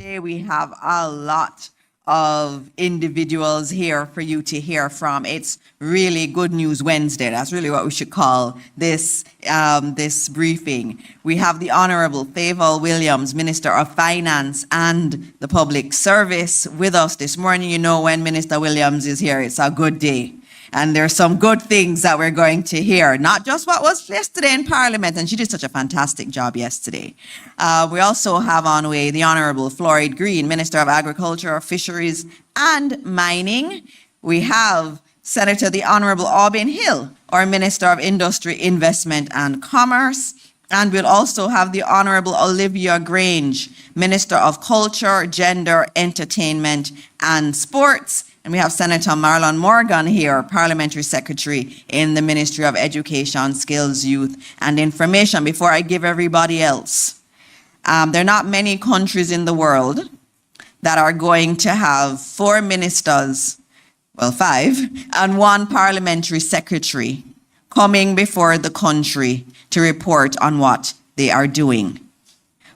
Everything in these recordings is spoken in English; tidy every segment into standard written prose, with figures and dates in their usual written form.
Today we have a lot of individuals here for you to hear from. It's really Good News Wednesday. That's really what we should call this this briefing. We have the Honorable Fayval Williams, Minister of Finance and the Public Service, with us this morning. You know, when Minister Williams is here, it's a good day. And there's some good things that we're going to hear, not just what was yesterday in Parliament, and she did such a fantastic job yesterday. We also have on way the Honourable Floyd Green, Minister of Agriculture, Fisheries and Mining. We have Senator the Honourable Aubin Hill, our Minister of Industry, Investment and Commerce. And we'll also have the Honourable Olivia Grange, Minister of Culture, Gender, Entertainment and Sports. And we have Senator Marlon Morgan here, Parliamentary Secretary in the Ministry of Education, Skills, Youth and Information. Before I give everybody else, there are not many countries in the world that are going to have 4 ministers, well 5, and 1 parliamentary secretary coming before the country to report on what they are doing.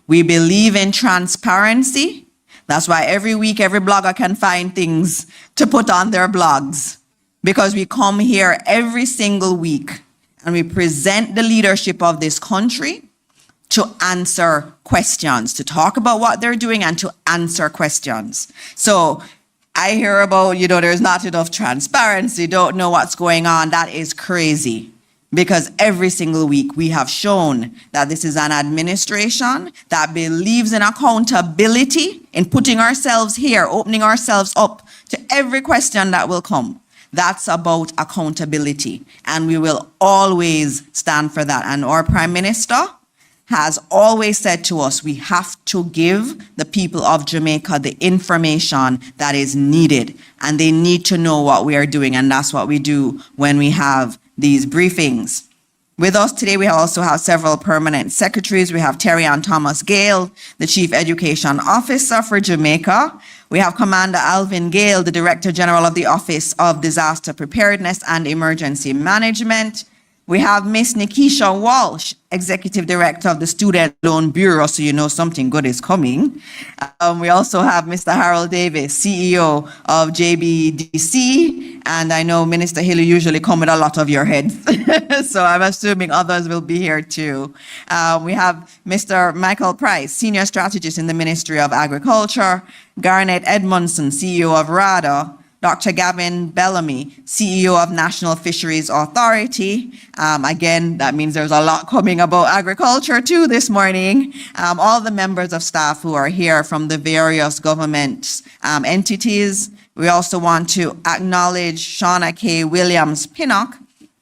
We believe in transparency. That's why every week, every blogger can find things to put on their blogs, because we come here every single week and we present the leadership of this country to answer questions, to talk about what they're doing and to answer questions. So I hear about, there's not enough transparency, don't know what's going on. That is crazy. Because every single week we have shown that this is an administration that believes in accountability, in putting ourselves here, opening ourselves up to every question that will come. That's about accountability. And we will always stand for that. And our Prime Minister has always said to us, we have to give the people of Jamaica the information that is needed. And they need to know what we are doing. And that's what we do when we have these briefings. With us today, we also have several permanent secretaries. We have Terry Ann Thomas Gale, the Chief Education Officer for Jamaica. We have Commander Alvin Gale, the Director General of the Office of Disaster Preparedness and Emergency Management. We have Miss Nikisha Walsh, Executive Director of the Student Loan Bureau, so you know something good is coming. We also have Mr. Harold Davis, CEO of JBDC, and I know Minister Hill usually come with a lot of your heads, so I'm assuming others will be here too. We have Mr. Michael Price, Senior Strategist in the Ministry of Agriculture, Garnet Edmondson, CEO of RADA, Dr. Gavin Bellamy, CEO of National Fisheries Authority. Again, that means there's a lot coming about agriculture too this morning. All the members of staff who are here from the various government entities. We also want to acknowledge Shauna K. Williams Pinnock,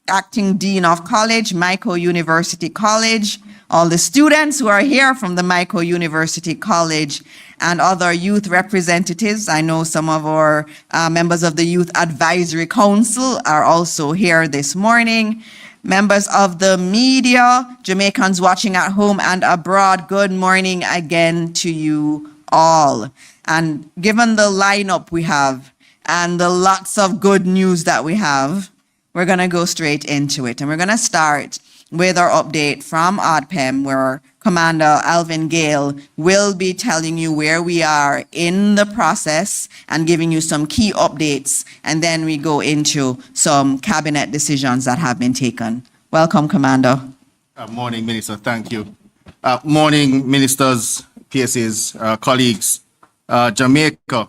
Acting Dean of College, Mico University College, all the students who are here from the Mico University College, and other youth representatives. I know some of our members of the Youth Advisory Council are also here this morning. Members of the media, Jamaicans watching at home and abroad, good morning again to you all. And given the lineup we have and the lots of good news that we have, we're gonna go straight into it. And we're gonna start with our update from ODPEM, where Commander Alvin Gale will be telling you where we are in the process and giving you some key updates, and then we go into some cabinet decisions that have been taken. Welcome, Commander. Morning, Minister. Thank you. Morning, Ministers, PSAs, colleagues. Jamaica.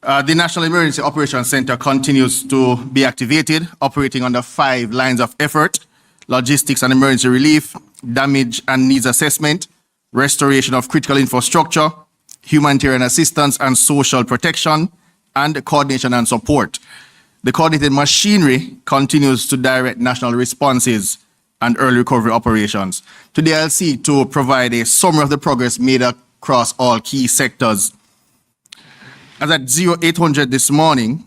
The National Emergency Operations Center continues to be activated, operating under 5 lines of effort: logistics and emergency relief, damage and needs assessment, restoration of critical infrastructure, humanitarian assistance and social protection, and coordination and support. The coordinated machinery continues to direct national responses and early recovery operations. Today, I'll seek to provide a summary of the progress made across all key sectors. As at 0800 this morning,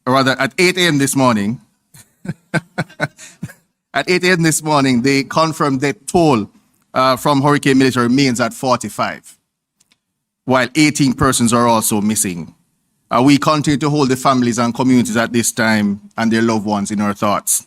or rather at 8 a.m. this morning, at 8 a.m. this morning, they confirmed the toll from Hurricane Melissa remains at 45, while 18 persons are also missing. We continue to hold the families and communities at this time and their loved ones in our thoughts.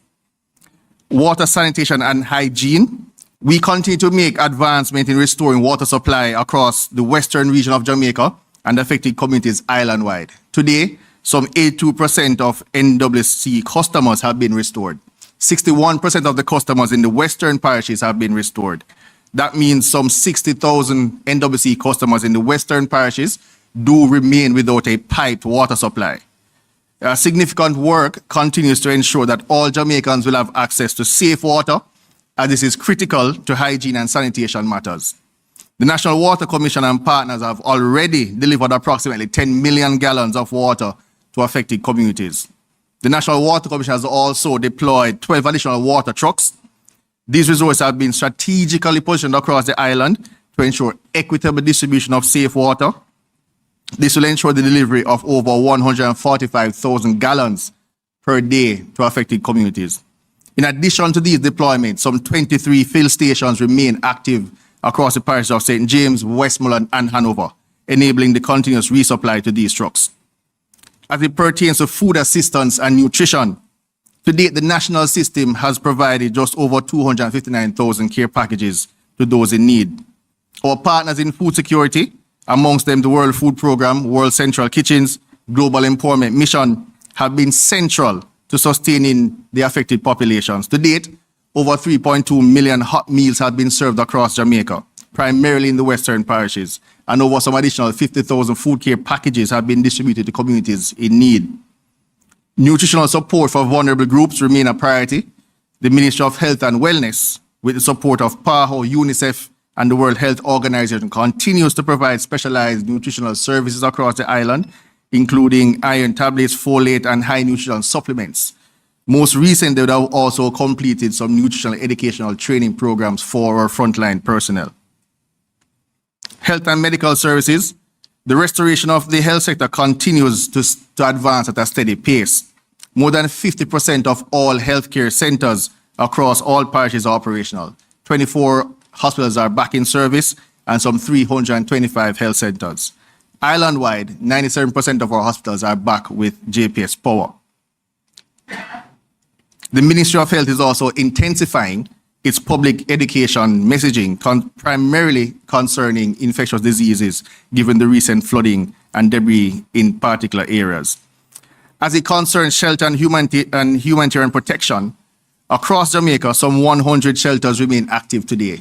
Water, sanitation, and hygiene We continue to make advancement in restoring water supply across the western region of Jamaica and affected communities island-wide. Today, some 82% of NWC customers have been restored. 61% of the customers in the western parishes have been restored. That means some 60,000 NWC customers in the western parishes do remain without a piped water supply. Significant work continues to ensure that all Jamaicans will have access to safe water, as this is critical to hygiene and sanitation matters. The National Water Commission and partners have already delivered approximately 10 million gallons of water to affected communities. The National Water Commission has also deployed 12 additional water trucks. These resources have been strategically positioned across the island to ensure equitable distribution of safe water. This will ensure the delivery of over 145,000 gallons per day to affected communities. In addition to these deployments, some 23 fill stations remain active across the parish of St. James, Westmoreland, and Hanover, enabling the continuous resupply to these trucks. As it pertains to food assistance and nutrition, to date, the national system has provided just over 259,000 care packages to those in need. Our partners in food security, amongst them the World Food Programme, World Central Kitchens, Global Empowerment Mission, have been central to sustaining the affected populations. To date, over 3.2 million hot meals have been served across Jamaica, primarily in the western parishes, and over some additional 50,000 food care packages have been distributed to communities in need. Nutritional support for vulnerable groups remain a priority. The Ministry of Health and Wellness, with the support of PAHO, UNICEF, and the World Health Organization, continues to provide specialized nutritional services across the island, including iron tablets, folate, and high nutritional supplements. Most recently, they have also completed some nutritional educational training programs for our frontline personnel. Health and medical services. The restoration of the health sector continues to advance at a steady pace. More than 50% of all healthcare centers across all parishes are operational. 24 hospitals are back in service and some 325 health centers. Island-wide, 97% of our hospitals are back with JPS power. The Ministry of Health is also intensifying its public education messaging, primarily concerning infectious diseases, given the recent flooding and debris in particular areas. As it concerns shelter and humanitarian protection, across Jamaica, some 100 shelters remain active today,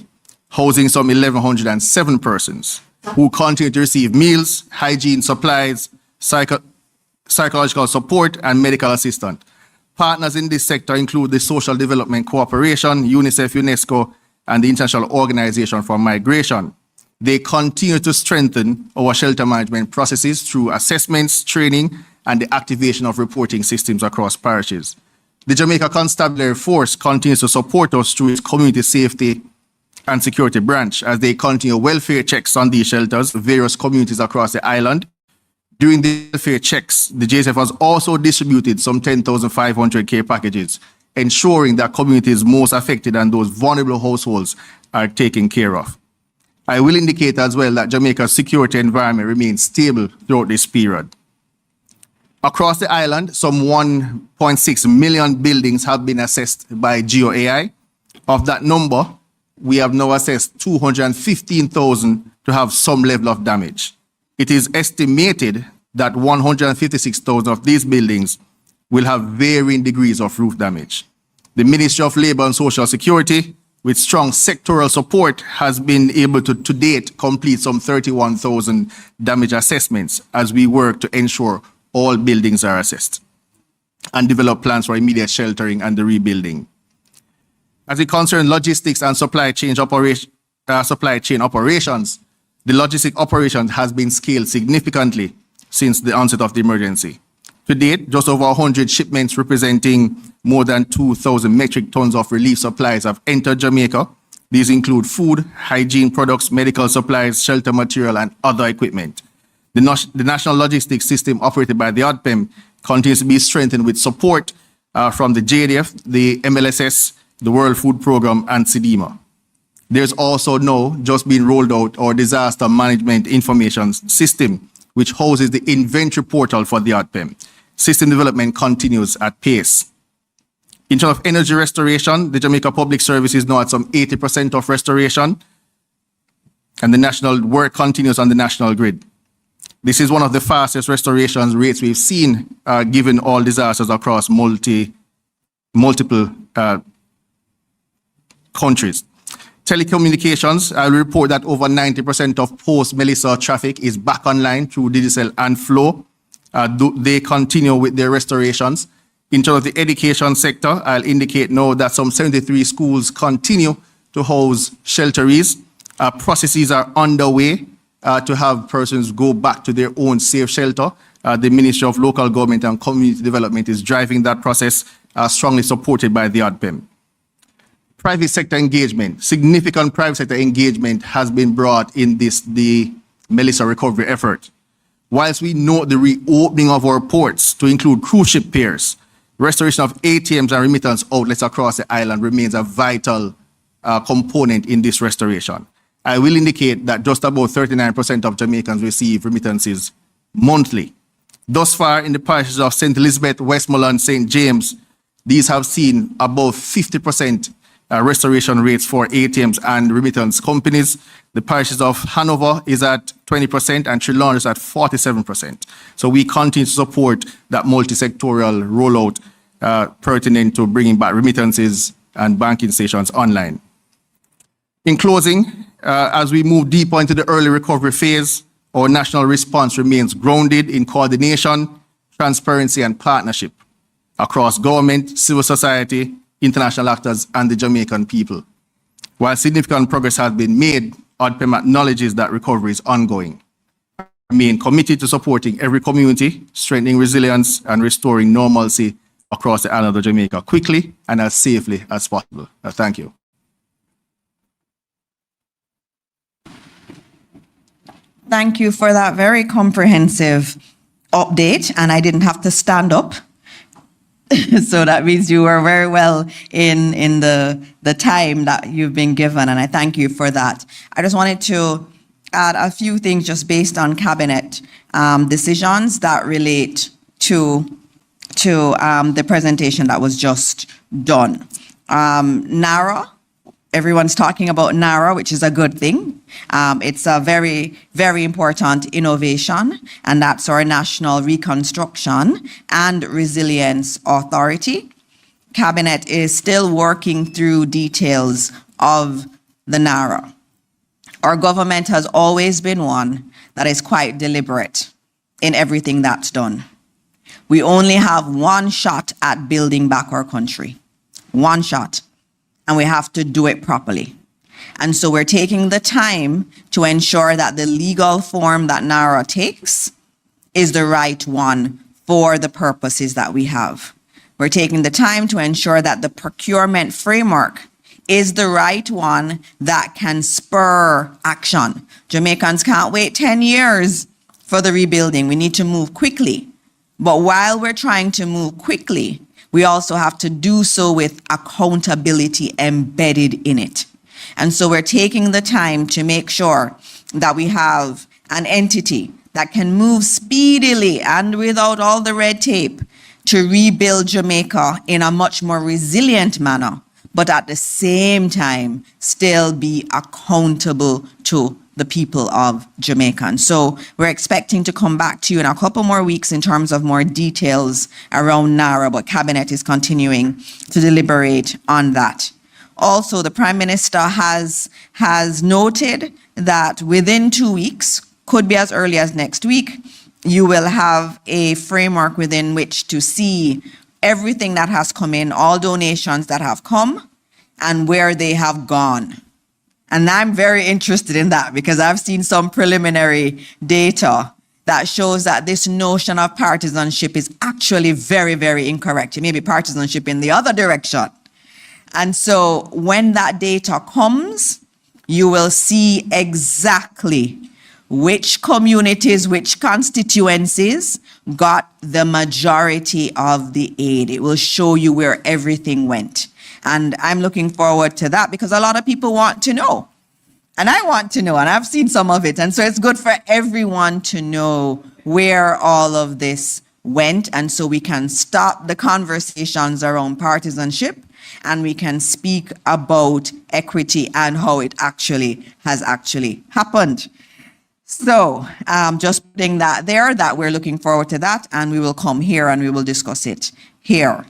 housing some 1,107 persons who continue to receive meals, hygiene supplies, psychological support, and medical assistance. Partners in this sector include the Social Development Cooperation, UNICEF, UNESCO, and the International Organization for Migration. They continue to strengthen our shelter management processes through assessments, training, and the activation of reporting systems across parishes. The Jamaica Constabulary Force continues to support us through its community safety and security branch as they continue welfare checks on these shelters, various communities across the island. During the welfare checks, the JSF has also distributed some 10,500 care packages, ensuring that communities most affected and those vulnerable households are taken care of. I will indicate as well that Jamaica's security environment remains stable throughout this period. Across the island, some 1.6 million buildings have been assessed by GeoAI. Of that number, we have now assessed 215,000 to have some level of damage. It is estimated that 156,000 of these buildings will have varying degrees of roof damage. The Ministry of Labour and Social Security, with strong sectoral support, has been able to date, complete some 31,000 damage assessments as we work to ensure all buildings are assessed and develop plans for immediate sheltering and the rebuilding. As it concerns logistics and supply chain operations, the logistic operation has been scaled significantly since the onset of the emergency. To date, just over 100 shipments representing more than 2,000 metric tons of relief supplies have entered Jamaica. These include food, hygiene products, medical supplies, shelter material, and other equipment. The national logistics system operated by the ODPEM continues to be strengthened with support from the JDF, the MLSS, the World Food Programme, and SIDEMA. There's also now just been rolled out our disaster management information system, which houses the inventory portal for the ODPEM. System development continues at pace. In terms of energy restoration, the Jamaica Public Service is now at some 80% of restoration, and the national work continues on the national grid. This is one of the fastest restoration rates we've seen, given all disasters across multiple countries. Telecommunications, I will report that over 90% of post-Melissa traffic is back online through Digicel and Flow. They continue with their restorations. In terms of the education sector, I'll indicate now that some 73 schools continue to house shelteries. Processes are underway to have persons go back to their own safe shelter. The Ministry of Local Government and Community Development is driving that process, strongly supported by the ODPEM. Private sector engagement, significant private sector engagement has been brought in the Melissa recovery effort. Whilst we note the reopening of our ports to include cruise ship piers, restoration of ATMs and remittance outlets across the island remains a vital component in this restoration. I will indicate that just about 39% of Jamaicans receive remittances monthly. Thus far, in the parishes of St. Elizabeth, Westmoreland, St. James, these have seen above 50% restoration rates for ATMs and remittance companies. The parishes of Hanover is at 20% and Trelawny is at 47%. So we continue to support that multi-sectoral rollout pertinent to bringing back remittances and banking stations online. In closing, as we move deeper into the early recovery phase, our national response remains grounded in coordination, transparency, and partnership across government, civil society, international actors, and the Jamaican people. While significant progress has been made, ODPEM acknowledges that recovery is ongoing. We remain committed to supporting every community, strengthening resilience, and restoring normalcy across the island of Jamaica quickly and as safely as possible. Thank you. Thank you for that very comprehensive update, and I didn't have to stand up. So that means you were very well in the time that you've been given, and I thank you for that. I just wanted to add a few things just based on cabinet decisions that relate to the presentation that was just done. NARA, everyone's talking about NARA, which is a good thing. It's a very, very important innovation, and that's our National Reconstruction and Resilience Authority. Cabinet is still working through details of the NARA. Our government has always been one that is quite deliberate in everything that's done. We only have one shot at building back our country. One shot. And we have to do it properly. And so we're taking the time to ensure that the legal form that NARA takes is the right one for the purposes that we have. We're taking the time to ensure that the procurement framework is the right one that can spur action. Jamaicans can't wait 10 years for the rebuilding. We need to move quickly. But while we're trying to move quickly, we also have to do so with accountability embedded in it. And so we're taking the time to make sure that we have an entity that can move speedily and without all the red tape to rebuild Jamaica in a much more resilient manner, but at the same time still be accountable to the people of Jamaica. And so we're expecting to come back to you in a couple more weeks in terms of more details around NARA, but Cabinet is continuing to deliberate on that. Also, the Prime Minister has noted that within 2 weeks, could be as early as next week, you will have a framework within which to see everything that has come in, all donations that have come, and where they have gone. And I'm very interested in that because I've seen some preliminary data that shows that this notion of partisanship is actually very, very incorrect. It may be partisanship in the other direction. And so when that data comes, you will see exactly which communities, which constituencies got the majority of the aid. It will show you where everything went. And I'm looking forward to that because a lot of people want to know. And I want to know, and I've seen some of it. And so it's good for everyone to know where all of this went, and so we can stop the conversations around partisanship and we can speak about equity and how it has actually happened. So just putting that there, that we're looking forward to that, and we will come here and we will discuss it here.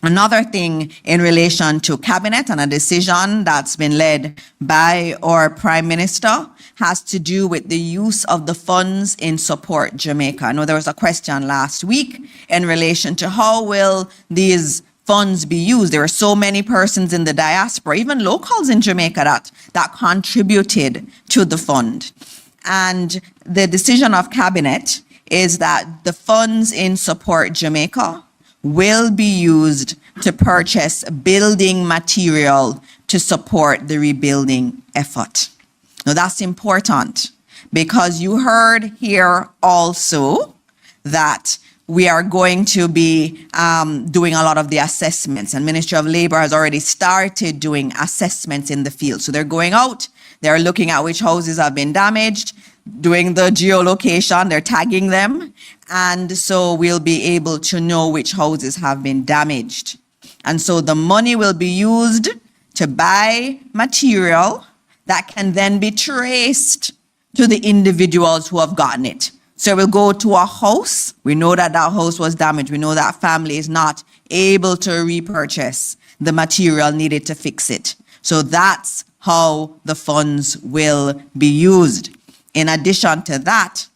Another thing in relation to cabinet and a decision that's been led by our Prime Minister has to do with the use of the funds in Support Jamaica. I know there was a question last week in relation to how will these funds be used. There are so many persons in the diaspora, even locals in Jamaica, that contributed to the fund. And the decision of cabinet is that the funds in Support Jamaica will be used to purchase building material to support the rebuilding effort. Now that's important because you heard here also that we are going to be doing a lot of the assessments, and Ministry of Labor has already started doing assessments in the field. So they're going out, they're looking at which houses have been damaged, doing the geolocation, they're tagging them, and so we'll be able to know which houses have been damaged. And so the money will be used to buy material that can then be traced to the individuals who have gotten it. So we'll go to a house. We know that that house was damaged. We know that family is not able to repurchase the material needed to fix it. So that's how the funds will be used. In addition to that,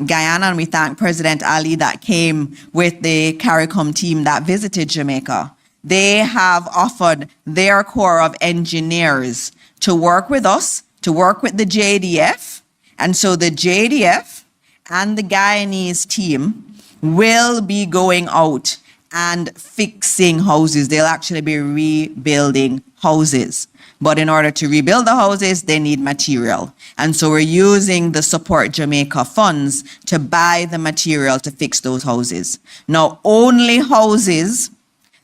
Guyana, and we thank President Ali that came with the CARICOM team that visited Jamaica. They have offered their corps of engineers to work with us, to work with the JDF. And so the JDF and the Guyanese team will be going out and fixing houses. They'll actually be rebuilding houses. But in order to rebuild the houses, they need material. And so we're using the Support Jamaica funds to buy the material to fix those houses. Now, only houses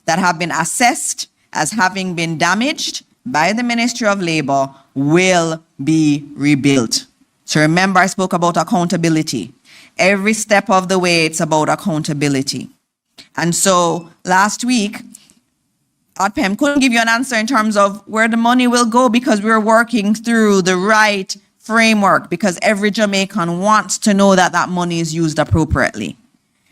that have been assessed as having been damaged by the Ministry of Labor will be rebuilt. So remember, I spoke about accountability. Every step of the way, it's about accountability. And so last week, ODPEM couldn't give you an answer in terms of where the money will go because we're working through the right framework, because every Jamaican wants to know that that money is used appropriately.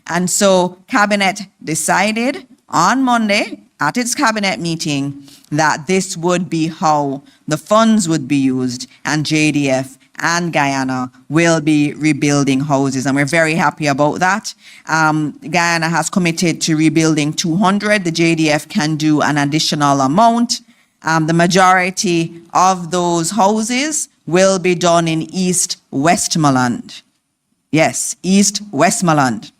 And so Cabinet decided on Monday at its Cabinet meeting that this would be how the funds would be used, and JDF and Guyana will be rebuilding houses. And we're very happy about that. Guyana has committed to rebuilding 200. The JDF can do an additional amount. The majority of those houses will be done in East Westmoreland. Yes, East Westmoreland.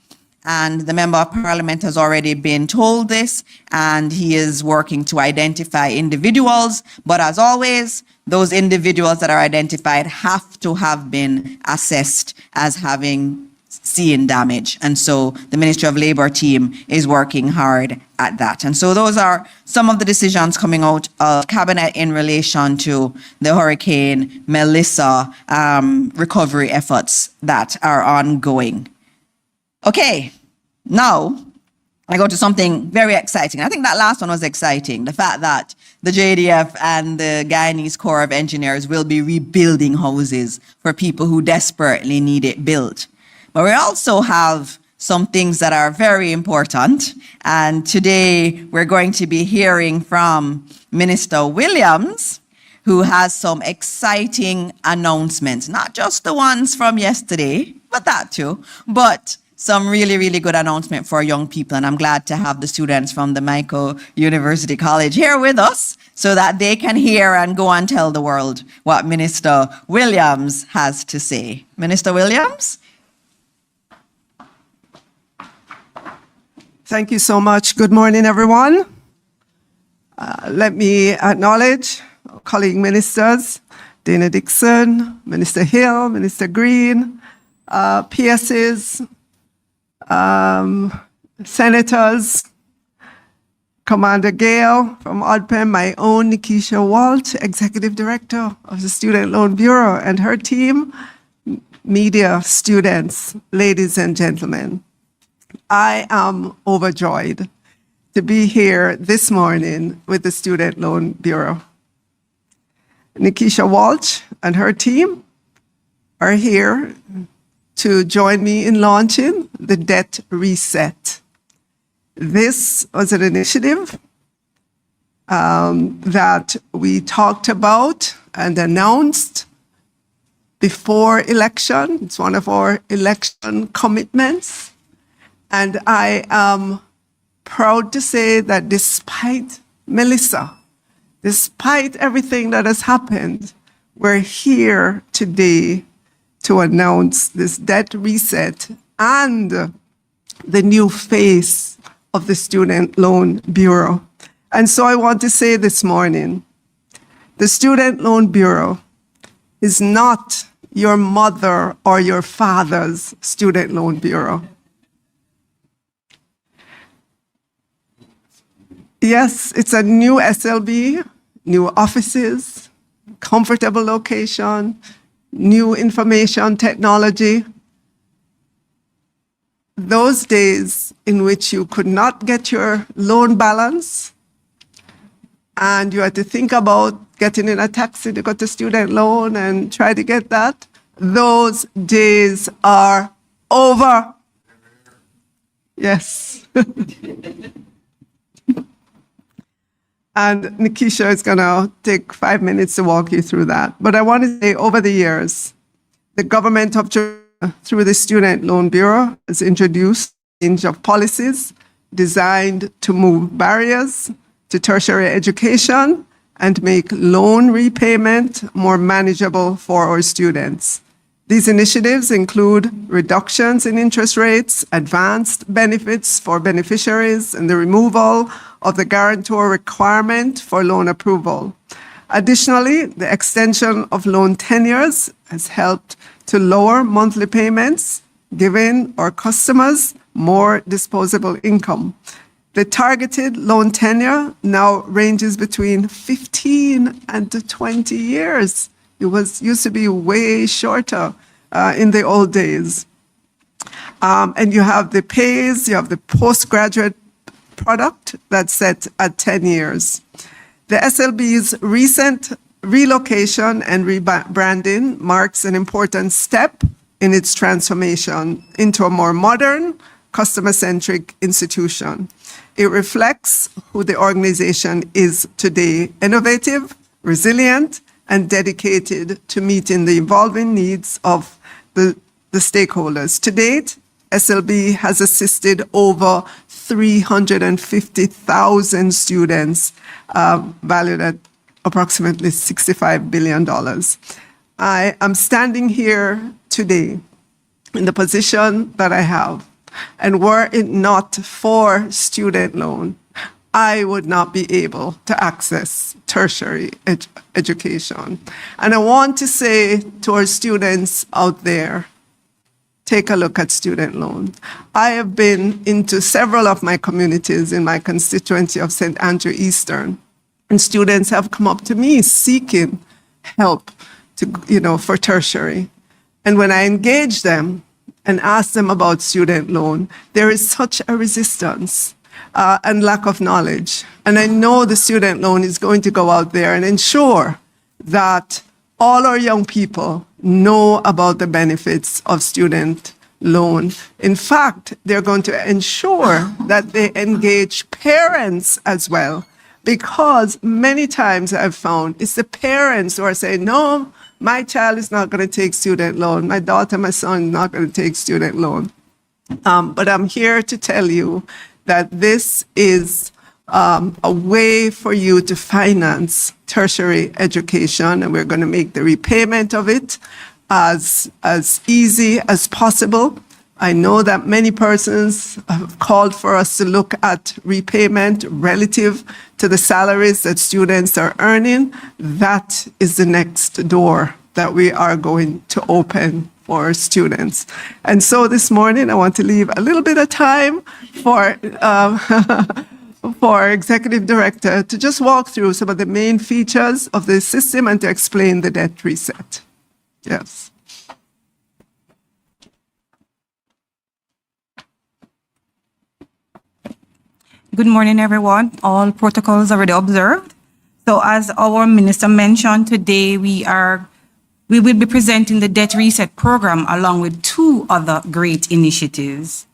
And the Member of Parliament has already been told this, and he is working to identify individuals. But as always, those individuals that are identified have to have been assessed as having seen damage. And so the Ministry of Labor team is working hard at that. And so those are some of the decisions coming out of Cabinet in relation to the Hurricane Melissa recovery efforts that are ongoing. Okay, now I go to something very exciting. I think that last one was exciting. The fact that the JDF and the Guyanese Corps of Engineers will be rebuilding houses for people who desperately need it built. But we also have some things that are very important. And today we're going to be hearing from Minister Williams, who has some exciting announcements, not just the ones from yesterday, but that too, but some really, really good announcement for young people. And I'm glad to have the students from the Michael University College here with us so that they can hear and go and tell the world what Minister Williams has to say. Minister Williams? Thank you so much. Good morning, everyone. Let me acknowledge our colleague ministers, Dana Dixon, Minister Hill, Minister Green, PSs, senators, Commander Gale from ODPEM, my own Nikisha Walt, Executive Director of the Student Loan Bureau, and her team, media, students, ladies and gentlemen. I am overjoyed to be here this morning with the Student Loan Bureau. Nikisha Walsh and her team are here to join me in launching the Debt Reset. This was an initiative that we talked about and announced before election. It's one of our election commitments. And I am proud to say that despite Melissa, despite everything that has happened, we're here today to announce this debt reset and the new face of the Student Loan Bureau. And so I want to say this morning, the Student Loan Bureau is not your mother or your father's Student Loan Bureau. Yes, it's a new SLB, new offices, comfortable location, new information technology. Those days in which you could not get your loan balance and you had to think about getting in a taxi to go to student loan and try to get that, those days are over. Yes. And Nikisha is going to take 5 minutes to walk you through that. But I want to say, over the years, the government of Jamaica, through the Student Loan Bureau, has introduced a range of policies designed to move barriers to tertiary education and make loan repayment more manageable for our students. These initiatives include reductions in interest rates, advanced benefits for beneficiaries, and the removal of the guarantor requirement for loan approval. Additionally, the extension of loan tenures has helped to lower monthly payments, giving our customers more disposable income. The targeted loan tenure now ranges between 15 and 20 years. It used to be way shorter in the old days. And you have the PAYS, you have the postgraduate product that's set at 10 years. The SLB's recent relocation and rebranding marks an important step in its transformation into a more modern, customer-centric institution. It reflects who the organization is today: innovative, resilient, and dedicated to meeting the evolving needs of the stakeholders. To date, SLB has assisted over 350,000 students, valued at approximately $65 billion. I am standing here today in the position that I have, and were it not for student loan, I would not be able to access tertiary education. And I want to say to our students out there, take a look at student loan. I have been into several of my communities in my constituency of St. Andrew Eastern, and students have come up to me seeking help for tertiary. And when I engage them and ask them about student loan, there is such a resistance and lack of knowledge. And I know the student loan is going to go out there and ensure that all our young people know about the benefits of student loan. In fact, they're going to ensure that they engage parents as well, because many times I've found it's the parents who are saying, no, my child is not going to take student loan. My daughter, my son is not going to take student loan. But I'm here to tell you that this is a way for you to finance tertiary education, and we're going to make the repayment of it as easy as possible. I know that many persons have called for us to look at repayment relative to the salaries that students are earning. That is the next door that we are going to open for our students. And so this morning, I want to leave a little bit of time for our executive director to just walk through some of the main features of the system and to explain the debt reset. Yes. Good morning, everyone. All protocols already observed. So as our minister mentioned, today we will be presenting the debt reset program along with two other great initiatives.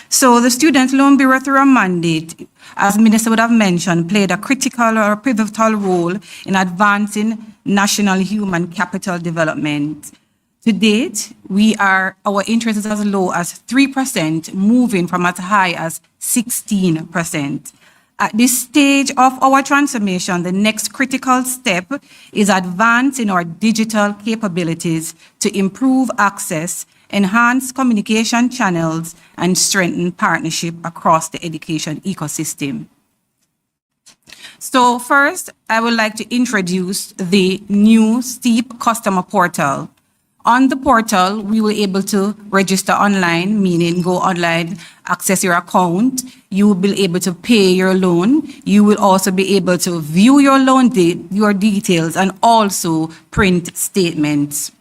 So the Student Loan Bureau, through a mandate, as Minister would have mentioned, played a critical or pivotal role in advancing national human capital development. To date, our interest is as low as 3%, moving from as high as 16%. At this stage of our transformation, the next critical step is advancing our digital capabilities to improve access, enhance communication channels, and strengthen partnership across the education ecosystem. So first, I would like to introduce the new STEEP customer portal. On the portal, we were able to register online, meaning go online, access your account. You will be able to pay your loan. You will also be able to view your loan, your details, and also print statements.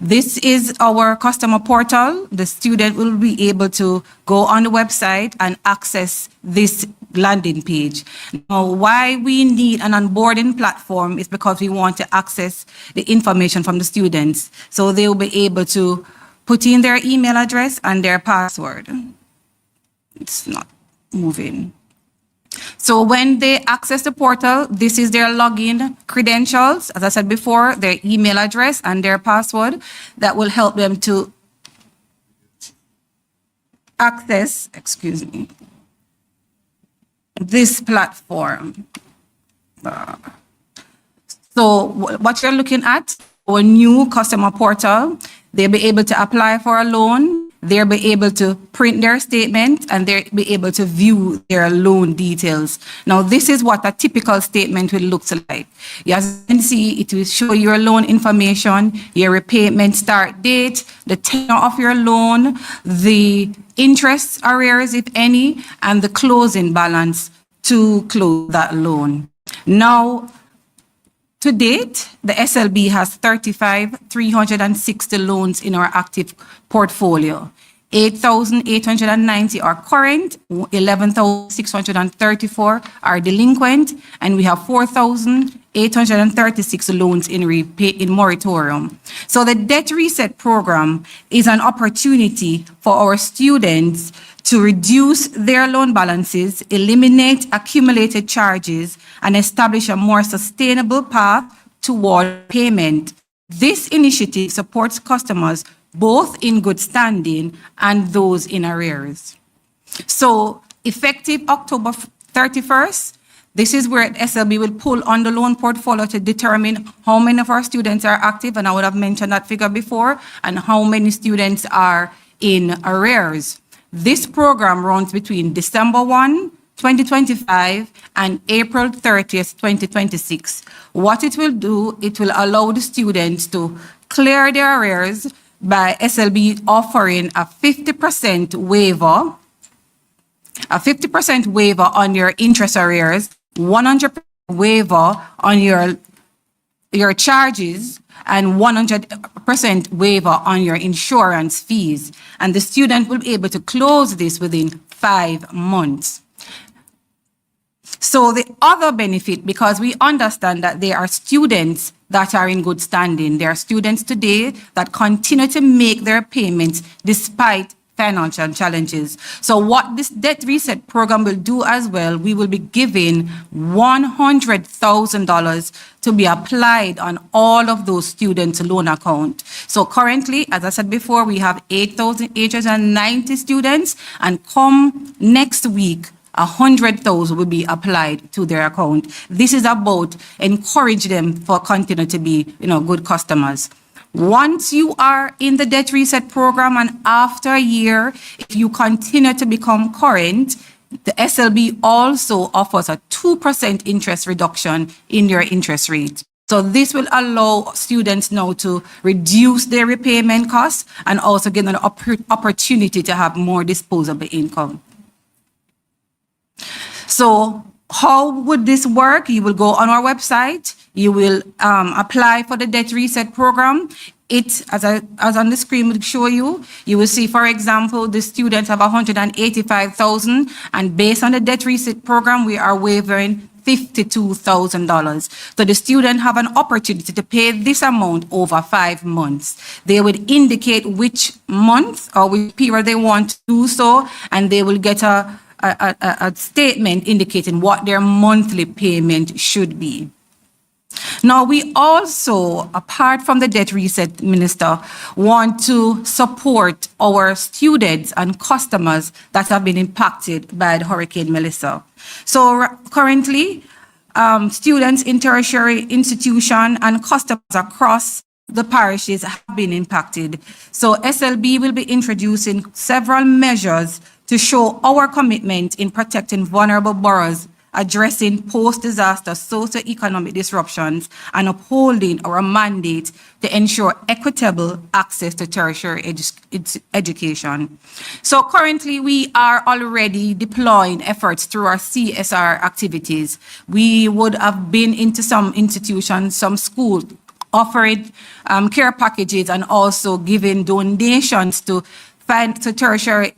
This is our customer portal. The student will be able to go on the website and access this landing page. Now, why we need an onboarding platform is because we want to access the information from the students. So they will be able to put in their email address and their password. It's not moving. So when they access the portal, this is their login credentials. As I said before, their email address and their password that will help them to access, this platform. So what you're looking at, our new customer portal, they'll be able to apply for a loan. They'll be able to print their statement and they'll be able to view their loan details. Now, this is what a typical statement will look like. As you can see, it will show your loan information, your repayment start date, the tenure of your loan, the interest arrears, if any, and the closing balance to close that loan. Now, to date, the SLB has 360 loans in our active portfolio. 8,890 are current, 11,634 are delinquent, and we have 4,836 loans in moratorium. So the debt reset program is an opportunity for our students to reduce their loan balances, eliminate accumulated charges, and establish a more sustainable path toward payment. This initiative supports customers both in good standing and those in arrears. So effective October 31st, this is where SLB will pull on the loan portfolio to determine how many of our students are active, and I would have mentioned that figure before, and how many students are in arrears. This program runs between December 1, 2025 and April 30th, 2026. What it will do, it will allow the students to clear their arrears by SLB offering a 50% waiver on your interest arrears, 100% waiver on your charges, and 100% waiver on your insurance fees. And the student will be able to close this within 5 months. So the other benefit, because we understand that there are students that are in good standing. There are students today that continue to make their payments despite financial challenges. So what this debt reset program will do as well, we will be giving $100,000 to be applied on all of those students' loan account. So currently, as I said before, we have 8,890 students, and come next week, 100,000 will be applied to their account. This is about encourage them for continue to be, good customers. Once you are in the debt reset program and after a year, if you continue to become current, the SLB also offers a 2% interest reduction in your interest rate. So this will allow students now to reduce their repayment costs and also get an opportunity to have more disposable income. So how would this work? You will go on our website, you will apply for the debt reset program. It, as on the screen would show you, you will see, for example, the students have 185,000, and based on the debt reset program, we are waiving $52,000. So the student have an opportunity to pay this amount over 5 months. They would indicate which month or which period they want to do so, and they will get a statement indicating what their monthly payment should be. Now, we also, apart from the debt reset, Minister, want to support our students and customers that have been impacted by the Hurricane Melissa. So currently, students in tertiary institution and customers across the parishes have been impacted. So SLB will be introducing several measures to show our commitment in protecting vulnerable borrowers, addressing post-disaster socio-economic disruptions, and upholding our mandate to ensure equitable access to tertiary education. So currently, we are already deploying efforts through our CSR activities. We would have been into some institutions, some schools, offering care packages and also giving donations to tertiary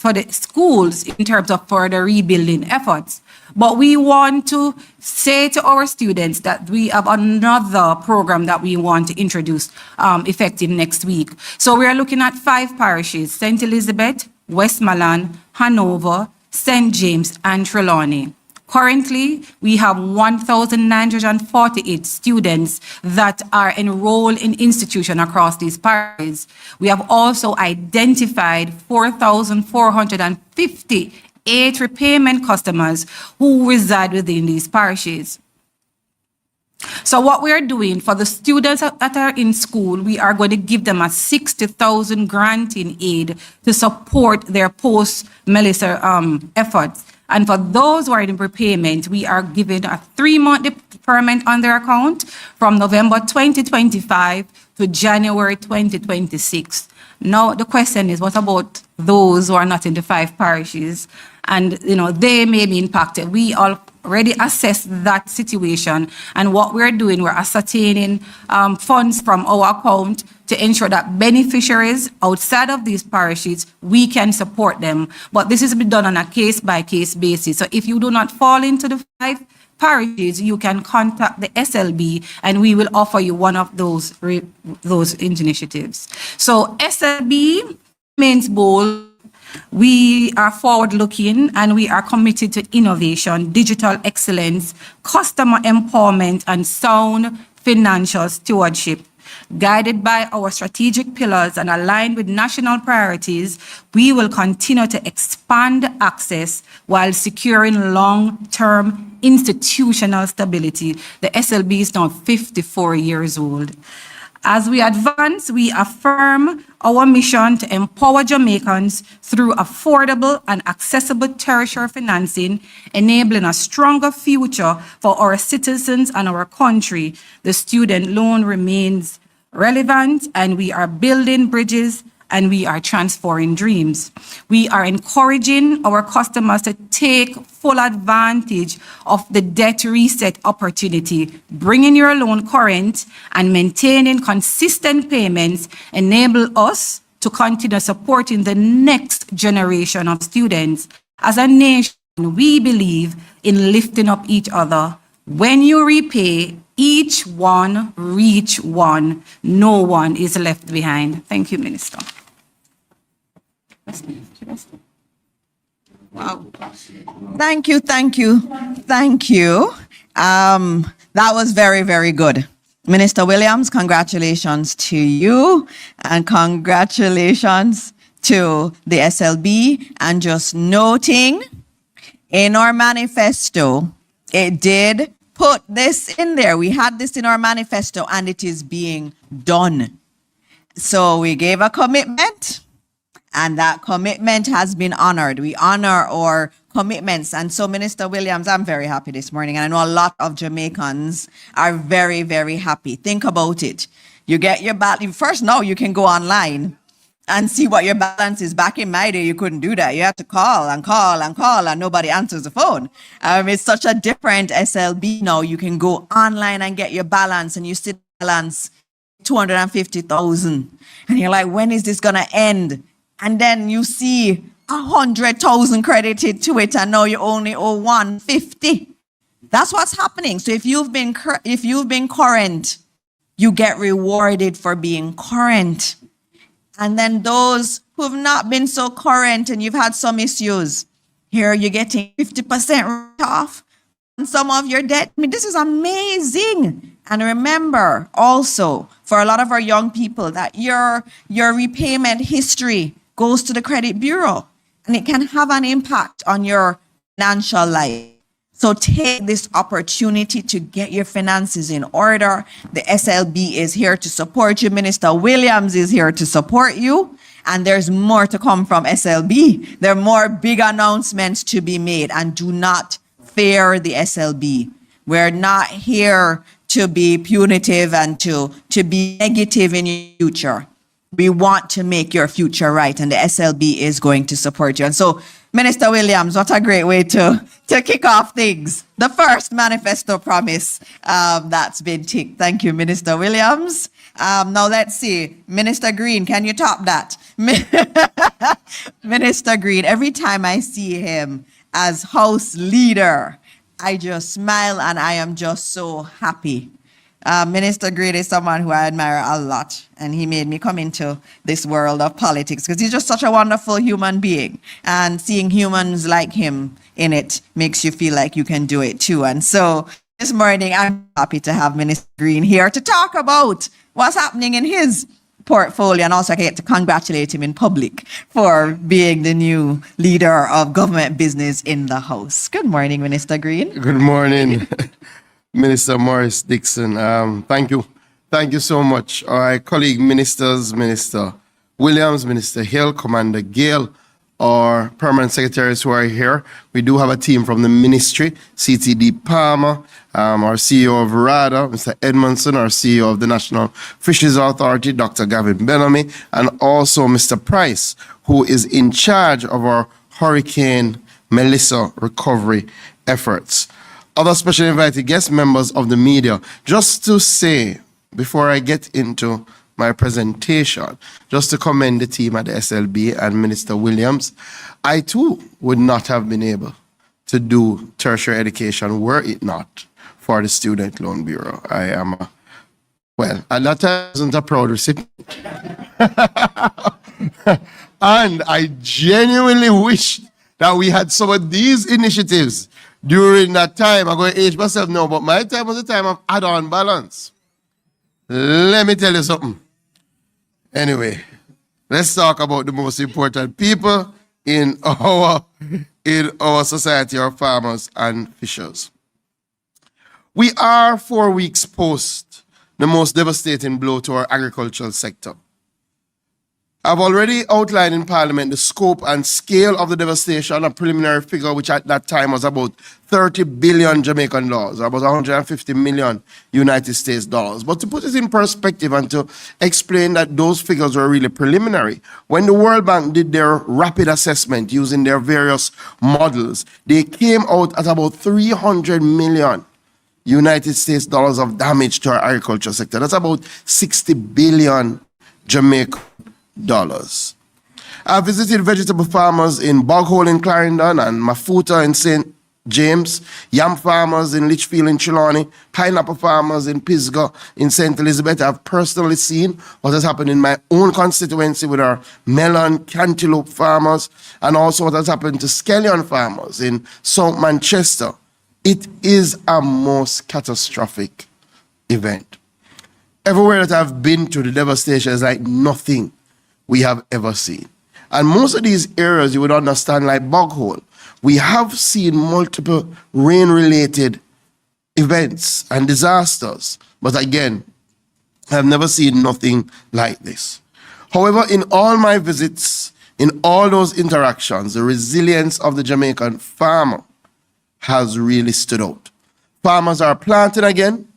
for the schools in terms of further rebuilding efforts. But we want to say to our students that we have another program that we want to introduce effective next week. So we are looking at 5 parishes: St. Elizabeth, Westmoreland, Hanover, St. James, and Trelawney. Currently, we have 1,948 students that are enrolled in institutions across these parishes. We have also identified 4,458 repayment customers who reside within these parishes. So what we are doing for the students that are in school, we are going to give them a 60,000 grant in aid to support their post-Melissa efforts. And for those who are in repayment, we are giving a 3-month deferment on their account from November 2025 to January 2026. Now, the question is, what about those who are not in the 5 parishes? And, they may be impacted. We already assessed that situation. And what we're doing, we're ascertaining funds from our account to ensure that beneficiaries outside of these parishes, we can support them. But this is done on a case-by-case basis. So if you do not fall into the 5 parishes, you can contact the SLB and we will offer you one of those initiatives. So SLB remains bold. We are forward-looking and we are committed to innovation, digital excellence, customer empowerment, and sound financial stewardship. Guided by our strategic pillars and aligned with national priorities, we will continue to expand access while securing long-term institutional stability. The SLB is now 54 years old. As we advance, we affirm our mission to empower Jamaicans through affordable and accessible tertiary financing, enabling a stronger future for our citizens and our country. The student loan remains relevant, and we are building bridges and we are transforming dreams. We are encouraging our customers to take full advantage of the debt reset opportunity. Bringing your loan current and maintaining consistent payments enable us to continue supporting the next generation of students. As a nation, we believe in lifting up each other. When you repay, each one reach one. No one is left behind. Thank you, Minister. Wow. Thank you. That was very, very good. Minister Williams, congratulations to you and congratulations to the SLB. And just noting, in our manifesto, it did put this in there. We had this in our manifesto and it is being done. So we gave a commitment and that commitment has been honored. We honor our commitments. And so, Minister Williams, I'm very happy this morning. And I know a lot of Jamaicans are very, very happy. Think about it. You get your ballot. First, now you can go online and see what your balance is. Back in my day, you couldn't do that. You had to call and call and call, and nobody answers the phone. It's such a different SLB now. You can go online and get your balance, and you see the balance 250,000, and you're like, when is this gonna end? And then you see 100,000 credited to it, and now you only owe 150. That's what's happening. So if you've been current, you get rewarded for being current. And then those who've not been so current and you've had some issues, here you're getting 50% off on some of your debt. I mean, this is amazing. And remember also, for a lot of our young people, that your repayment history goes to the credit bureau, and it can have an impact on your financial life. So take this opportunity to get your finances in order. The SLB is here to support you. Minister Williams is here to support you. And there's more to come from SLB. There are more big announcements to be made. And do not fear the SLB. We're not here to be punitive and to be negative in your future. We want to make your future right, and the SLB is going to support you. And so, Minister Williams, what a great way to kick off things. The first manifesto promise that's been ticked. Thank you, Minister Williams. Now let's see. Minister Green, can you top that? Minister Green, every time I see him as House leader, I just smile and I am just so happy. Minister Green is someone who I admire a lot, and he made me come into this world of politics because he's just such a wonderful human being, and seeing humans like him in it makes you feel like you can do it too. And so this morning, I'm happy to have Minister Green here to talk about what's happening in his portfolio, and also I get to congratulate him in public for being the new leader of government business in the House. Good morning, Minister Green. Good morning, Minister Morris Dixon. Thank you. Thank you so much. Our colleague ministers, Minister Williams, Minister Hill, Commander Gale, our permanent secretaries who are here. We do have a team from the ministry, CTD Palmer, our CEO of RADA, Mr. Edmondson, our CEO of the National Fisheries Authority, Dr. Gavin Bellamy, and also Mr. Price, who is in charge of our Hurricane Melissa recovery efforts. Other special invited guest members of the media, just to say, before I get into my presentation, just to commend the team at the SLB and Minister Williams, I too would not have been able to do tertiary education were it not for the Student Loan Bureau. I am, well, at that time I wasn't a proud recipient. And I genuinely wished that we had some of these initiatives during that time. I'm going to age myself now, but my time was a time of add-on balance. Let me tell you something. Anyway, let's talk about the most important people in our society, our farmers and fishers. We are 4 weeks post the most devastating blow to our agricultural sector. I've already outlined in Parliament the scope and scale of the devastation, a preliminary figure which at that time was about 30 billion Jamaican dollars, or about 150 million United States dollars. But to put it in perspective and to explain that those figures were really preliminary, when the World Bank did their rapid assessment using their various models, they came out at about 300 million United States dollars of damage to our agriculture sector. That's about 60 billion Jamaican dollars. I visited vegetable farmers in Boghole in Clarendon and Mafuta in St. James, yam farmers in Litchfield in Trelawney, pineapple farmers in Pisgah in St. Elizabeth. I've personally seen what has happened in my own constituency with our melon, cantaloupe farmers, and also what has happened to scallion farmers in South Manchester. It is a most catastrophic event. Everywhere that I've been to, the devastation is like nothing we have ever seen. And most of these areas, you would understand, like Boghole, we have seen multiple rain-related events and disasters. But again, I've never seen nothing like this. However, in all my visits, in all those interactions, the resilience of the Jamaican farmer has really stood out. Farmers are planting again,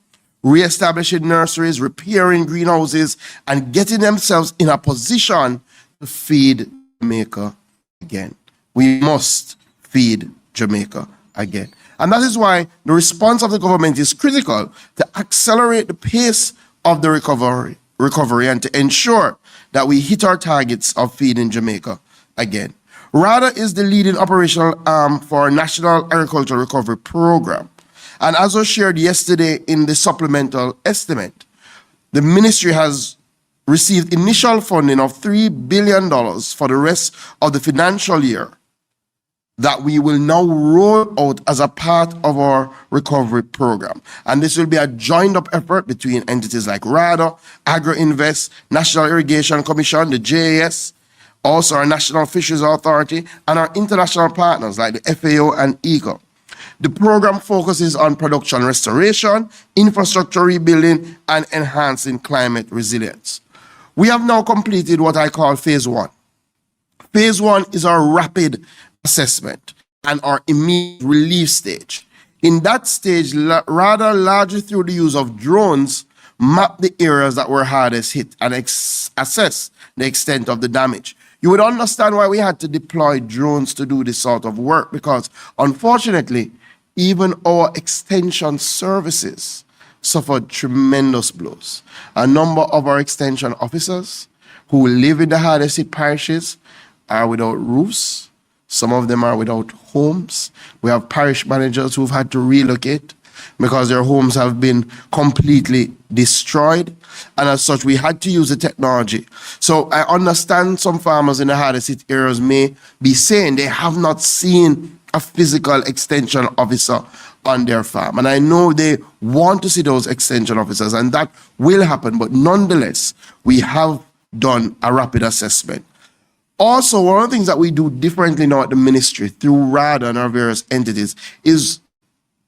re-establishing nurseries, repairing greenhouses, and getting themselves in a position to feed Jamaica again. We must feed Jamaica again. And that is why the response of the government is critical to accelerate the pace of the recovery and to ensure that we hit our targets of feeding Jamaica again. RADA is the leading operational arm for our National Agricultural Recovery Program. And as was shared yesterday in the supplemental estimate, the ministry has received initial funding of $3 billion for the rest of the financial year that we will now roll out as a part of our recovery program. And this will be a joined up effort between entities like RADA, AgriInvest, National Irrigation Commission, the JAS, also our National Fisheries Authority, and our international partners like the FAO and EGA. The program focuses on production restoration, infrastructure rebuilding, and enhancing climate resilience. We have now completed what I call phase one. Phase one is our rapid assessment and our immediate relief stage. In that stage, rather largely through the use of drones, map the areas that were hardest hit and assess the extent of the damage. You would understand why we had to deploy drones to do this sort of work, because unfortunately, even our extension services suffered tremendous blows. A number of our extension officers who live in the hardest hit parishes are without roofs. Some of them are without homes. We have parish managers who've had to relocate because their homes have been completely destroyed. And as such, we had to use the technology. So I understand some farmers in the hardest hit areas may be saying they have not seen a physical extension officer on their farm. And I know they want to see those extension officers, and that will happen. But nonetheless, we have done a rapid assessment. Also, one of the things that we do differently now at the ministry through RADA and our various entities is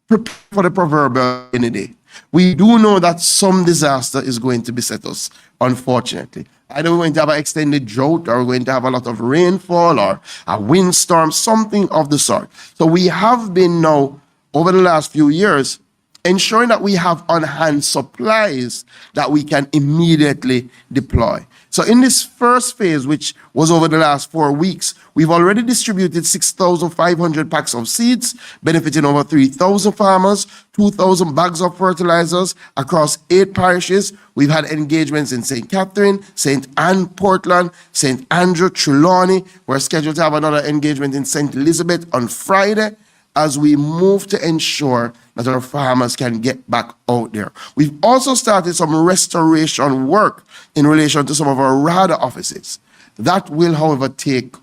prepare for the proverbial rainy day. We do know that some disaster is going to beset us, unfortunately. Either we're going to have an extended drought, or we're going to have a lot of rainfall, or a windstorm, something of the sort. So we have been now, over the last few years, ensuring that we have on-hand supplies that we can immediately deploy. So in this first phase, which was over the last 4 weeks, we've already distributed 6,500 packs of seeds, benefiting over 3,000 farmers, 2,000 bags of fertilizers across 8 parishes. We've had engagements in St. Catherine, St. Anne, Portland, St. Andrew, Trelawney. We're scheduled to have another engagement in St. Elizabeth on Friday, as we move to ensure that our farmers can get back out there. We've also started some restoration work in relation to some of our RADA offices. That will, however, take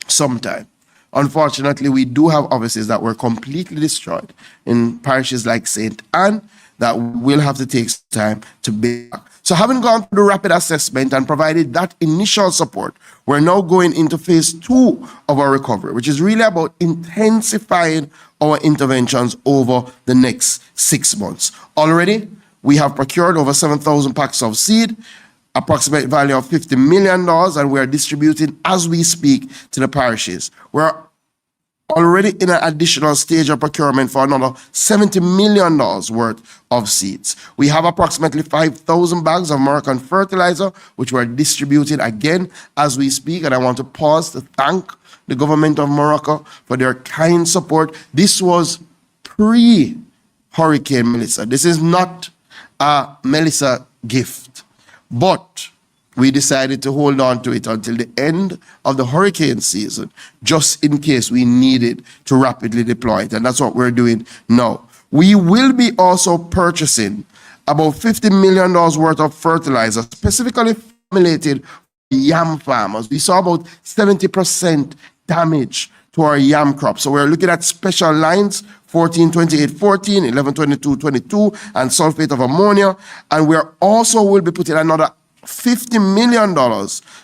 some time. Unfortunately, we do have offices that were completely destroyed in parishes like St. Anne that will have to take some time to build back. So having gone through the rapid assessment and provided that initial support, we're now going into phase 2 of our recovery, which is really about intensifying our interventions over the next 6 months. Already, we have procured over 7,000 packs of seed, approximate value of $50 million, and we are distributing as we speak to the parishes. We're already in an additional stage of procurement for another $70 million worth of seeds. We have approximately 5,000 bags of Moroccan fertilizer, which we're distributing again as we speak. And I want to pause to thank the government of Morocco for their kind support. This was pre-Hurricane Melissa. This is not a Melissa gift, but we decided to hold on to it until the end of the hurricane season, just in case we needed to rapidly deploy it. And that's what we're doing now. We will be also purchasing about $50 million worth of fertilizer, specifically formulated for yam farmers. We saw about 70% damage to our yam crop. So we're looking at special lines, 14-28-14, 11-22-22, and sulfate of ammonia. And we're also will be putting another $50 million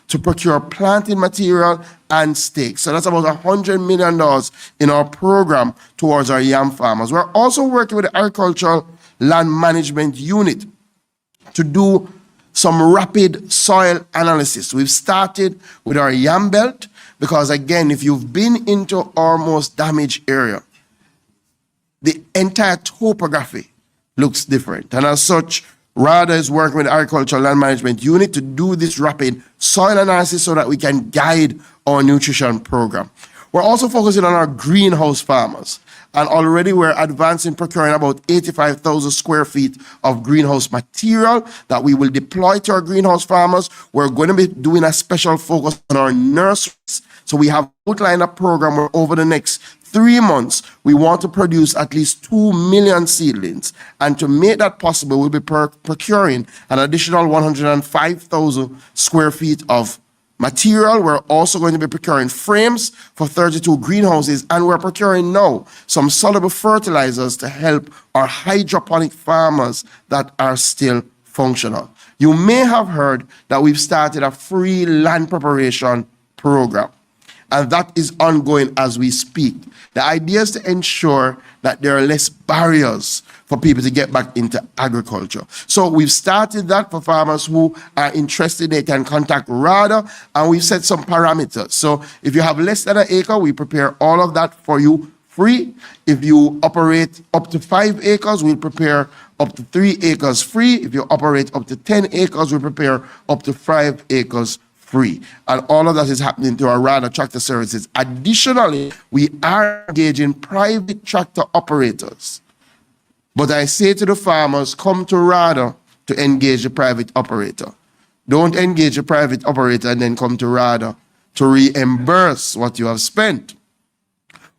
to procure planting material and stakes. So that's about $100 million in our program towards our yam farmers. We're also working with the Agricultural Land Management Unit to do some rapid soil analysis. We've started with our yam belt because, again, if you've been into our most damaged area, the entire topography looks different. And as such, RADA is working with the Agricultural Land Management Unit to do this rapid soil analysis so that we can guide our nutrition program. We're also focusing on our greenhouse farmers. And already we're advancing procuring about 85,000 square feet of greenhouse material that we will deploy to our greenhouse farmers. We're going to be doing a special focus on our nurseries. So we have outlined a program where over the next 3 months, we want to produce at least 2 million seedlings. And to make that possible, we'll be procuring an additional 105,000 square feet of material. We're also going to be procuring frames for 32 greenhouses, and we're procuring now some soluble fertilizers to help our hydroponic farmers that are still functional. You may have heard that we've started a free land preparation program, and that is ongoing as we speak. The idea is to ensure that there are less barriers for people to get back into agriculture. So we've started that for farmers who are interested. They can contact RADA, and we've set some parameters. So if you have less than an acre, we prepare all of that for you free. If you operate up to 5 acres, we'll prepare up to 3 acres free. If you operate up to 10 acres, we prepare up to 5 acres free. And all of that is happening through our RADA tractor services. Additionally, we are engaging private tractor operators. But I say to the farmers, come to RADA to engage a private operator. Don't engage a private operator and then come to RADA to reimburse what you have spent.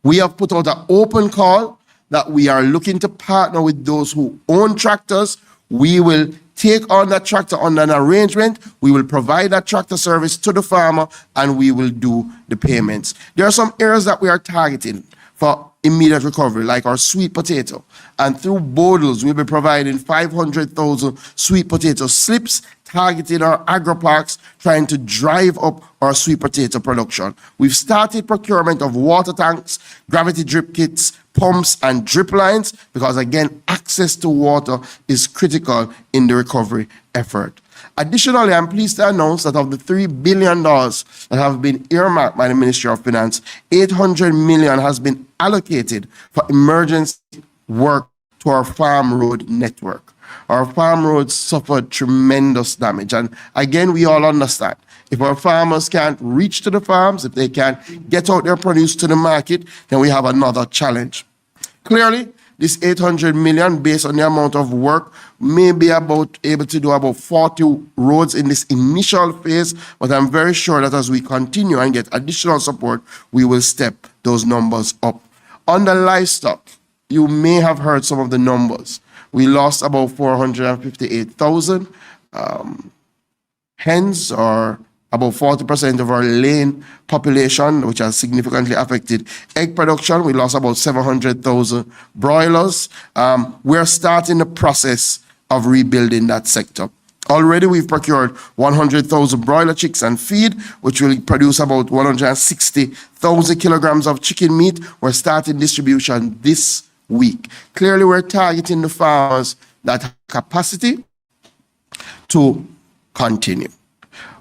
We have put out an open call that we are looking to partner with those who own tractors. We will take on that tractor under an arrangement. We will provide that tractor service to the farmer, and we will do the payments. There are some areas that we are targeting for immediate recovery, like our sweet potato. And through Bodles, we'll be providing 500,000 sweet potato slips, targeting our agri-parks, trying to drive up our sweet potato production. We've started procurement of water tanks, gravity drip kits, pumps, and drip lines, because again, access to water is critical in the recovery effort. Additionally, I'm pleased to announce that of the $3 billion that have been earmarked by the Ministry of Finance, $800 million has been allocated for emergency work to our farm road network. Our farm roads suffered tremendous damage. And again, we all understand, if our farmers can't reach to the farms, if they can't get out their produce to the market, then we have another challenge. Clearly, this $800 million, based on the amount of work, may be able to do about 40 roads in this initial phase, but I'm very sure that as we continue and get additional support, we will step those numbers up. On the livestock, you may have heard some of the numbers. We lost about 458,000 hens, or about 40% of our laying population, which has significantly affected egg production. We lost about 700,000 broilers. We're starting the process of rebuilding that sector. Already we've procured 100,000 broiler chicks and feed, which will produce about 160,000 kilograms of chicken meat. We're starting distribution this week. Clearly, we're targeting the farmers that have capacity to continue.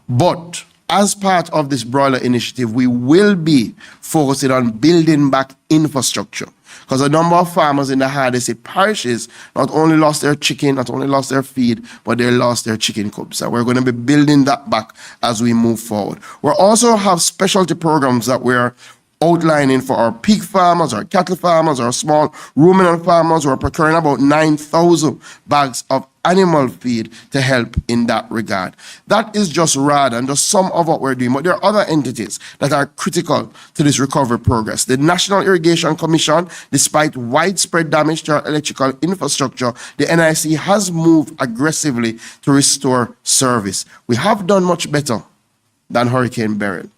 But as part of this broiler initiative, we will be focusing on building back infrastructure, because a number of farmers in the hardest hit parishes not only lost their chicken, not only lost their feed, but they lost their chicken coops. And we're going to be building that back as we move forward. We'll also have specialty programs that we're outlining for our pig farmers, our cattle farmers, our small ruminant farmers. We're procuring about 9,000 bags of animal feed to help in that regard. That is just RADA and just some of what we're doing, but there are other entities that are critical to this recovery progress. The National Irrigation Commission, despite widespread damage to our electrical infrastructure, the NIC has moved aggressively to restore service. We have done much better than Hurricane Beryl.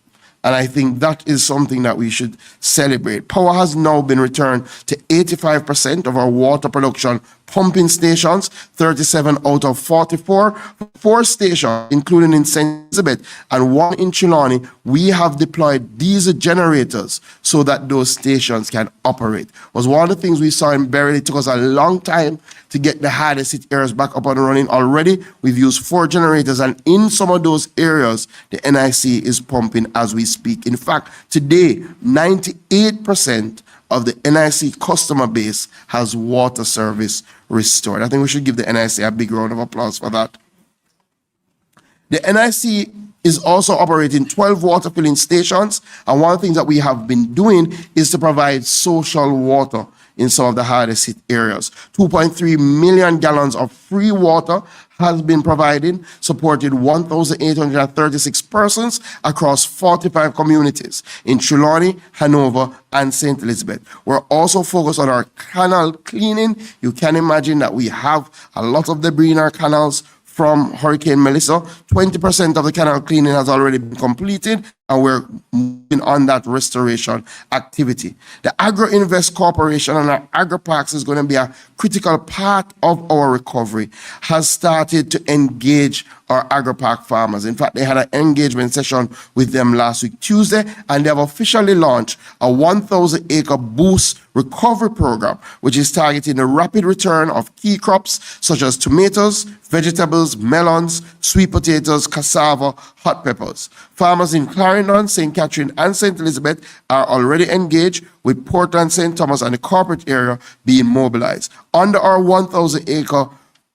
And I think that is something that we should celebrate. Power has now been returned to 85% of our water production pumping stations, 37 out of 44. 4 stations, including in St. Elizabeth and 1 in Trelawney, we have deployed diesel generators so that those stations can operate. It was one of the things we saw in Beryl. It took us a long time to get the hardest hit areas back up and running. Already, we've used 4 generators, and in some of those areas, the NIC is pumping as we speak. In fact, today, 98% of the NIC customer base has water service restored. I think we should give the NIC a big round of applause for that. The NIC is also operating 12 water filling stations, and one of the things that we have been doing is to provide social water in some of the hardest hit areas. 2.3 million gallons of free water has been provided, supported 1,836 persons across 45 communities in Trelawney, Hanover, and St. Elizabeth. We're also focused on our canal cleaning. You can imagine that we have a lot of debris in our canals from Hurricane Melissa. 20% of the canal cleaning has already been completed, and we're moving on that restoration activity. The Agro-Invest Corporation and our agri-parks is going to be a critical part of our recovery, has started to engage our agri-park farmers. In fact, they had an engagement session with them last week, Tuesday, and they have officially launched a 1,000-acre boost recovery program, which is targeting the rapid return of key crops such as tomatoes, vegetables, melons, sweet potatoes, cassava, hot peppers. Farmers in Clarendon, St. Catherine, and St. Elizabeth are already engaged, with Portland, St. Thomas, and the corporate area being mobilized. Under our 1,000-acre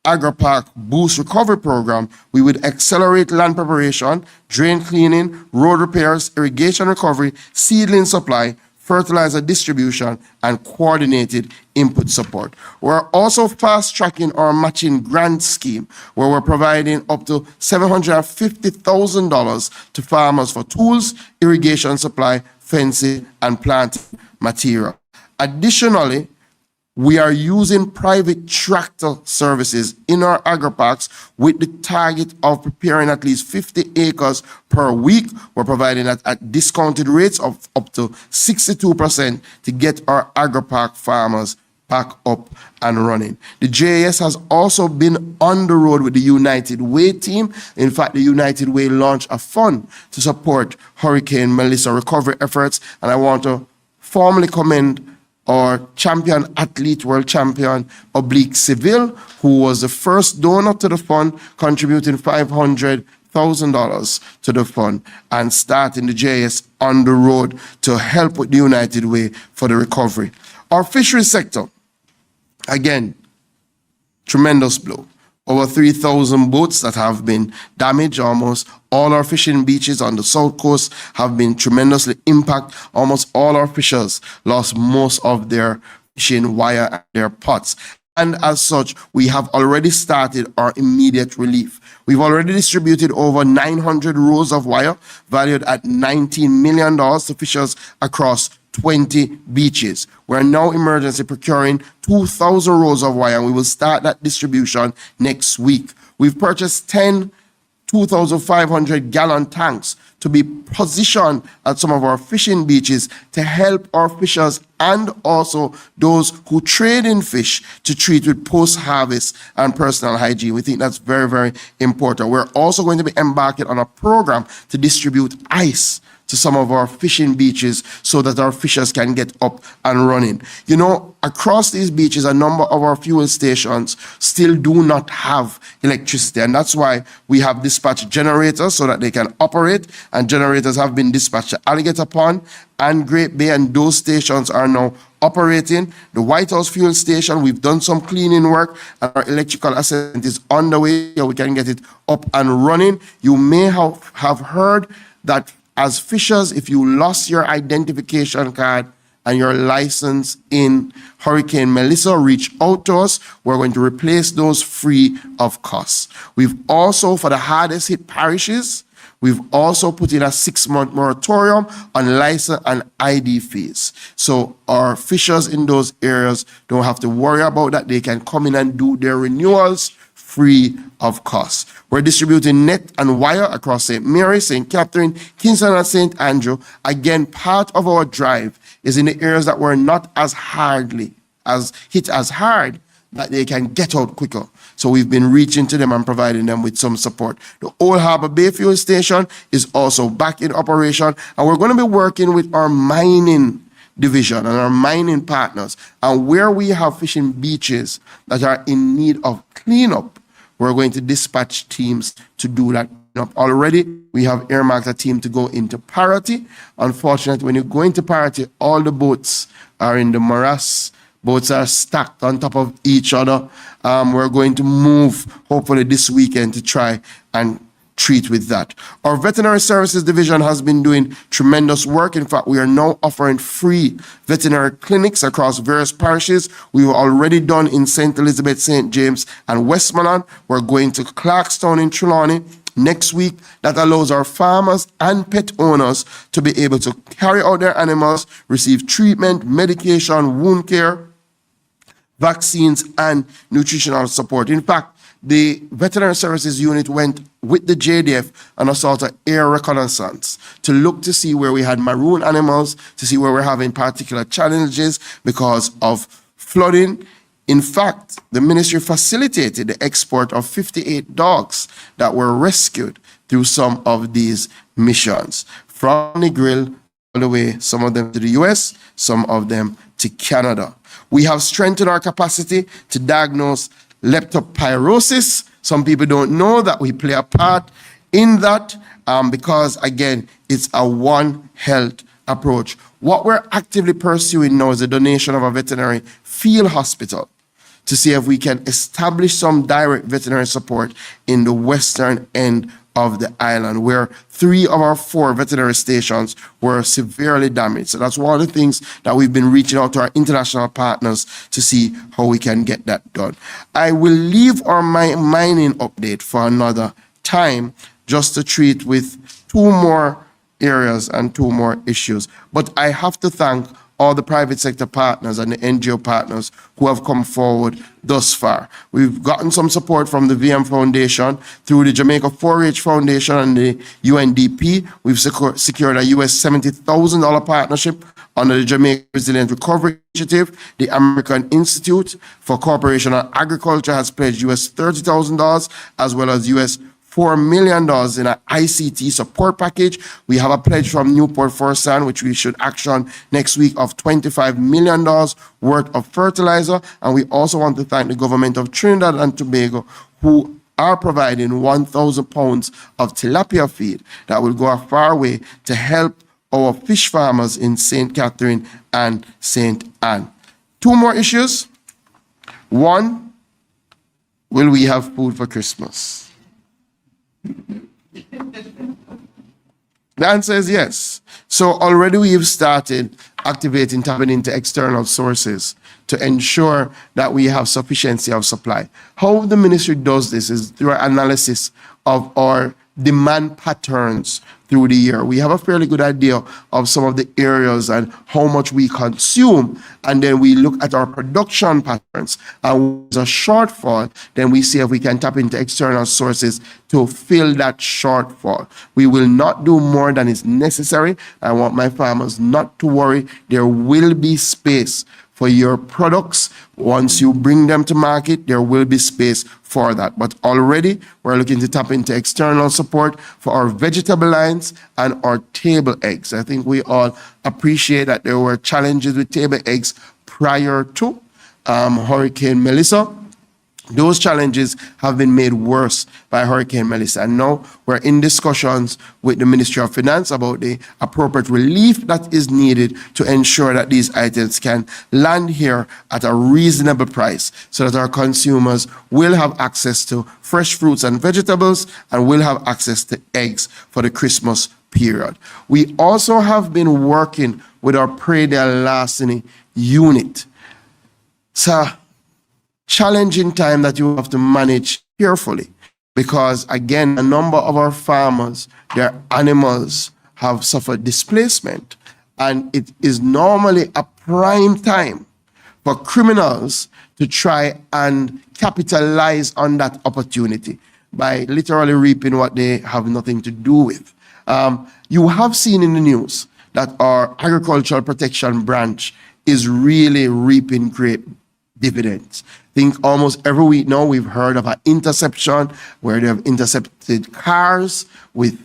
Agri-Park Boost Recovery Program, we would accelerate land preparation, drain cleaning, road repairs, irrigation recovery, seedling supply, fertilizer distribution, and coordinated input support. We're also fast-tracking our matching grant scheme, where we're providing up to $750,000 to farmers for tools, irrigation supply, fencing, and planting material. Additionally, we are using private tractor services in our agri-parks with the target of preparing at least 50 acres per week. We're providing that at discounted rates of up to 62% to get our agri-park farmers back up and running. The JAS has also been on the road with the United Way team. In fact, the United Way launched a fund to support Hurricane Melissa recovery efforts, and I want to formally commend our champion athlete, world champion, Oblique Seville, who was the first donor to the fund, contributing $500,000 to the fund and starting the JS on the road to help with the United Way for the recovery. Our fisheries sector, again, tremendous blow. Over 3,000 boats that have been damaged. Almost all our fishing beaches on the south coast have been tremendously impacted. Almost all our fishers lost most of their fishing wire and their pots. And as such, we have already started our immediate relief. We've already distributed over 900 rows of wire valued at $19 million to fishers across 20 beaches. We're now emergency procuring 2,000 rows of wire, and we will start that distribution next week. We've purchased 10 2,500-gallon tanks to be positioned at some of our fishing beaches to help our fishers and also those who trade in fish to treat with post-harvest and personal hygiene. We think that's very, very important. We're also going to be embarking on a program to distribute ice to some of our fishing beaches so that our fishers can get up and running. You know, across these beaches, a number of our fuel stations still do not have electricity, and that's why we have dispatched generators so that they can operate, and generators have been dispatched to Alligator Pond and Great Bay, and those stations are now operating. The White House fuel station, we've done some cleaning work, and our electrical assessment is on the way, so we can get it up and running. You may have heard that as fishers, if you lost your identification card and your license in Hurricane Melissa, reach out to us. We're going to replace those free of cost. We've also, for the hardest hit parishes, we've also put in a 6-month moratorium on license and ID fees. So our fishers in those areas don't have to worry about that. They can come in and do their renewals free of cost. We're distributing net and wire across St. Mary, St. Catherine, Kingston, and St. Andrew. Again, part of our drive is in the areas that were not as hit as hard, that they can get out quicker. So we've been reaching to them and providing them with some support. The Old Harbor Bay fuel station is also back in operation, and we're going to be working with our mining division and our mining partners. And where we have fishing beaches that are in need of cleanup, we're going to dispatch teams to do that up already. We have earmarked a team to go into parity. Unfortunately, when you go into parity, all the boats are in the morass. Boats are stacked on top of each other. We're going to move, hopefully this weekend, to try and treat with that. Our Veterinary Services Division has been doing tremendous work. In fact, we are now offering free veterinary clinics across various parishes. We've already done in St. Elizabeth, St. James, and Westmoreland. We're going to Clarkstown in Trelawney next week. That allows our farmers and pet owners to be able to carry out their animals, receive treatment, medication, wound care, vaccines, and nutritional support. In fact, the Veterinary Services Unit went with the JDF on a sort of air reconnaissance to look to see where we had maroon animals, to see where we're having particular challenges because of flooding. In fact, the ministry facilitated the export of 58 dogs that were rescued through some of these missions. From Negril all the way, some of them to the US, some of them to Canada. We have strengthened our capacity to diagnose leptospirosis. Some people don't know that we play a part in that because, again, it's a One Health approach. What we're actively pursuing now is the donation of a veterinary field hospital to see if we can establish some direct veterinary support in the western end of the island, where 3 of our 4 veterinary stations were severely damaged. So that's one of the things that we've been reaching out to our international partners to see how we can get that done. I will leave our mining update for another time, just to treat with 2 more areas and 2 more issues. But I have to thank all the private sector partners and the NGO partners who have come forward thus far. We've gotten some support from the VM Foundation through the Jamaica 4-H Foundation and the UNDP. We've secured a US $70,000 partnership under the Jamaica Resilient Recovery Initiative. The American Institute for Cooperation on Agriculture has pledged US $30,000 as well as US $4 million in an ICT support package. We have a pledge from Newport Forsan, which we should action next week, of $25 million worth of fertilizer. And we also want to thank the government of Trinidad and Tobago, who are providing 1,000 pounds of tilapia feed that will go a far way to help our fish farmers in St. Catherine and St. Anne. 2 more issues. 1, will we have food for Christmas? The answer is yes. So already we have started activating, tapping into external sources to ensure that we have sufficiency of supply. How the ministry does this is through an analysis of our demand patterns through the year. We have a fairly good idea of some of the areas and how much we consume, and then we look at our production patterns. And when there's a shortfall, then we see if we can tap into external sources to fill that shortfall. We will not do more than is necessary. I want my farmers not to worry. There will be space for your products. Once you bring them to market, there will be space for that. But already we're looking to tap into external support for our vegetable lines and our table eggs. I think we all appreciate that there were challenges with table eggs prior to Hurricane Melissa. Those challenges have been made worse by Hurricane Melissa. And now we're in discussions with the Ministry of Finance about the appropriate relief that is needed to ensure that these items can land here at a reasonable price so that our consumers will have access to fresh fruits and vegetables and will have access to eggs for the Christmas period. We also have been working with our Pray Their Larceny unit. So, challenging time that you have to manage carefully because, again, a number of our farmers, their animals have suffered displacement, and it is normally a prime time for criminals to try and capitalize on that opportunity by literally reaping what they have nothing to do with. You have seen in the news that our agricultural protection branch is really reaping great dividends. I think almost every week now we've heard of an interception where they have intercepted cars with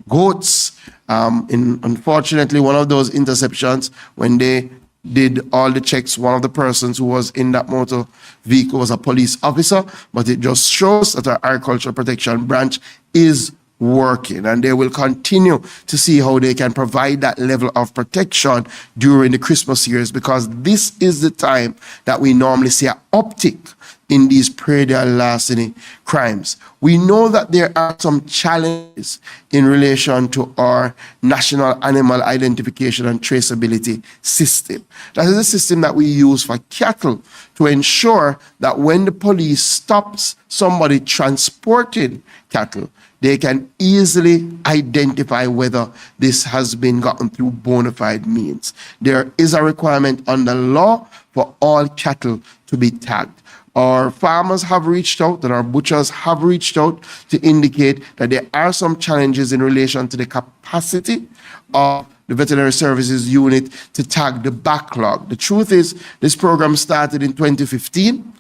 goats. Unfortunately, one of those interceptions, when they did all the checks, one of the persons who was in that motor vehicle was a police officer, but it just shows that our agricultural protection branch is working, and they will continue to see how they can provide that level of protection during the Christmas years, because this is the time that we normally see an uptick in these predial larceny crimes. We know that there are some challenges in relation to our national animal identification and traceability system. That is a system that we use for cattle to ensure that when the police stops somebody transporting cattle, they can easily identify whether this has been gotten through bona fide means. There is a requirement under law for all cattle to be tagged. Our farmers have reached out and our butchers have reached out to indicate that there are some challenges in relation to the capacity of the Veterinary Services Unit to tag the backlog. The truth is, this program started in 2015.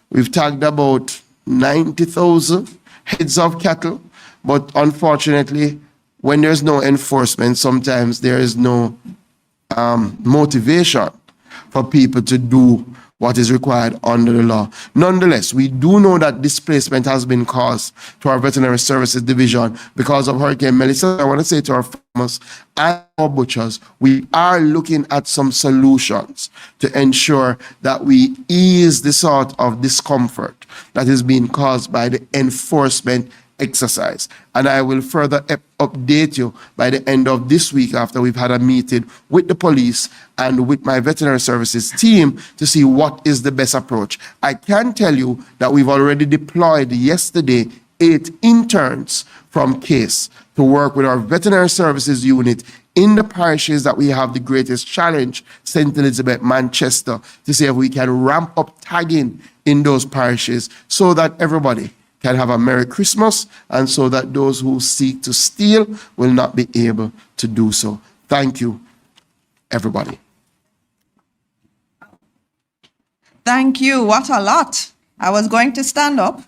We've tagged about 90,000 heads of cattle, but unfortunately, when there's no enforcement, sometimes there is no motivation for people to do what is required under the law. Nonetheless, we do know that displacement has been caused to our Veterinary Services Division because of Hurricane Melissa. I want to say to our farmers and our butchers, we are looking at some solutions to ensure that we ease the sort of discomfort that is being caused by the enforcement exercise. And I will further update you by the end of this week after we've had a meeting with the police and with my veterinary services team to see what is the best approach. I can tell you that we've already deployed yesterday 8 interns from CASE to work with our veterinary services unit in the parishes that we have the greatest challenge, St. Elizabeth, Manchester, to see if we can ramp up tagging in those parishes so that everybody can have a Merry Christmas, and so that those who seek to steal will not be able to do so. Thank you, everybody. Thank you. What a lot. I was going to stand up,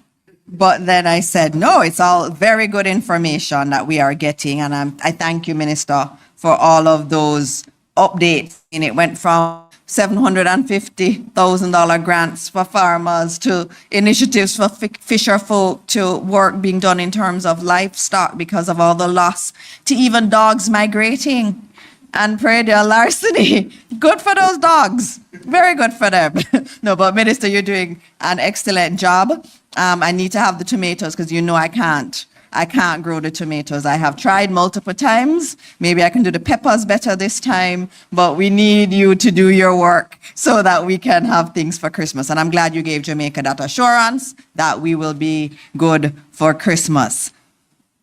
but then I said, no, it's all very good information that we are getting. And I thank you, Minister, for all of those updates. And it went from $750,000 grants for farmers to initiatives for fisher folk to work being done in terms of livestock because of all the loss, to even dogs migrating and predial larceny. Good for those dogs. Very good for them. No, but Minister, you're doing an excellent job. I need to have the tomatoes because you know I can't grow the tomatoes. I have tried multiple times. Maybe I can do the peppers better this time, but we need you to do your work so that we can have things for Christmas. And I'm glad you gave Jamaica that assurance that we will be good for Christmas.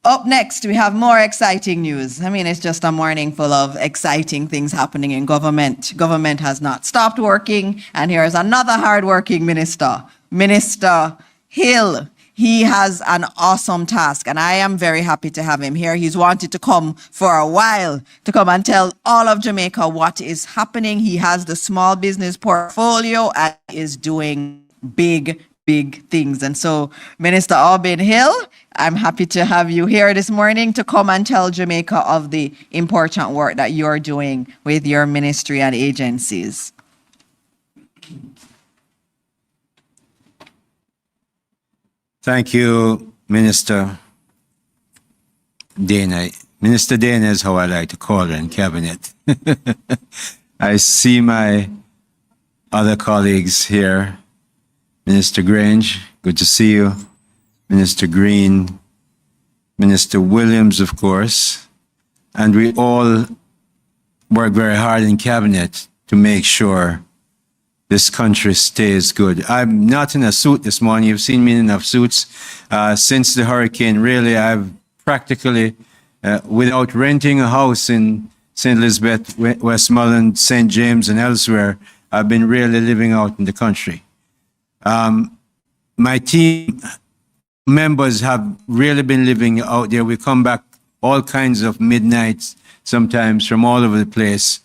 Up next, we have more exciting news. I mean, it's just a morning full of exciting things happening in government. Government has not stopped working, and here's another hardworking minister, Minister Hill. He has an awesome task, and I am very happy to have him here. He's wanted to come for a while to come and tell all of Jamaica what is happening. He has the small business portfolio and is doing big things. And so, Minister Aubin Hill, I'm happy to have you here this morning to come and tell Jamaica of the important work that you're doing with your ministry and agencies. Thank you, Minister Dana. Minister Dana is how I like to call her in cabinet. I see my other colleagues here. Minister Grange, good to see you. Minister Green, Minister Williams, of course. And we all work very hard in cabinet to make sure this country stays good. I'm not in a suit this morning. You've seen me in enough suits. Since the hurricane, really, I've practically, without renting a house in St. Elizabeth, Westmoreland, St. James, and elsewhere, I've been really living out in the country. My team members have really been living out there. We come back all kinds of midnights, sometimes from all over the place.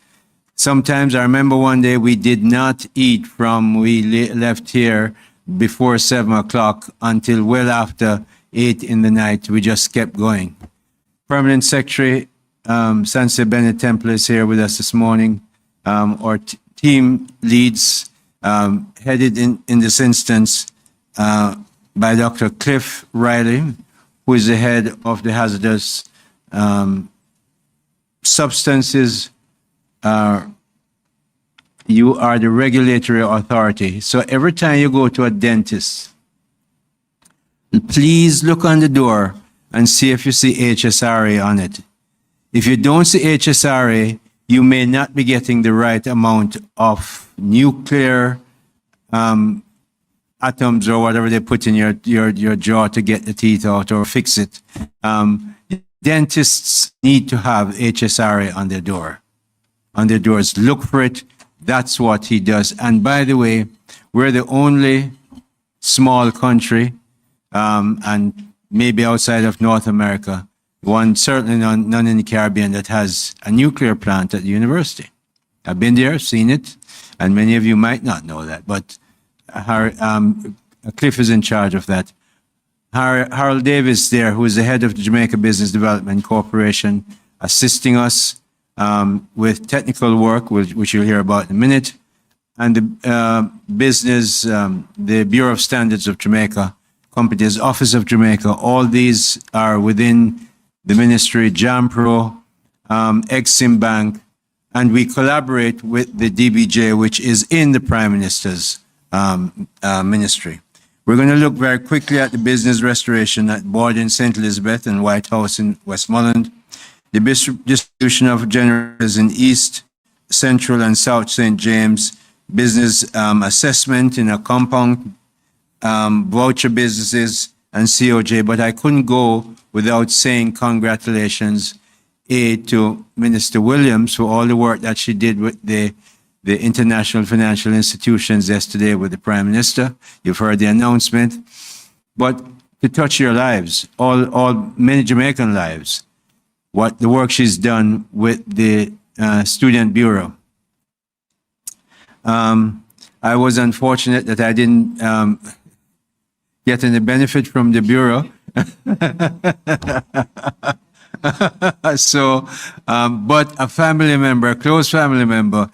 Sometimes I remember one day we did not eat from we left here before 7 o'clock until well after 8 in the night. We just kept going. Permanent Secretary Sanse Bennett Temple is here with us this morning. Our team leads headed in this instance by Dr. Cliff Riley, who is the head of the hazardous substances. You are the regulatory authority. So every time you go to a dentist, please look on the door and see if you see HSRA on it. If you don't see HSRA, you may not be getting the right amount of nuclear atoms or whatever they put in your jaw to get the teeth out or fix it. Dentists need to have HSRA on their door, on their doors. Look for it. That's what he does. And by the way, we're the only small country, and maybe outside of North America, one certainly none in the Caribbean, that has a nuclear plant at the university. I've been there, seen it, and many of you might not know that, but Cliff is in charge of that. Harold Davis there, who is the head of the Jamaica Business Development Corporation, assisting us with technical work, which you'll hear about in a minute, and the the Bureau of Standards of Jamaica, Companies Office of Jamaica. All these are within the ministry, JAMPRO, Exim Bank, and we collaborate with the DBJ, which is in the Prime Minister's ministry. We're going to look very quickly at the business restoration at Borden, St. Elizabeth, and White House in Westmoreland, the distribution of generators in East, Central, and South St. James, business assessment in a compound, voucher businesses, and COJ. But I couldn't go without saying congratulations to Minister Williams for all the work that she did with the international financial institutions yesterday with the Prime Minister. You've heard the announcement. But to touch your lives, many Jamaican lives, what the work she's done with the Student Bureau. I was unfortunate that I didn't get any benefit from the Bureau. So, but a family member, a close family member,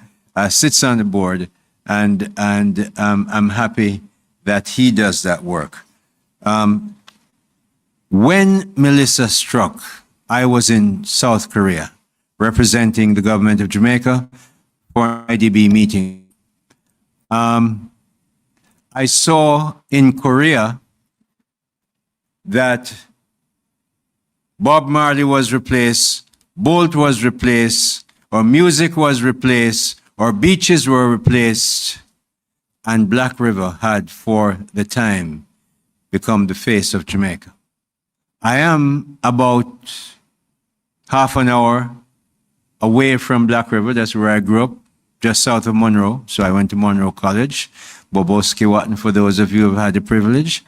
sits on the board, and I'm happy that he does that work. When Melissa struck, I was in South Korea representing the government of Jamaica for an IDB meeting. I saw in Korea that Bob Marley was replaced, Bolt was replaced, or music was replaced, or beaches were replaced, and Black River had, for the time, become the face of Jamaica. I am about half an hour away from Black River. That's where I grew up, just south of Monroe. So I went to Monroe College, Boboski-Watton, for those of you who have had the privilege.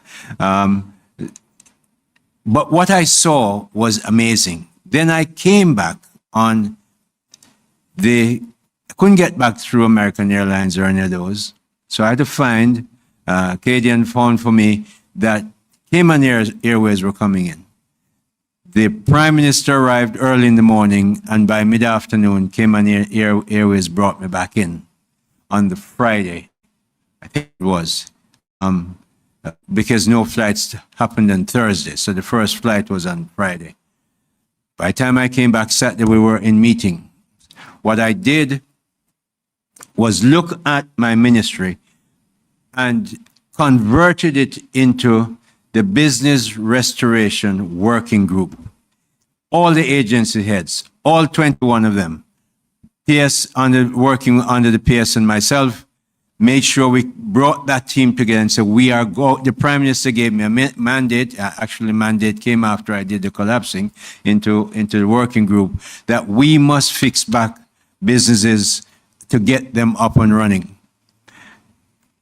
But what I saw was amazing. Then I came back on I couldn't get back through American Airlines or any of those. So I had to find, Cadian found for me that Cayman Airways were coming in. The Prime Minister arrived early in the morning, and by mid-afternoon, Cayman Airways brought me back in on the Friday, I think it was, because no flights happened on Thursday. So the first flight was on Friday. By the time I came back Saturday, we were in meeting. What I did was look at my ministry and converted it into the Business Restoration Working Group. All the agency heads, all 21 of them, working under the PS and myself, made sure we brought that team together and said, the Prime Minister gave me a mandate, actually mandate came after I did the collapsing into the working group, that we must fix back businesses to get them up and running.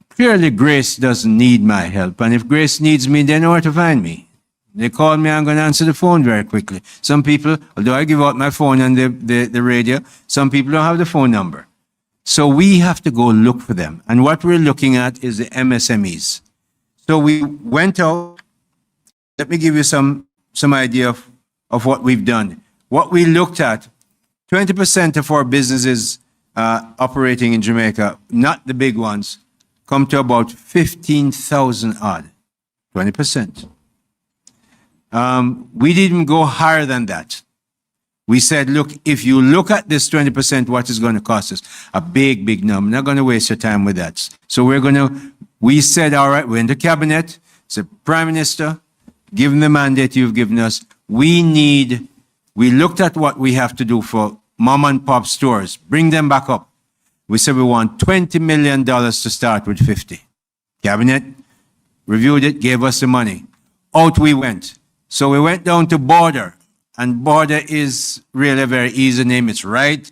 Clearly, Grace doesn't need my help. And if Grace needs me, they know where to find me. They call me, I'm going to answer the phone very quickly. Some people, although I give out my phone and the radio, some people don't have the phone number. So we have to go look for them. And what we're looking at is the MSMEs. So we went out. Let me give you some idea of what we've done. What we looked at, 20% of our businesses operating in Jamaica, not the big ones, come to about 15,000 odd, 20%. We didn't go higher than that. We said, look, if you look at this 20%, what is going to cost us? A big, big number. I'm not going to waste your time with that. So we said, all right, we're in the cabinet. Said, Prime Minister, given the mandate you've given us, we looked at what we have to do for mom and pop stores, bring them back up. We said we want $20 million to start with 50. Cabinet reviewed it, gave us the money. Out we went. So we went down to Border, and Border is really a very easy name. It's right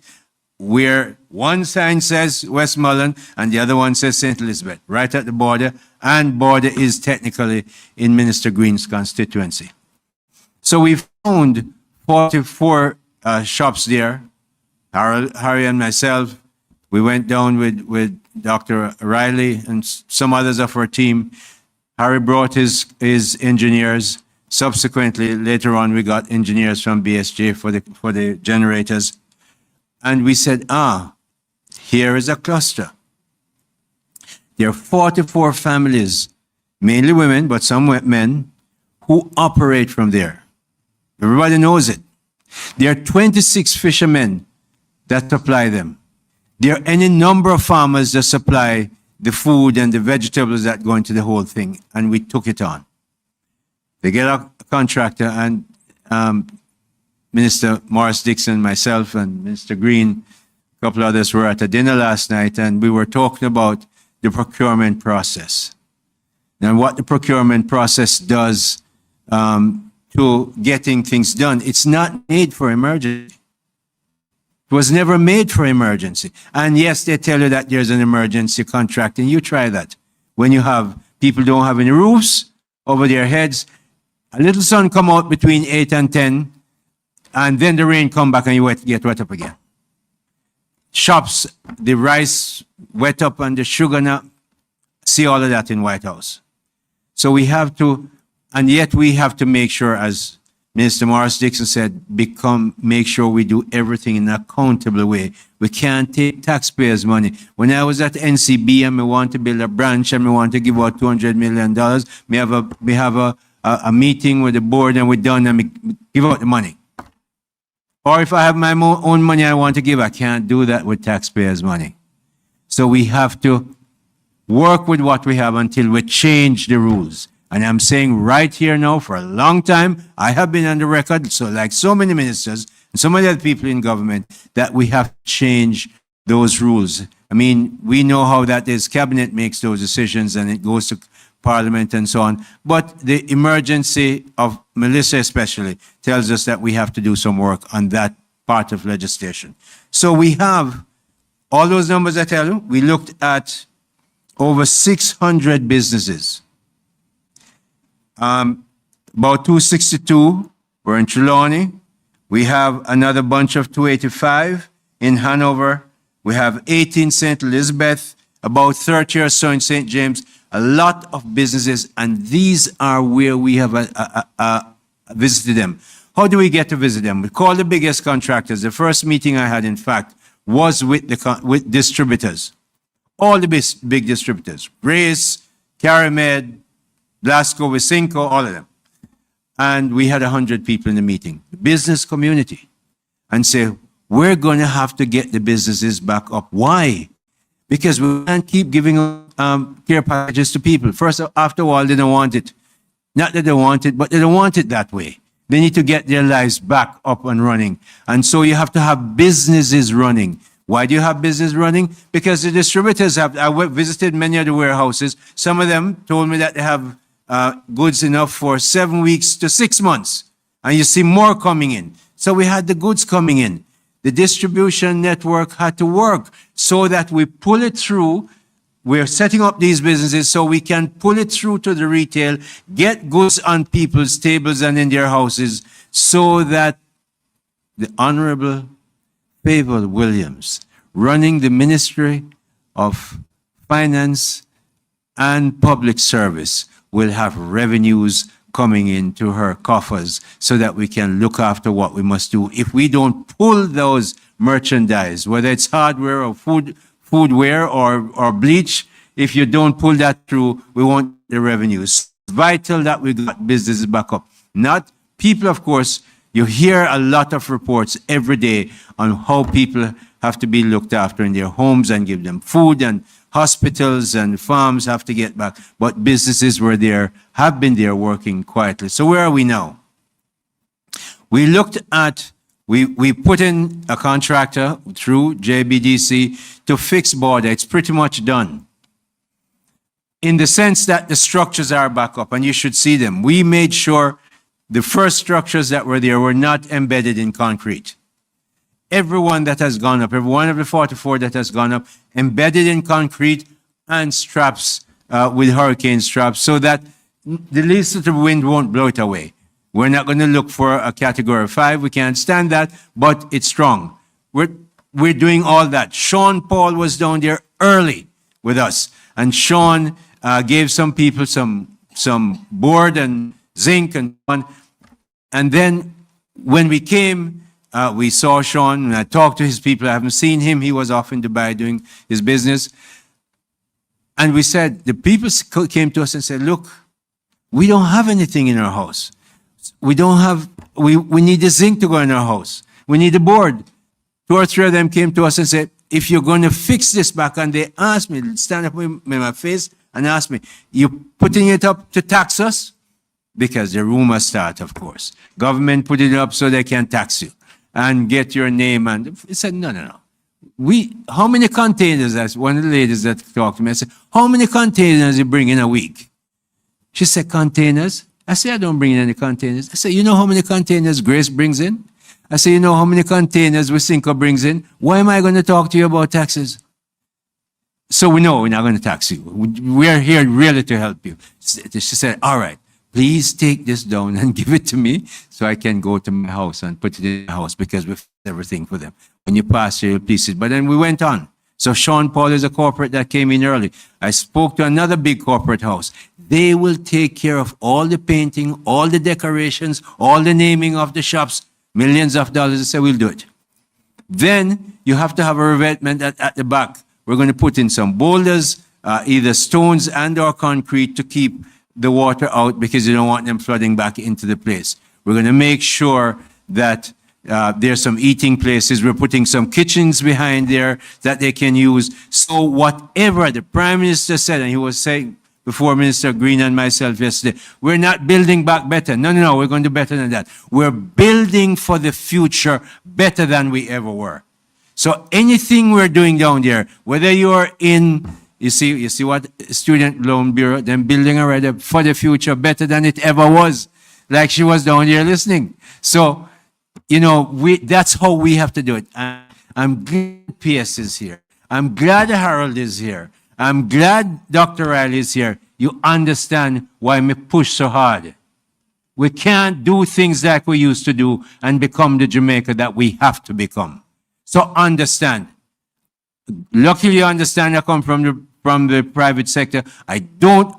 where one sign says Westmoreland and the other one says St. Elizabeth, right at the border, and Border is technically in Minister Green's constituency. So we found 44 shops there. Harry and myself, we went down with Dr. Riley and some others of our team. Harry brought his engineers. Subsequently, later on, we got engineers from BSJ for the generators. And we said, here is a cluster. There are 44 families, mainly women, but some men, who operate from there. Everybody knows it. There are 26 fishermen that supply them. There are any number of farmers that supply the food and the vegetables that go into the whole thing, and we took it on. They get a contractor, and Minister Morris Dixon, myself, and Minister Green, a couple others were at a dinner last night, and we were talking about the procurement process. And what the procurement process does to getting things done. It's not made for emergency. It was never made for emergency. And yes, they tell you that there's an emergency contract, and you try that. When you have people don't have any roofs over their heads, a little sun come out between 8 and 10, and then the rain come back and you get wet up again. Shops, the rice wet up and the sugar now, see all of that in White House. So we have to, and yet we have to make sure, as Minister Morris Dixon said, make sure we do everything in an accountable way. We can't take taxpayers' money. When I was at NCB and we want to build a branch and we want to give out $200 million, we have a meeting with the board and we're done and we give out the money. Or if I have my own money I want to give, I can't do that with taxpayers' money. So we have to work with what we have until we change the rules. And I'm saying right here now, for a long time, I have been on the record, so like so many ministers and so many other people in government, that we have to change those rules. I mean, we know how that is. Cabinet makes those decisions and it goes to Parliament and so on. But the emergency of Melissa especially tells us that we have to do some work on that part of legislation. So we have all those numbers I tell you. We looked at over 600 businesses. About 262 were in Trelawney. We have another bunch of 285 in Hanover. We have 18 St. Elizabeth, about 30 or so in St. James. A lot of businesses, and these are where we have visited them. How do we get to visit them? We call the biggest contractors. The first meeting I had, in fact, was with distributors. All the big distributors. Grace, Caramed, Blasco, Vicinco, all of them. And we had 100 people in the meeting, the business community, and say, we're going to have to get the businesses back up. Why? Because we can't keep giving care packages to people. First, after all, they don't want it. Not that they want it, but they don't want it that way. They need to get their lives back up and running. And so you have to have businesses running. Why do you have business running? Because the distributors have, I visited many of the warehouses. Some of them told me that they have goods enough for 7 weeks to 6 months. And you see more coming in. So we had the goods coming in. The distribution network had to work so that we pull it through. We're setting up these businesses so we can pull it through to the retail, get goods on people's tables and in their houses, so that the Honorable Favour Williams, running the Ministry of Finance and Public Service, will have revenues coming into her coffers so that we can look after what we must do. If we don't pull those merchandise, whether it's hardware or foodware or bleach, if you don't pull that through, we want the revenues. It's vital that we got businesses back up. Not people, of course, you hear a lot of reports every day on how people have to be looked after in their homes and give them food, and hospitals and farms have to get back. But businesses were there, have been there working quietly. So where are we now? We looked at, we put in a contractor through JBDC to fix border. It's pretty much done. In the sense that the structures are back up, and you should see them. We made sure the first structures that were there were not embedded in concrete. Every one that has gone up, every one of the 44 that has gone up, embedded in concrete and straps with hurricane straps, so that the least of the wind won't blow it away. We're not going to look for a category 5. We can't stand that, but it's strong. We're doing all that. Sean Paul was down there early with us, and Sean gave some people some board and zinc and on. And then when we came, we saw Sean, and I talked to his people. I haven't seen him. He was off in Dubai doing his business. And we said, the people came to us and said, look, we don't have anything in our house. We don't have, we need the zinc to go in our house. We need a board. 2 or 3 of them came to us and said, if you're going to fix this back, and they asked me, stand up with my face and asked me, you putting it up to tax us? Because the rumor start, of course. Government put it up so they can tax you and get your name. And he said, no. How many containers, as one of the ladies that talked to me, I said, how many containers you bring in a week? She said, containers? I said, I don't bring in any containers. I said, you know how many containers Grace brings in? I said, you know how many containers Wysinco brings in? Why am I going to talk to you about taxes? So we know we're not going to tax you. We're here really to help you. She said, all right, please take this down and give it to me so I can go to my house and put it in the house, because we've done everything for them. When you pass here, you'll please it. But then we went on. So Sean Paul is a corporate that came in early. I spoke to another big corporate house. They will take care of all the painting, all the decorations, all the naming of the shops, millions of dollars. I said, we'll do it. Then you have to have a revetment at the back. We're going to put in some boulders, either stones and or concrete, to keep the water out, because you don't want them flooding back into the place. We're going to make sure that there's some eating places. We're putting some kitchens behind there that they can use. So whatever the Prime Minister said, and he was saying before Minister Green and myself yesterday, we're not building back better. No, we're going to do better than that. We're building for the future better than we ever were. So anything we're doing down there, whether you're in, you see what Student Loan Bureau, them building already for the future better than it ever was, like she was down here listening. So, you know, that's how we have to do it. I'm glad PS is here. I'm glad Harold is here. I'm glad Dr. Riley is here. You understand why me push so hard. We can't do things like we used to do and become the Jamaica that we have to become. So understand. Luckily, you understand I come from the private sector. I don't.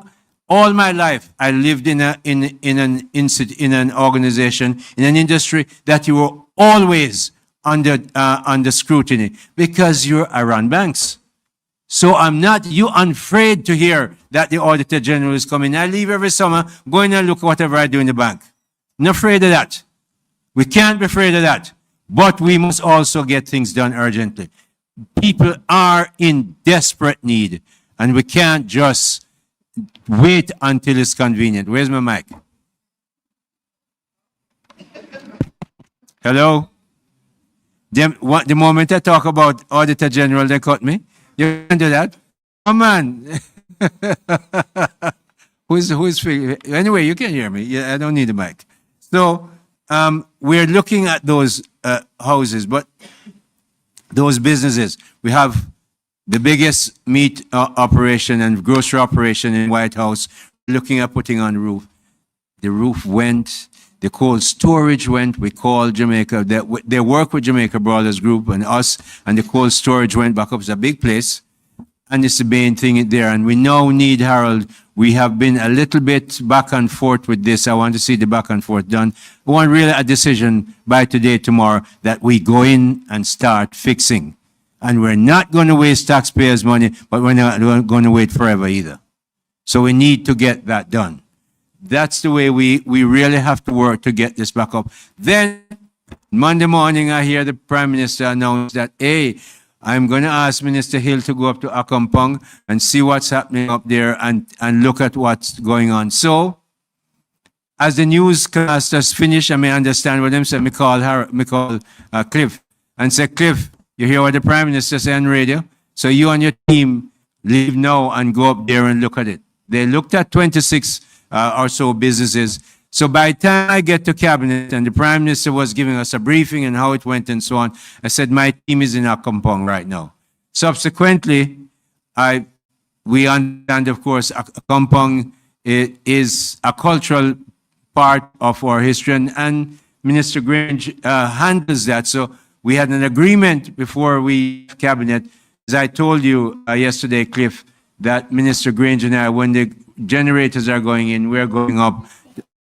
All my life, I lived in an organization, in an industry that you were always under scrutiny, because you're around banks. So I'm not afraid to hear that the Auditor General is coming. I leave every summer, going and look at whatever I do in the bank. Not afraid of that. We can't be afraid of that. But we must also get things done urgently. People are in desperate need, and we can't just wait until it's convenient. Where's my mic? Hello? The moment I talk about Auditor General, they cut me. You can do that? Come on. Who's anyway, you can hear me. Yeah, I don't need a mic. So we're looking at those houses, but those businesses. We have the biggest meat operation and grocery operation in White House, looking at putting on the roof. The roof went, the cold storage went. We called Jamaica. They work with Jamaica Brothers Group and us, and the cold storage went back up. It's a big place, and it's the main thing there. And we now need, Harold, we have been a little bit back and forth with this. I want to see the back and forth done. We want really a decision by today, tomorrow, that we go in and start fixing. And we're not going to waste taxpayers' money, but we're not going to wait forever either. So we need to get that done. that's the way we really have to work to get this back up. Then Monday morning, I hear the Prime Minister announce that, hey, I'm going to ask Minister Hill to go up to Akampong and see what's happening up there and look at what's going on. So, as the newscasters finish, I may understand what them said. Me call Cliff and say, Cliff, you hear what the Prime Minister said on radio? So you and your team leave now and go up there and look at it. They looked at 26 or so businesses. So by the time I get to cabinet and the Prime Minister was giving us a briefing and how it went and so on, I said, my team is in Akampong right now. Subsequently, we understand, of course, Akampong is a cultural part of our history, and Minister Grange handles that. So we had an agreement before we cabinet, as I told you yesterday, Cliff, that Minister Grange and I, when the generators are going in, we're going up.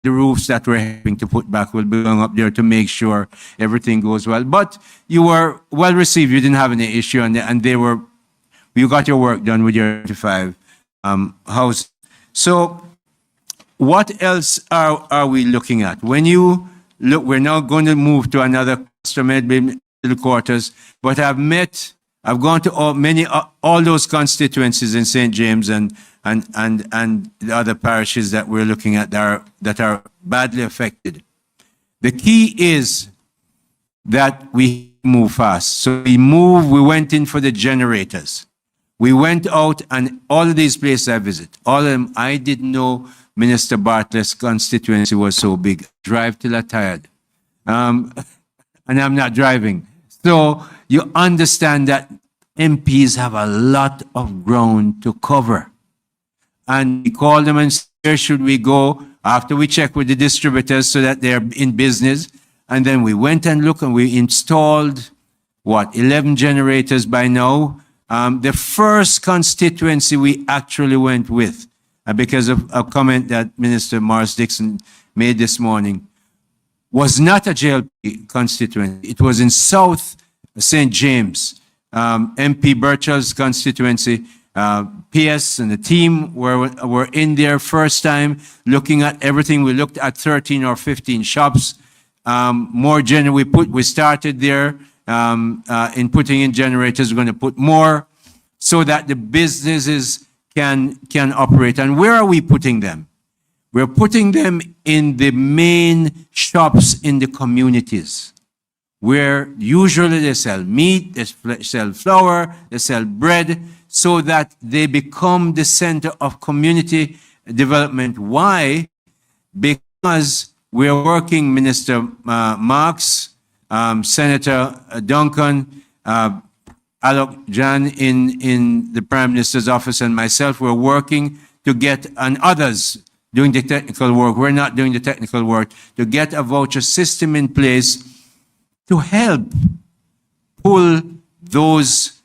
The roofs that we're having to put back will be going up there to make sure everything goes well. But you were well received. You didn't have any issue, and you got your work done with your 25 house. So what else are we looking at? When you look, we're now going to move to another custom-made quarters, but I've gone to all those constituencies in St. James and the other parishes that we're looking at that are badly affected. The key is that we move fast. So we went in for the generators. We went out, and all of these places I visit, all of them, I didn't know Minister Bartlett's constituency was so big. Drive till I'm tired. And I'm not driving. So you understand that MPs have a lot of ground to cover. And we call them and say, where should we go after we check with the distributors so that they're in business. And then we went and looked and we installed, 11 generators by now. The first constituency we actually went with, because of a comment that Minister Morris Dixon made this morning, was not a JLP constituency. It was in South St. James. MP Birchall's constituency. PS and the team were in there first time looking at everything. We looked at 13 or 15 shops. We started there in putting in generators. We're going to put more so that the businesses can operate. And where are we putting them? We're putting them in the main shops in the communities, where usually they sell meat, they sell flour, they sell bread, so that they become the center of community development. Why? Because we're working, Minister Marks, Senator Duncan, Alok Jan in the Prime Minister's office, and myself, we're working to get, and others doing the technical work, we're not doing the technical work, to get a voucher system in place to help pull those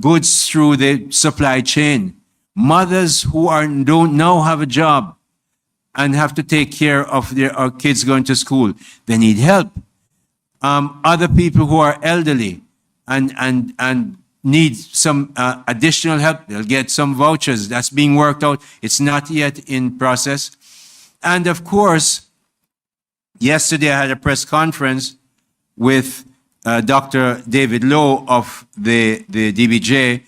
goods through the supply chain. Mothers who don't now have a job and have to take care of our kids going to school, they need help. Other people who are elderly and need some additional help, they'll get some vouchers. That's being worked out. It's not yet in process. And of course, yesterday I had a press conference with Dr. David Lowe of the DBJ,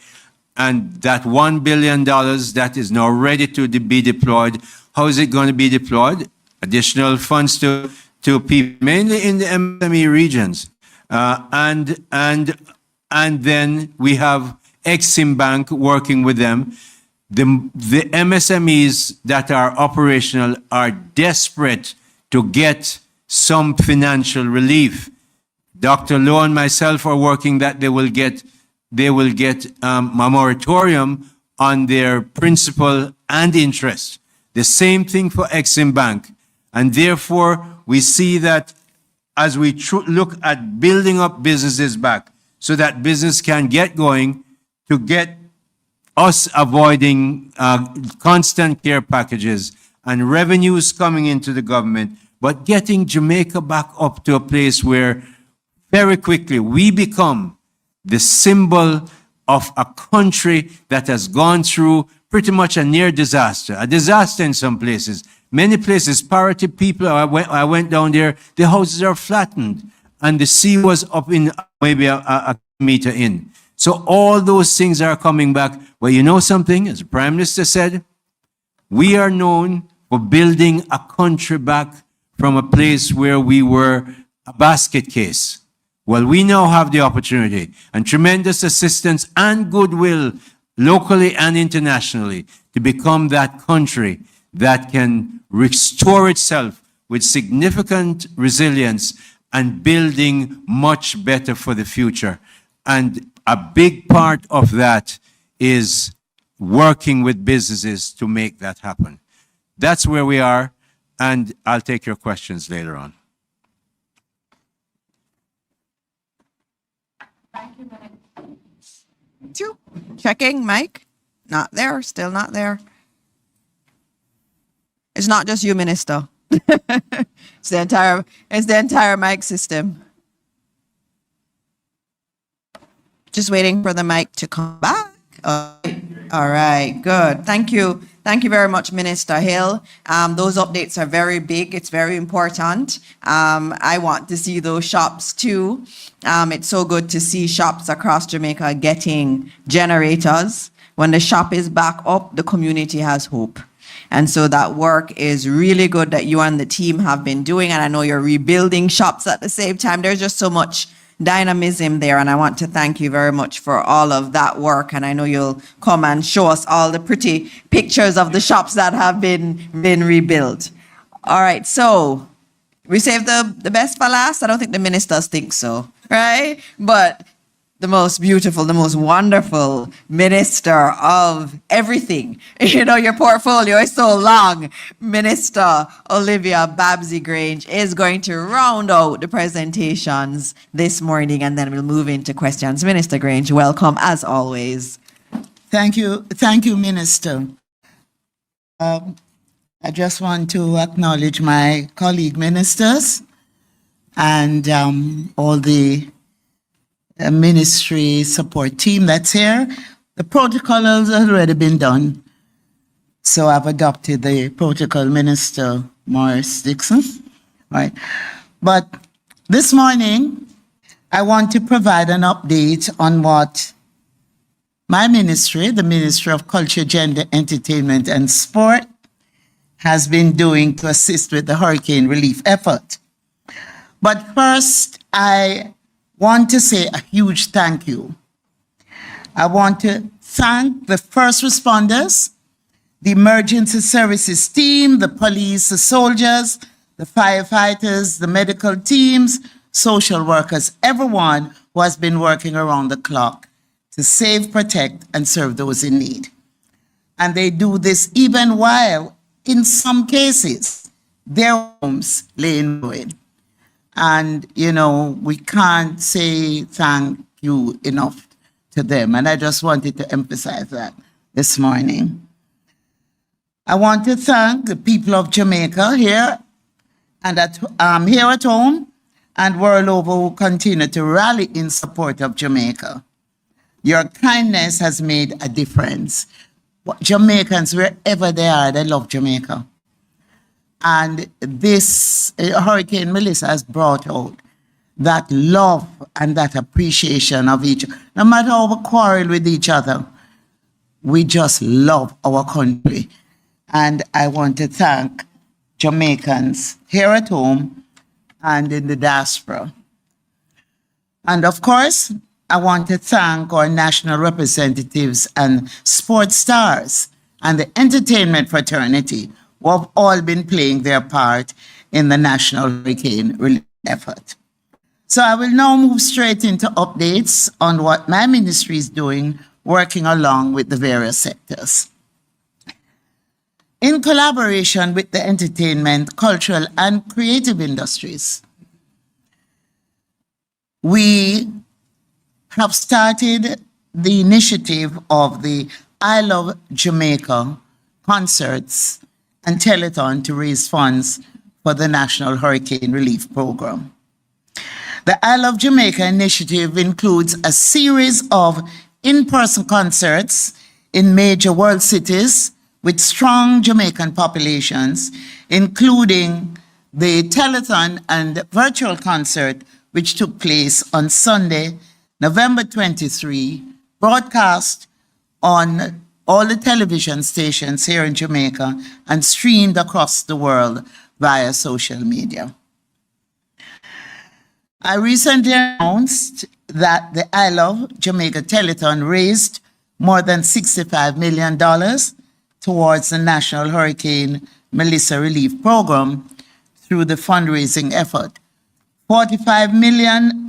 and that $1 billion that is now ready to be deployed. How is it going to be deployed? Additional funds to people, mainly in the MSME regions. And then we have Exim Bank working with them. The MSMEs that are operational are desperate to get some financial relief. Dr. Lowe and myself are working that they will get a moratorium on their principal and interest. The same thing for Exim Bank. And therefore, we see that as we look at building up businesses back so that business can get going, to get us avoiding constant care packages and revenues coming into the government, but getting Jamaica back up to a place where very quickly we become the symbol of a country that has gone through pretty much a near disaster, a disaster in some places, Many places, Parity people, I went down there, the houses are flattened and the sea was up in maybe a meter in. So all those things are coming back. Well, you know something, as the Prime Minister said, we are known for building a country back from a place where we were a basket case. Well, we now have the opportunity and tremendous assistance and goodwill locally and internationally to become that country that can restore itself with significant resilience and building much better for the future. And a big part of that is working with businesses to make that happen. That's where we are, and I'll take your questions later on. Two. Checking, Mike? Not there, still not there. It's not just you, Minister. it's the entire mic system. Just waiting for the mic to come back. All right, good. Thank you. Thank you very much, Minister Hill. Those updates are very big. It's very important. I want to see those shops too. It's so good to see shops across Jamaica getting generators. When the shop is back up, the community has hope. And so that work is really good that you and the team have been doing. And I know you're rebuilding shops at the same time. There's just so much dynamism there, and I want to thank you very much for all of that work. And I know you'll come and show us all the pretty pictures of the shops that have been rebuilt. All right, so we saved the best for last. I don't think the ministers think so, right? But the most beautiful, the most wonderful minister of everything. You know, your portfolio is so long. Minister Olivia Babsy Grange is going to round out the presentations this morning, and then we'll move into questions. Minister Grange, welcome as always. Thank you, Minister. I just want to acknowledge my colleague ministers and all the ministry support team that's here. The protocol has already been done, so I've adopted the protocol, Minister Morris Dixon. Right. But this morning, I want to provide an update on what my ministry, the Ministry of Culture, Gender, Entertainment and Sport, has been doing to assist with the hurricane relief effort. But first, I want to say a huge thank you. I want to thank the first responders, the emergency services team, the police, the soldiers, the firefighters, the medical teams, social workers, everyone who has been working around the clock to save, protect, and serve those in need. And they do this even while, in some cases, their homes lay in ruin. And, you know, we can't say thank you enough to them. And I just wanted to emphasize that this morning. I want to thank the people of Jamaica here and here at home and world over who continue to rally in support of Jamaica. Your kindness has made a difference. Jamaicans, wherever they are, they love Jamaica. And this Hurricane Melissa has brought out that love and that appreciation of each other. No matter how we quarrel with each other, we just love our country. And I want to thank Jamaicans here at home and in the diaspora. And of course, I want to thank our national representatives and sports stars and the entertainment fraternity who have all been playing their part in the national hurricane relief effort. So I will now move straight into updates on what my ministry is doing, working along with the various sectors. In collaboration with the entertainment, cultural, and creative industries, we have started the initiative of the I Love Jamaica concerts and telethon to raise funds for the National Hurricane Relief Program. The I Love Jamaica initiative includes a series of in-person concerts in major world cities with strong Jamaican populations, including the telethon and virtual concert, which took place on Sunday, November 23, broadcast on all the television stations here in Jamaica and streamed across the world via social media. I recently announced that the I Love Jamaica Telethon raised more than $65 million towards the National Hurricane Melissa Relief Program through the fundraising effort. $45 million,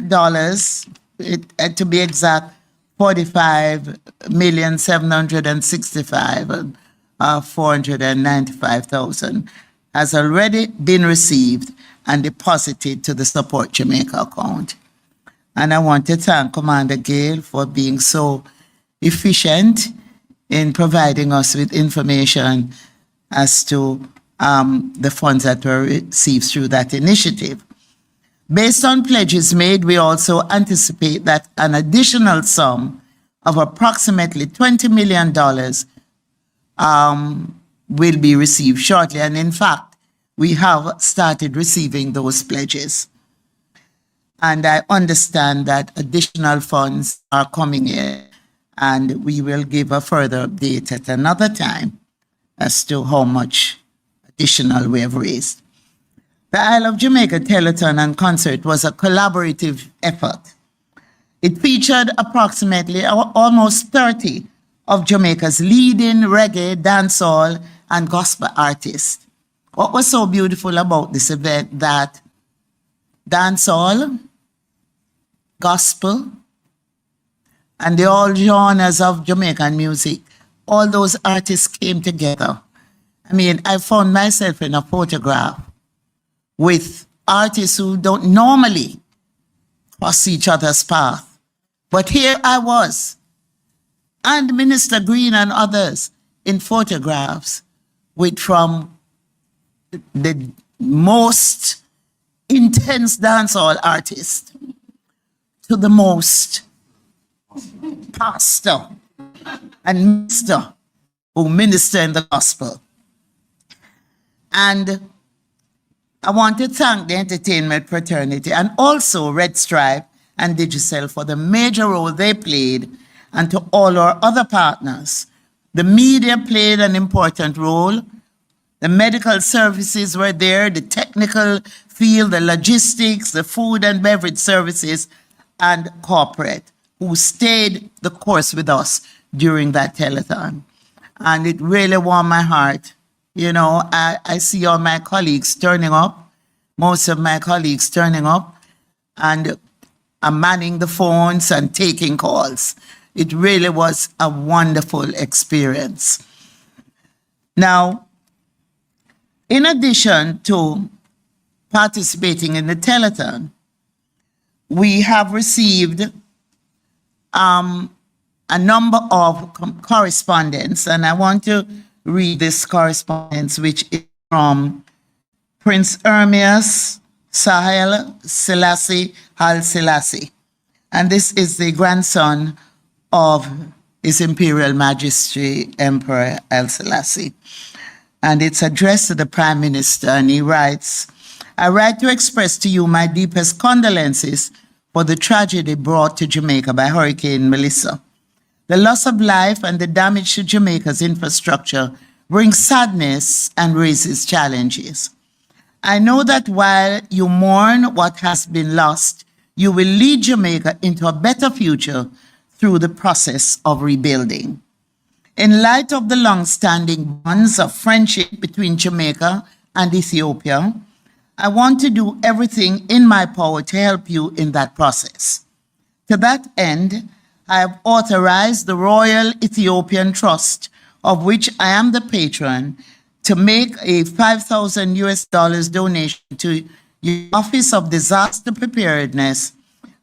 to be exact, 45,765,495,000 has already been received and deposited to the Support Jamaica account. And I want to thank Commander Gale for being so efficient in providing us with information as to the funds that were received through that initiative. Based on pledges made, we also anticipate that an additional sum of approximately $20 million will be received shortly. And in fact, we have started receiving those pledges. And I understand that additional funds are coming in, and we will give a further update at another time as to how much additional we have raised. The I Love Jamaica Telethon and Concert was a collaborative effort. It featured approximately almost 30 of Jamaica's leading reggae, dancehall, and gospel artists. What was so beautiful about this event that dancehall, gospel, and the all genres of Jamaican music, all those artists came together. I mean, I found myself in a photograph with artists who don't normally cross each other's path. But here I was, and Minister Green and others in photographs with from the most intense dancehall artist to the most pastor and minister who minister in the gospel. And I want to thank the entertainment fraternity and also Red Stripe and Digicel for the major role they played, and to all our other partners. The media played an important role. The medical services were there, the technical field, the logistics, the food and beverage services, and corporate, who stayed the course with us during that telethon. And it really warmed my heart. You know, I see all my colleagues turning up, most of my colleagues turning up, and I'm manning the phones and taking calls. It really was a wonderful experience. Now, in addition to participating in the telethon, we have received a number of correspondence, and I want to read this correspondence, which is from Prince Ermias Sahel Selassie Hal Selassie. And this is the grandson of His Imperial Majesty Emperor Haile Selassie. And it's addressed to the Prime Minister, and he writes, I write to express to you my deepest condolences for the tragedy brought to Jamaica by Hurricane Melissa. The loss of life and the damage to Jamaica's infrastructure brings sadness and raises challenges. I know that while you mourn what has been lost, you will lead Jamaica into a better future through the process of rebuilding. In light of the long-standing bonds of friendship between Jamaica and Ethiopia, I want to do everything in my power to help you in that process. To that end, I have authorized the Royal Ethiopian Trust, of which I am the patron, to make a $5,000 donation to the Office of Disaster Preparedness,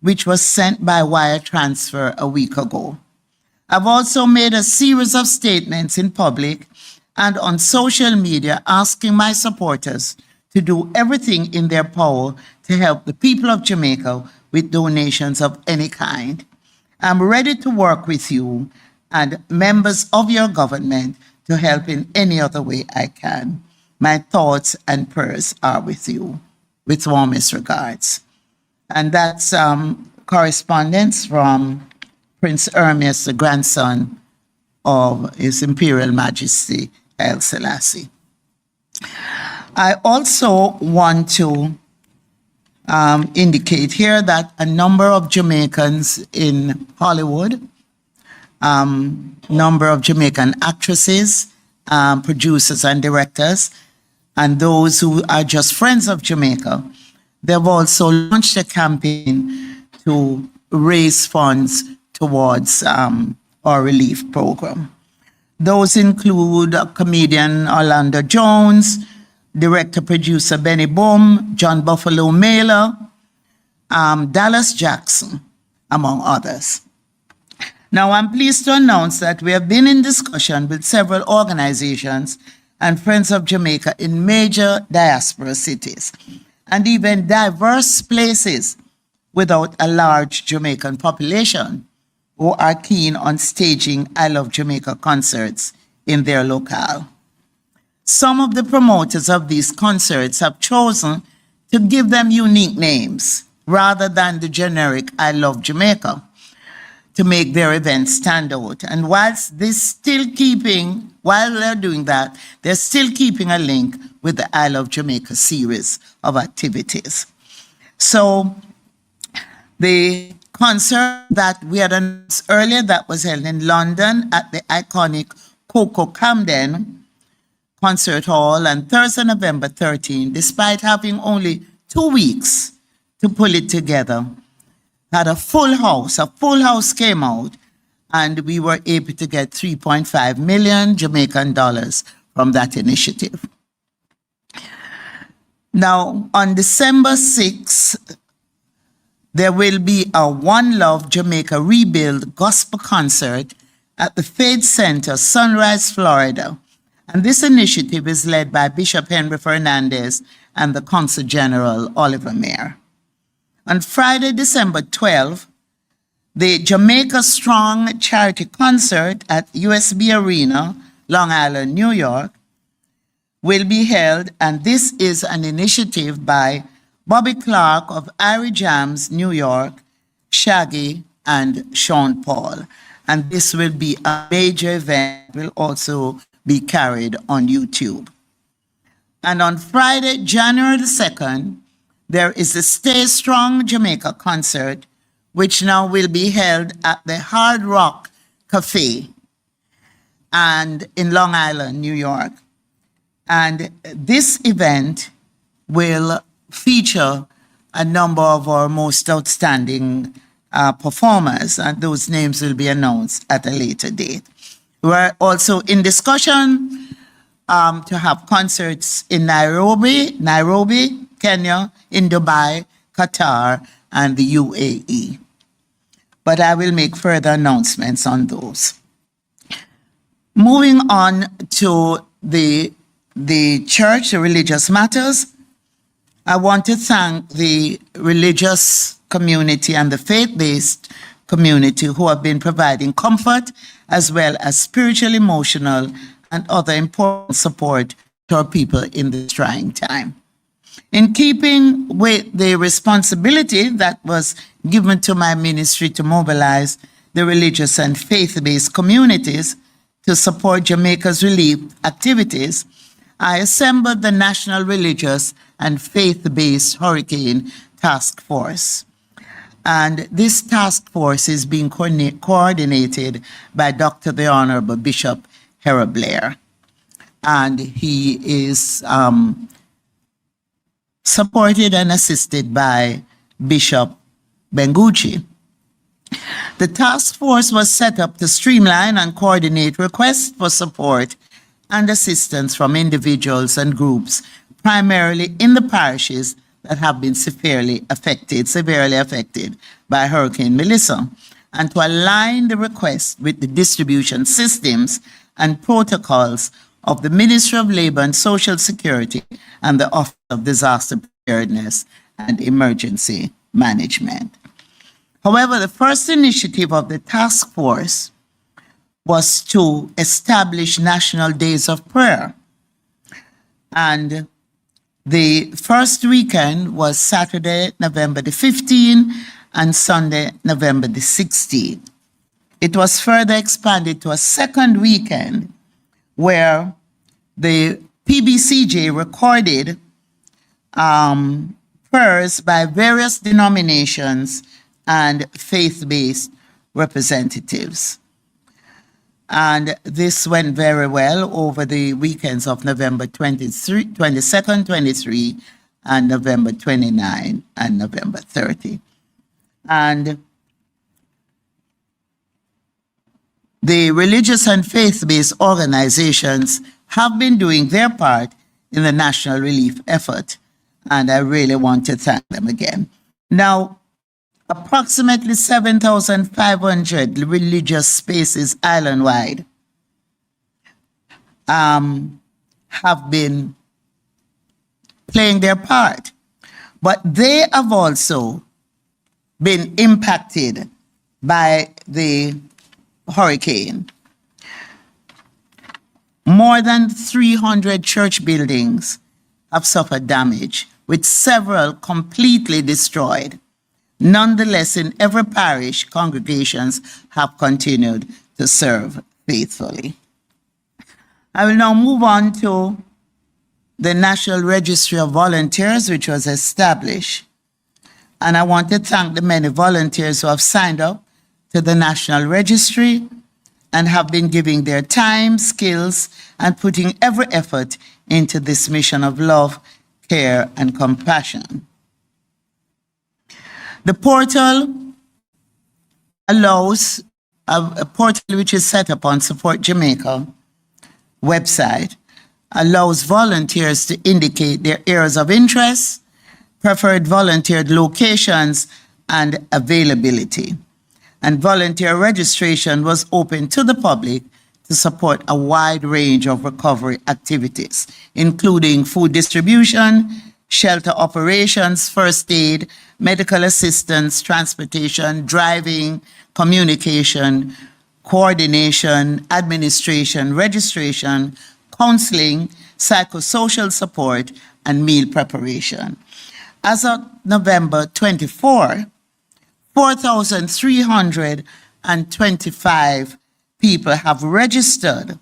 which was sent by wire transfer a week ago. I've also made a series of statements in public and on social media asking my supporters to do everything in their power to help the people of Jamaica with donations of any kind. I'm ready to work with you and members of your government to help in any other way I can. My thoughts and prayers are with you. With warmest regards. And that's correspondence from Prince Hermes, the grandson of His Imperial Majesty Haile Selassie. I also want to indicate here that a number of Jamaicans in Hollywood, number of Jamaican actresses, producers and directors, and those who are just friends of Jamaica, they've also launched a campaign to raise funds towards our relief program. Those include comedian Orlando Jones, director-producer Benny Boom, John Buffalo Mailer, Dallas Jackson, among others. Now, I'm pleased to announce that we have been in discussion with several organizations and Friends of Jamaica in major diaspora cities and even diverse places without a large Jamaican population who are keen on staging I Love Jamaica concerts in their locale. Some of the promoters of these concerts have chosen to give them unique names rather than the generic I Love Jamaica to make their events stand out. And while they're doing that, they're still keeping a link with the I Love Jamaica series of activities. So the concert that we had announced earlier that was held in London at the iconic Coco Camden Concert Hall on Thursday, November 13, despite having only 2 weeks to pull it together, had a full house came out, and we were able to get 3.5 million Jamaican dollars from that initiative. Now, on December 6th, there will be a One Love Jamaica Rebuild Gospel Concert at the Faith Center, Sunrise, Florida. And this initiative is led by Bishop Henry Fernandez and the Consul General Oliver Mayer. On Friday, December 12th, the Jamaica Strong Charity Concert at USB Arena, Long Island, New York, will be held, and this is an initiative by Bobby Clark of Irie Jams, New York, Shaggy, and Sean Paul. And this will be a major event, will also be carried on YouTube. And on Friday, January the 2nd, there is the Stay Strong Jamaica concert, which now will be held at the Hard Rock Cafe and in Long Island, New York. And this event will feature a number of our most outstanding performers, and those names will be announced at a later date. We're also in discussion to have concerts in Nairobi, Kenya, in Dubai, Qatar, and the UAE. But I will make further announcements on those. Moving on to the church, the religious matters, I want to thank the religious community and the faith-based community who have been providing comfort as well as spiritual, emotional, and other important support to our people in this trying time. In keeping with the responsibility that was given to my ministry to mobilize the religious and faith-based communities to support Jamaica's relief activities, I assembled the National Religious and Faith-Based Hurricane Task Force. And this task force is being coordinated by Dr. the Honorable Bishop Harold Blair. And he is supported and assisted by Bishop Bengucci. The task force was set up to streamline and coordinate requests for support and assistance from individuals and groups, primarily in the parishes that have been severely affected by Hurricane Melissa, and to align the request with the distribution systems and protocols of the Ministry of Labor and Social Security and the Office of Disaster Preparedness and Emergency Management. However, the first initiative of the task force was to establish national days of prayer. And the first weekend was Saturday, November the 15th, and Sunday, November the 16th. It was further expanded to a second weekend where the PBCJ recorded prayers by various denominations and faith-based representatives. And this went very well over the weekends of November 22nd, 23, and November 29 and November 30. And the religious and faith-based organizations have been doing their part in the national relief effort, and I really want to thank them again. Now, approximately 7,500 religious spaces island-wide have been playing their part, but they have also been impacted by the hurricane. More than 300 church buildings have suffered damage, with several completely destroyed. Nonetheless, in every parish, congregations have continued to serve faithfully. I will now move on to the National Registry of Volunteers, which was established. And I want to thank the many volunteers who have signed up to the National Registry and have been giving their time, skills, and putting every effort into this mission of love, care, and compassion. The portal allows a portal which is set up on Support Jamaica website, allows volunteers to indicate their areas of interest, preferred volunteered locations, and availability. And volunteer registration was open to the public to support a wide range of recovery activities, including food distribution, shelter operations, first aid, medical assistance, transportation, driving, communication, coordination, administration, registration, counseling, psychosocial support, and meal preparation. As of November 24, 4,325 people have registered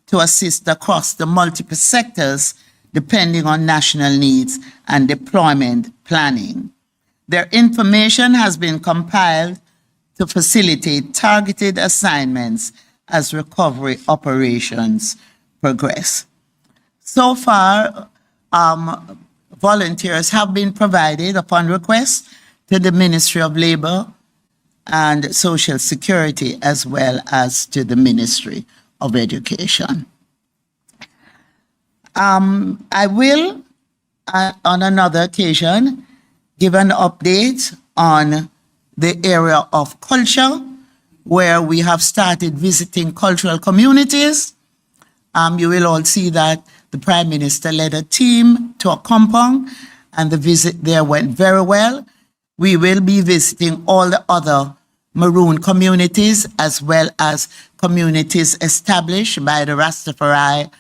to assist across the multiple sectors depending on national needs and deployment planning. Their information has been compiled to facilitate targeted assignments as recovery operations progress. So far, volunteers have been provided upon request to the Ministry of Labor and Social Security, as well as to the Ministry of Education. I will, on another occasion, give an update on the area of culture, where we have started visiting cultural communities. You will all see that the Prime Minister led a team to a compound, and the visit there went very well. We will be visiting all the other Maroon communities, as well as communities established by the Rastafari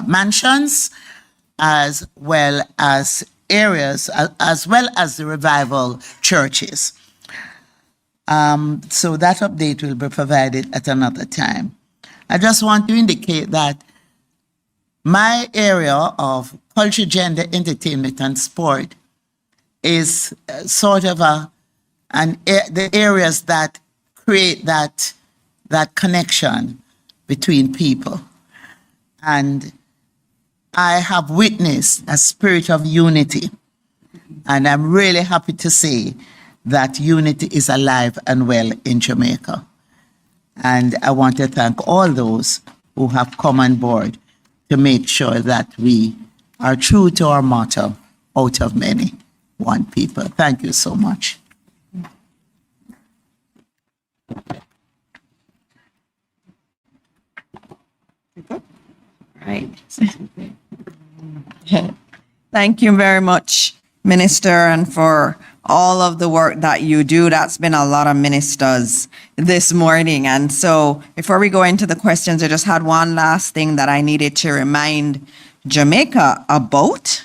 mansions, as well as areas, as well as the revival churches. So that update will be provided at another time. I just want to indicate that my area of culture, gender, entertainment, and sport is sort of the areas that create that connection between people. And I have witnessed a spirit of unity. And I'm really happy to say that unity is alive and well in Jamaica. And I want to thank all those who have come on board to make sure that we are true to our motto, out of many, one people. Thank you so much. Right. Thank you very much, Minister, and for all of the work that you do. That's been a lot of ministers this morning. And so before we go into the questions, I just had one last thing that I needed to remind Jamaica about.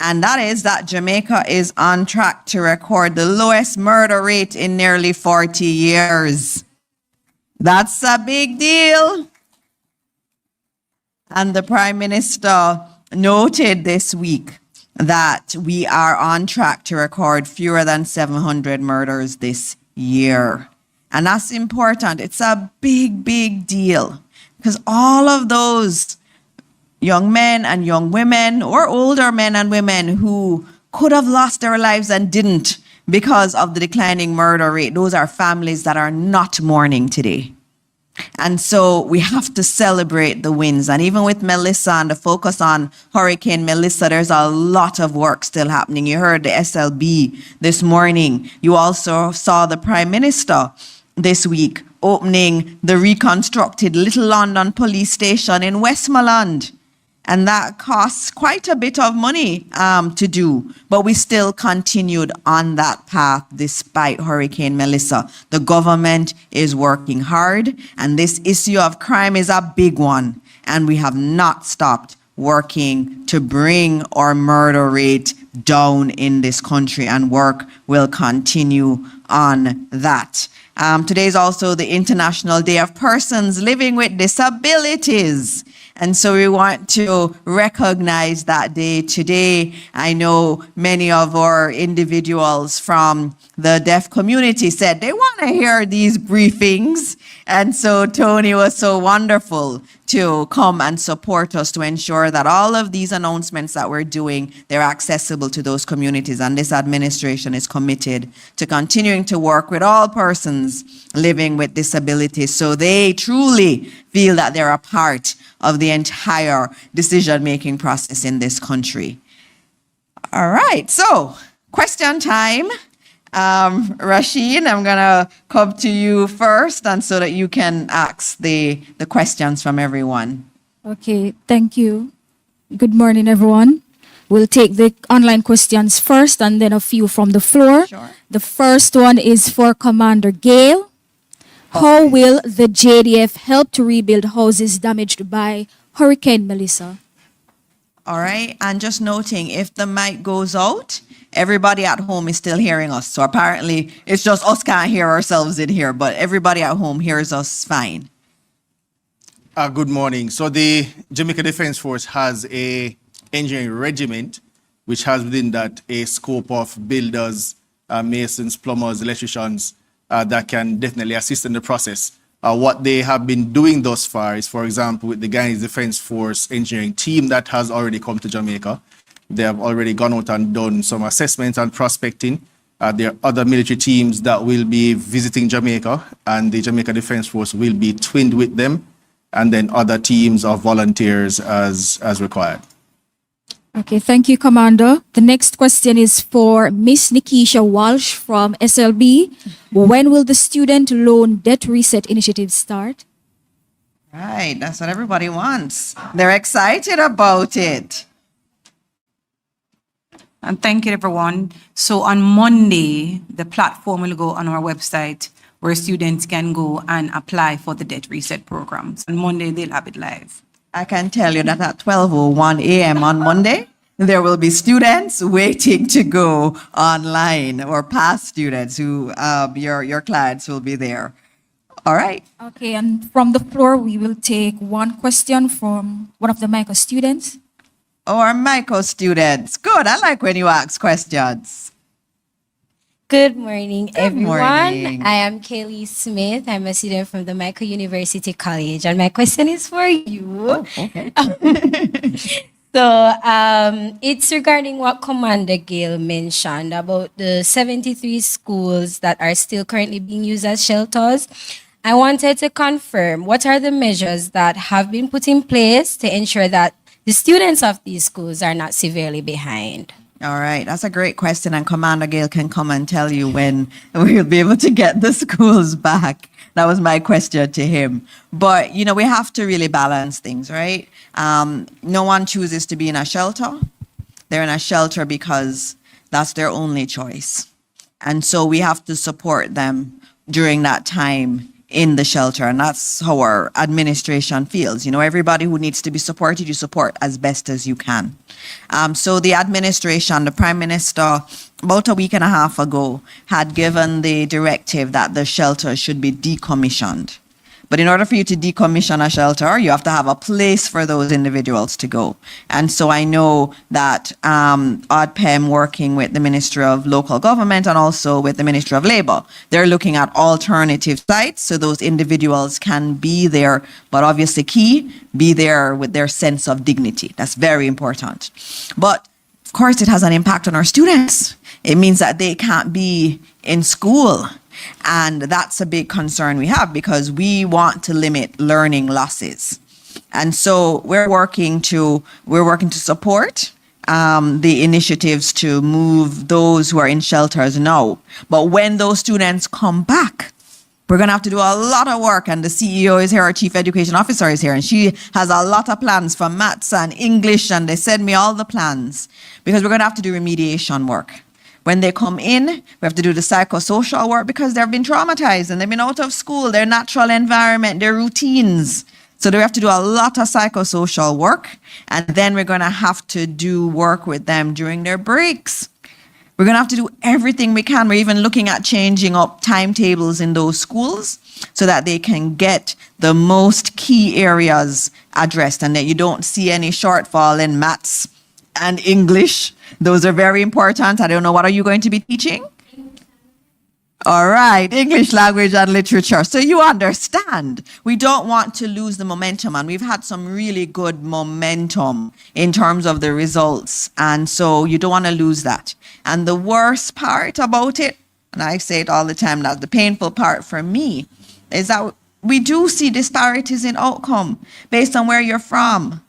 And that is that Jamaica is on track to record the lowest murder rate in nearly 40 years. That's a big deal. And the Prime Minister noted this week that we are on track to record fewer than 700 murders this year. And that's important. It's a big, big deal because all of those young men and young women or older men and women who could have lost their lives and didn't because of the declining murder rate, those are families that are not mourning today. And so we have to celebrate the wins. And even with Melissa and the focus on Hurricane Melissa, there's a lot of work still happening. You heard the SLB this morning. You also saw the Prime Minister this week opening the reconstructed Little London Police Station in Westmoreland. And that costs quite a bit of money to do, but we still continued on that path despite Hurricane Melissa. The government is working hard, and this issue of crime is a big one, and we have not stopped working to bring our murder rate down in this country, and work will continue on that. Today is also the International Day of Persons Living with Disabilities. And so we want to recognize that day today. I know many of our individuals from the deaf community said they want to hear these briefings. And so Tony was so wonderful to come and support us to ensure that all of these announcements that we're doing, they're accessible to those communities. And this administration is committed to continuing to work with all persons living with disabilities so they truly feel that they're a part of the entire decision-making process in this country. All right, so question time. Rasheen, I'm gonna come to you first, and so that you can ask the questions from everyone. Okay, thank you. Good morning, everyone. We'll take the online questions first and then a few from the floor. Sure. The first one is for Commander Gale. How will the JDF help to rebuild houses damaged by Hurricane Melissa? All right, and just noting, if the mic goes out, everybody at home is still hearing us. So apparently, it's just us can't hear ourselves in here, but everybody at home hears us fine. Good morning. So the Jamaica Defence Force has a engineering regiment, which has within that a scope of builders, masons, plumbers, electricians that can definitely assist in the process. What they have been doing thus far is, for example, with the Guyanese Defence Force engineering team that has already come to Jamaica, they have already gone out and done some assessments and prospecting. There are other military teams that will be visiting Jamaica, and the Jamaica Defence Force will be twinned with them, and then other teams of volunteers as required. Okay, thank you, Commander. The next question is for Miss Nikisha Walsh from SLB. When will the Student Loan Debt Reset Initiative start? Right, that's what everybody wants. They're excited about it. And thank you, everyone. So on Monday, the platform will go on our website where students can go and apply for the debt reset programs. On Monday, they'll have it live. I can tell you that at 12:01 a.m. on Monday, there will be students waiting to go online, or past students who your clients will be there. All right. Okay, and from the floor, we will take one question from one of the MICO students. Oh, our MICO students. Good. I like when you ask questions. Good morning, everyone. morning. I am Kaylee Smith. I'm a student from the Michael University College, and my question is for you. Okay. So, it's regarding what Commander Gale mentioned about the 73 schools that are still currently being used as shelters. I wanted to confirm, what are the measures that have been put in place to ensure that the students of these schools are not severely behind? All right, that's a great question, and Commander Gale can come and tell you when we'll be able to get the schools back. That was my question to him. But, you know, we have to really balance things, right? No one chooses to be in a shelter. They're in a shelter because that's their only choice. And so we have to support them during that time in the shelter. And that's how our administration feels. You know, everybody who needs to be supported, you support as best as you can. So the administration, the Prime Minister, about a week and a half ago, had given the directive that the shelter should be decommissioned. But in order for you to decommission a shelter, you have to have a place for those individuals to go. And so I know that ODPEM, working with the Ministry of Local Government and also with the Ministry of Labour, they're looking at alternative sites so those individuals can be there, but obviously key, be there with their sense of dignity. That's very important. But of course, it has an impact on our students. It means that they can't be in school. And that's a big concern we have because we want to limit learning losses. And so we're working to support the initiatives to move those who are in shelters now. But when those students come back, we're going to have to do a lot of work. And the CEO is here, our Chief Education Officer is here, and she has a lot of plans for maths and English, and they send me all the plans because we're going to have to do remediation work. When they come in, we have to do the psychosocial work because they've been traumatized and they've been out of school, their natural environment, their routines. So they have to do a lot of psychosocial work. And then we're going to have to do work with them during their breaks. We're going to have to do everything we can. We're even looking at changing up timetables in those schools so that they can get the most key areas addressed and that you don't see any shortfall in maths and English. Those are very important. I don't know, what are you going to be teaching? All right, English language and literature. So you understand, we don't want to lose the momentum, and we've had some really good momentum in terms of the results. And so you don't want to lose that. And the worst part about it, and I say it all the time, that's the painful part for me, is that we do see disparities in outcome based on where you're from.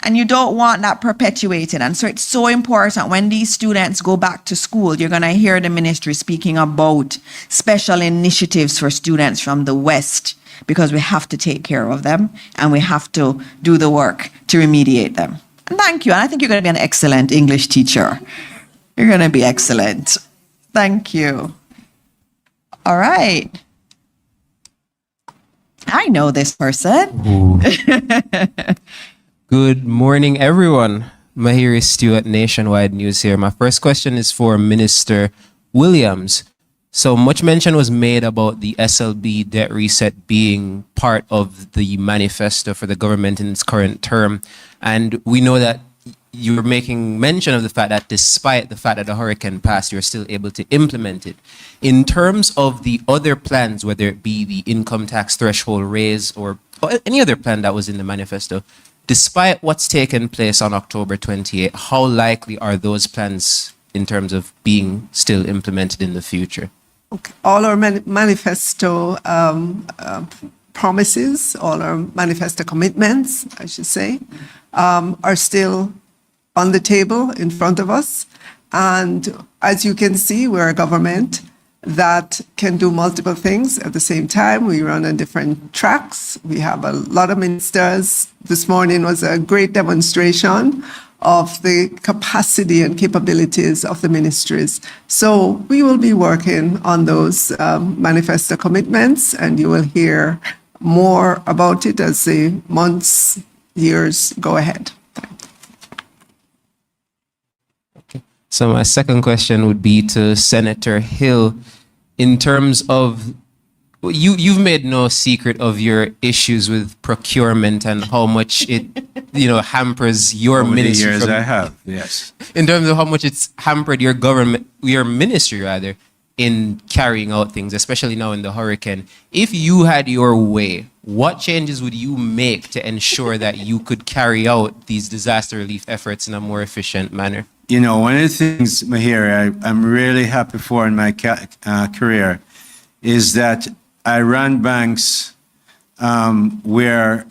And you don't want that perpetuated. And so it's so important when these students go back to school, you're going to hear the ministry speaking about special initiatives for students from the West, because we have to take care of them and we have to do the work to remediate them. And thank you. And I think you're going to be an excellent English teacher. You're going to be excellent. Thank you. All right. I know this person. Good morning, everyone. Mahiri Stewart, Nationwide News here. My first question is for Minister Williams. So much mention was made about the SLB debt reset being part of the manifesto for the government in its current term. And we know that you're making mention of the fact that despite the fact that the hurricane passed, you're still able to implement it. In terms of the other plans, whether it be the income tax threshold raise or any other plan that was in the manifesto, despite what's taken place on October 28, how likely are those plans in terms of being still implemented in the future? Okay. All our manifesto promises, all our manifesto commitments, I should say, are still on the table in front of us. And as you can see, we're a government that can do multiple things at the same time. We run on different tracks. We have a lot of ministers. This morning was a great demonstration of the capacity and capabilities of the ministries. So we will be working on those manifesto commitments, and you will hear more about it as the months, years go ahead. So my second question would be to Senator Hill. In terms of, you've made no secret of your issues with procurement and how much it, hampers your Over the ministry. years I have, yes. In terms of how much it's hampered your government, your ministry rather, in carrying out things, especially now in the hurricane. If you had your way, what changes would you make to ensure that you could carry out these disaster relief efforts in a more efficient manner? You know, one of the things, Mahir, I'm really happy for in my career is that I ran banks where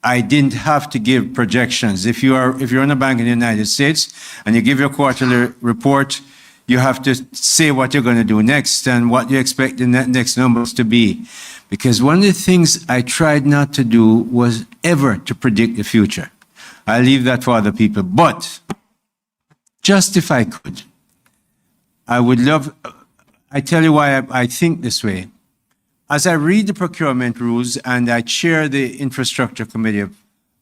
I didn't have to give projections. If you're in a bank in the United States and you give your quarterly report, you have to say what you're going to do next and what you expect the next numbers to be. Because one of the things I tried not to do was ever to predict the future. I leave that for other people. But just if I could, I would love, I tell you why I think this way. As I read the procurement rules, and I chair the infrastructure committee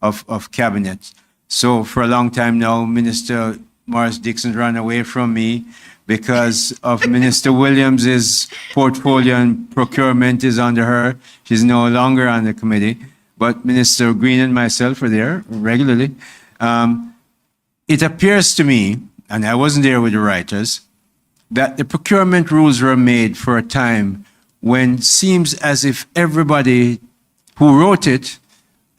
of cabinet. So for a long time now, Minister Morris Dixon ran away from me because of Minister Williams's portfolio and procurement is under her. She's no longer on the committee, but Minister Green and myself are there regularly. It appears to me, and I wasn't there with the writers, that the procurement rules were made for a time when it seems as if everybody who wrote it,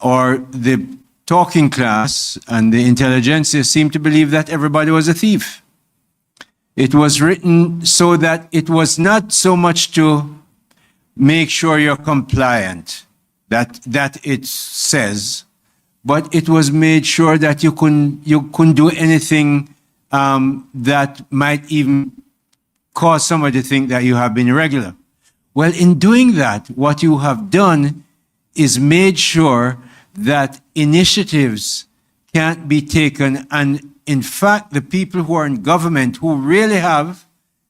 or the talking class and the intelligentsia, seemed to believe that everybody was a thief. It was written so that it was not so much to make sure you're compliant, that it says, but it was made sure that you couldn't do anything that might even cause somebody to think that you have been irregular. Well, in doing that, what you have done is made sure that initiatives can't be taken. And in fact, the people who are in government who really have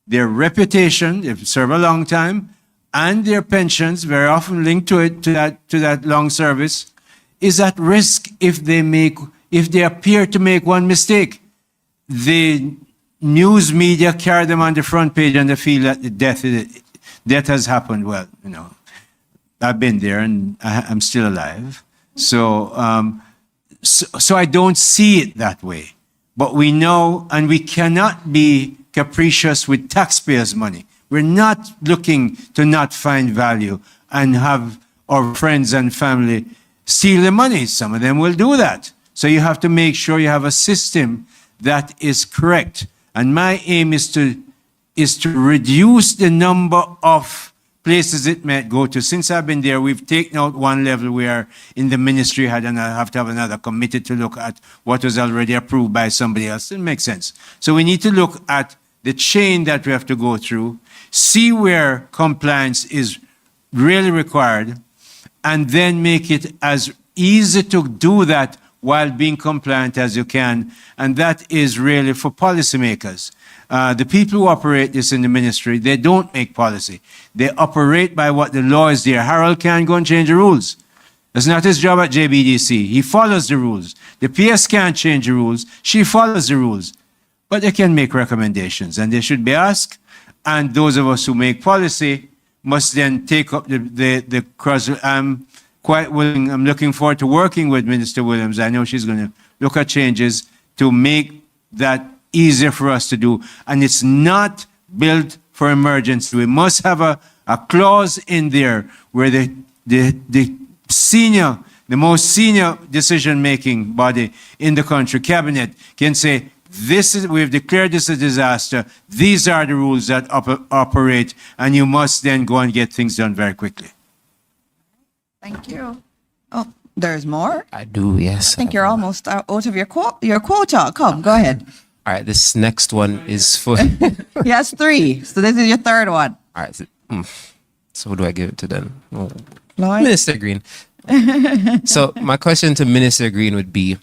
their reputation, they've served a long time, and their pensions, very often linked to it, to that long service, is at risk if they appear to make one mistake. The news media carry them on the front page and they feel that the death has happened. Well, you know, I've been there and I'm still alive. So I don't see it that way. But we know, and we cannot be capricious with taxpayers' money. We're not looking to not find value and have our friends and family steal the money. Some of them will do that. So you have to make sure you have a system that is correct. And my aim is to reduce the number of places it might go to. Since I've been there, we've taken out one level where in the ministry I have to have another committee to look at what was already approved by somebody else. It makes sense. So we need to look at the chain that we have to go through, see where compliance is really required, and then make it as easy to do that while being compliant as you can. And that is really for policymakers. The people who operate this in the ministry, they don't make policy. They operate by what the law is there. Harold can't go and change the rules. That's not his job at JBDC. He follows the rules. The PS can't change the rules. She follows the rules. But they can make recommendations, and they should be asked. And those of us who make policy must then take up the cross. I'm quite willing, I'm looking forward to working with Minister Williams. I know she's going to look at changes to make that easier for us to do. And it's not built for emergency. We must have a clause in there where the most senior decision-making body in the country, cabinet, can say, we've declared this a disaster. These are the rules that operate, and you must then go and get things done very quickly. Thank you. Oh, there's more? I do, yes. I think you're almost out of your quota. Come, go ahead. All right, this next one is for... He has 3, so this is your third one. All right, so who do I give it to then? Oh, Lloyd? Minister Green. So my question to Minister Green would be,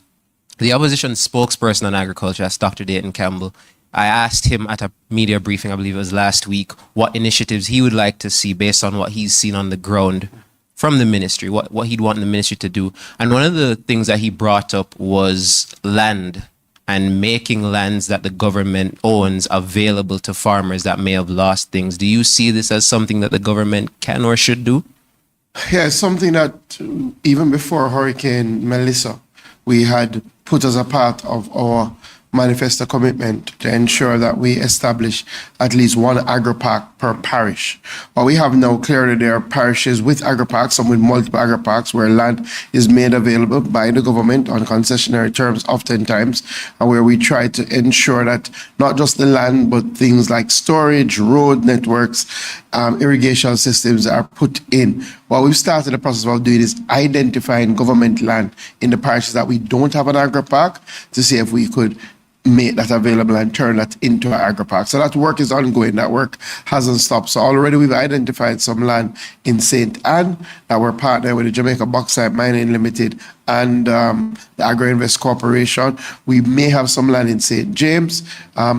the opposition spokesperson on agriculture, that's Dr. Dayton Campbell, I asked him at a media briefing, I believe it was last week, what initiatives he would like to see based on what he's seen on the ground from the ministry, what he'd want the ministry to do. And one of the things that he brought up was land and making lands that the government owns available to farmers that may have lost things. Do you see this as something that the government can or should do? Yeah, it's something that even before Hurricane Melissa, we had put as a part of our manifesto commitment to ensure that we establish at least one agri-park per parish. What we have now, clearly there are parishes with agri-parks, some with multiple agri-parks, where land is made available by the government on concessionary terms oftentimes, and where we try to ensure that not just the land, but things like storage, road networks, irrigation systems are put in. What we've started the process of doing is identifying government land in the parishes that we don't have an agri-park to see if we could make that available and turn that into an agri-park. So that work is ongoing. That work hasn't stopped. So already we've identified some land in St. Anne that we're partnering with the Jamaica Bauxite Mining Limited and the Agri-Invest Corporation. We may have some land in St. James.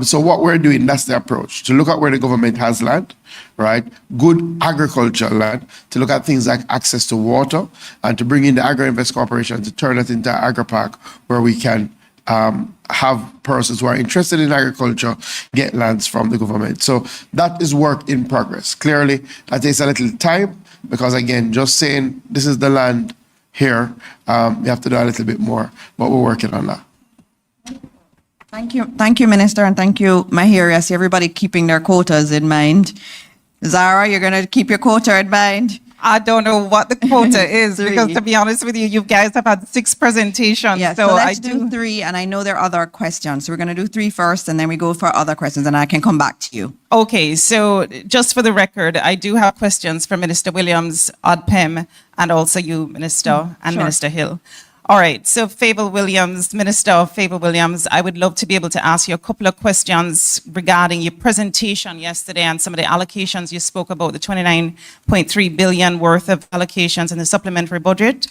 So what we're doing, that's the approach, to look at where the government has land, right? Good agricultural land, to look at things like access to water, and to bring in the Agri-Invest Corporation to turn it into an agri-park where we can have persons who are interested in agriculture get lands from the government. So that is work in progress. Clearly, that takes a little time because, again, just saying this is the land here, you have to do a little bit more, but we're working on that. Thank you, Minister, and thank you, Mahir. I see everybody keeping their quotas in mind. Zara, you're going to keep your quota in mind? I don't know what the quota is Three. because, to be honest with you, you guys have had 6 presentations. Yeah, so let's do 3, and I know there are other questions. So we're going to do 3 first, and then we go for other questions, and I can come back to you. Okay, so just for the record, I do have questions for Minister Williams, ODPEM, and also you, Minister, and Sure. Minister Hill. All right, so Fable Williams, Minister Fable Williams, I would love to be able to ask you a couple of questions regarding your presentation yesterday and some of the allocations you spoke about, the 29.3 billion worth of allocations in the supplementary budget.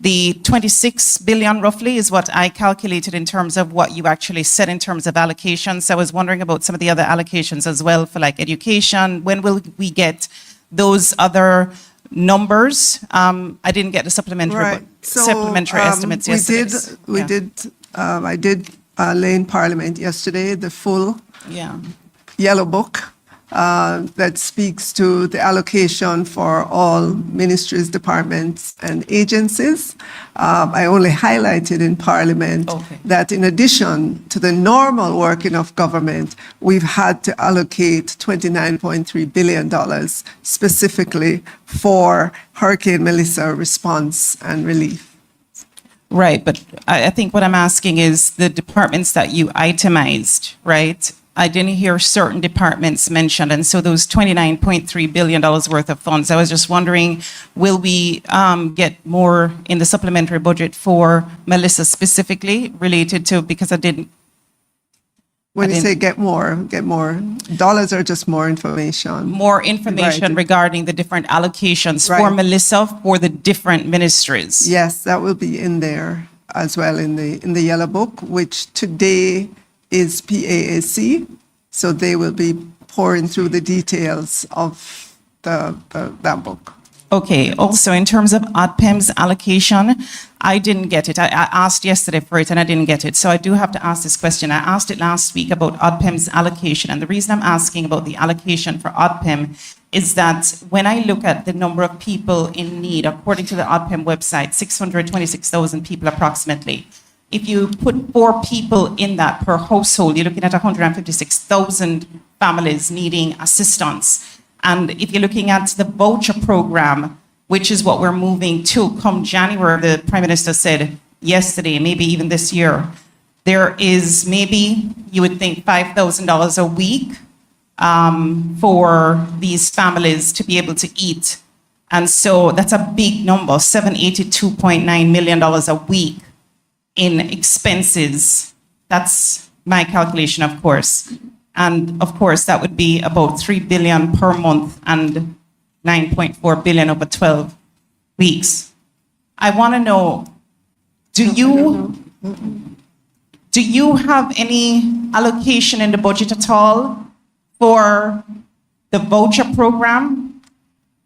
The 26 billion roughly is what I calculated in terms of what you actually said in terms of allocations. So I was wondering about some of the other allocations as well for like education. When will we get those other numbers? I didn't get the supplementary estimates yesterday. I did lay in Parliament yesterday the full Yeah. yellow book that speaks to the allocation for all ministries, departments, and agencies. I only highlighted in Parliament that in addition to the normal working of government, we've had to allocate $29.3 billion specifically for Hurricane Melissa response and relief. Right, but I think what I'm asking is the departments that you itemized, right? I didn't hear certain departments mentioned, and so those $29.3 billion worth of funds, I was just wondering, will we get more in the supplementary budget for Melissa specifically related to, because I didn't. When you say get more, dollars are just more information. More information Right. regarding the different allocations for Right. Melissa for the different ministries. Yes, that will be in there as well in the yellow book, which today is PAAC. So they will be pouring through the details of that book. Okay, also in terms of ODPEM's allocation, I didn't get it. I asked yesterday for it and I didn't get it. So I do have to ask this question. I asked it last week about ODPEM's allocation. And the reason I'm asking about the allocation for ODPEM is that when I look at the number of people in need, according to the ODPEM website, 626,000 people approximately. If you put 4 people in that per household, you're looking at 156,000 families needing assistance. And if you're looking at the voucher program, which is what we're moving to come January, the Prime Minister said yesterday, maybe even this year, there is maybe, you would think, $5,000 a week for these families to be able to eat. And so that's a big number, $782.9 million a week in expenses. That's my calculation, of course. And of course, that would be about 3 billion per month and 9.4 billion over 12 weeks. I want to know, do you have any allocation in the budget at all for the voucher program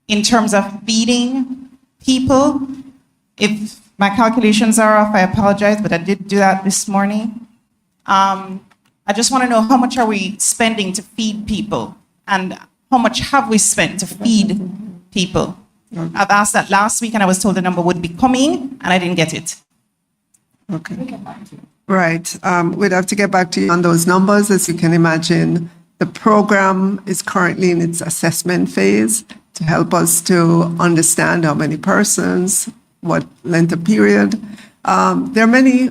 in terms of feeding people? If my calculations are off, I apologize, but I did do that this morning. I just want to know, how much are we spending to feed people? And how much have we spent to feed people? I've asked that last week and I was told the number would be coming and I didn't get it. Okay. Right. We'd have to get back to you on those numbers. As you can imagine, the program is currently in its assessment phase to help us to understand how many persons, what length of period. There are many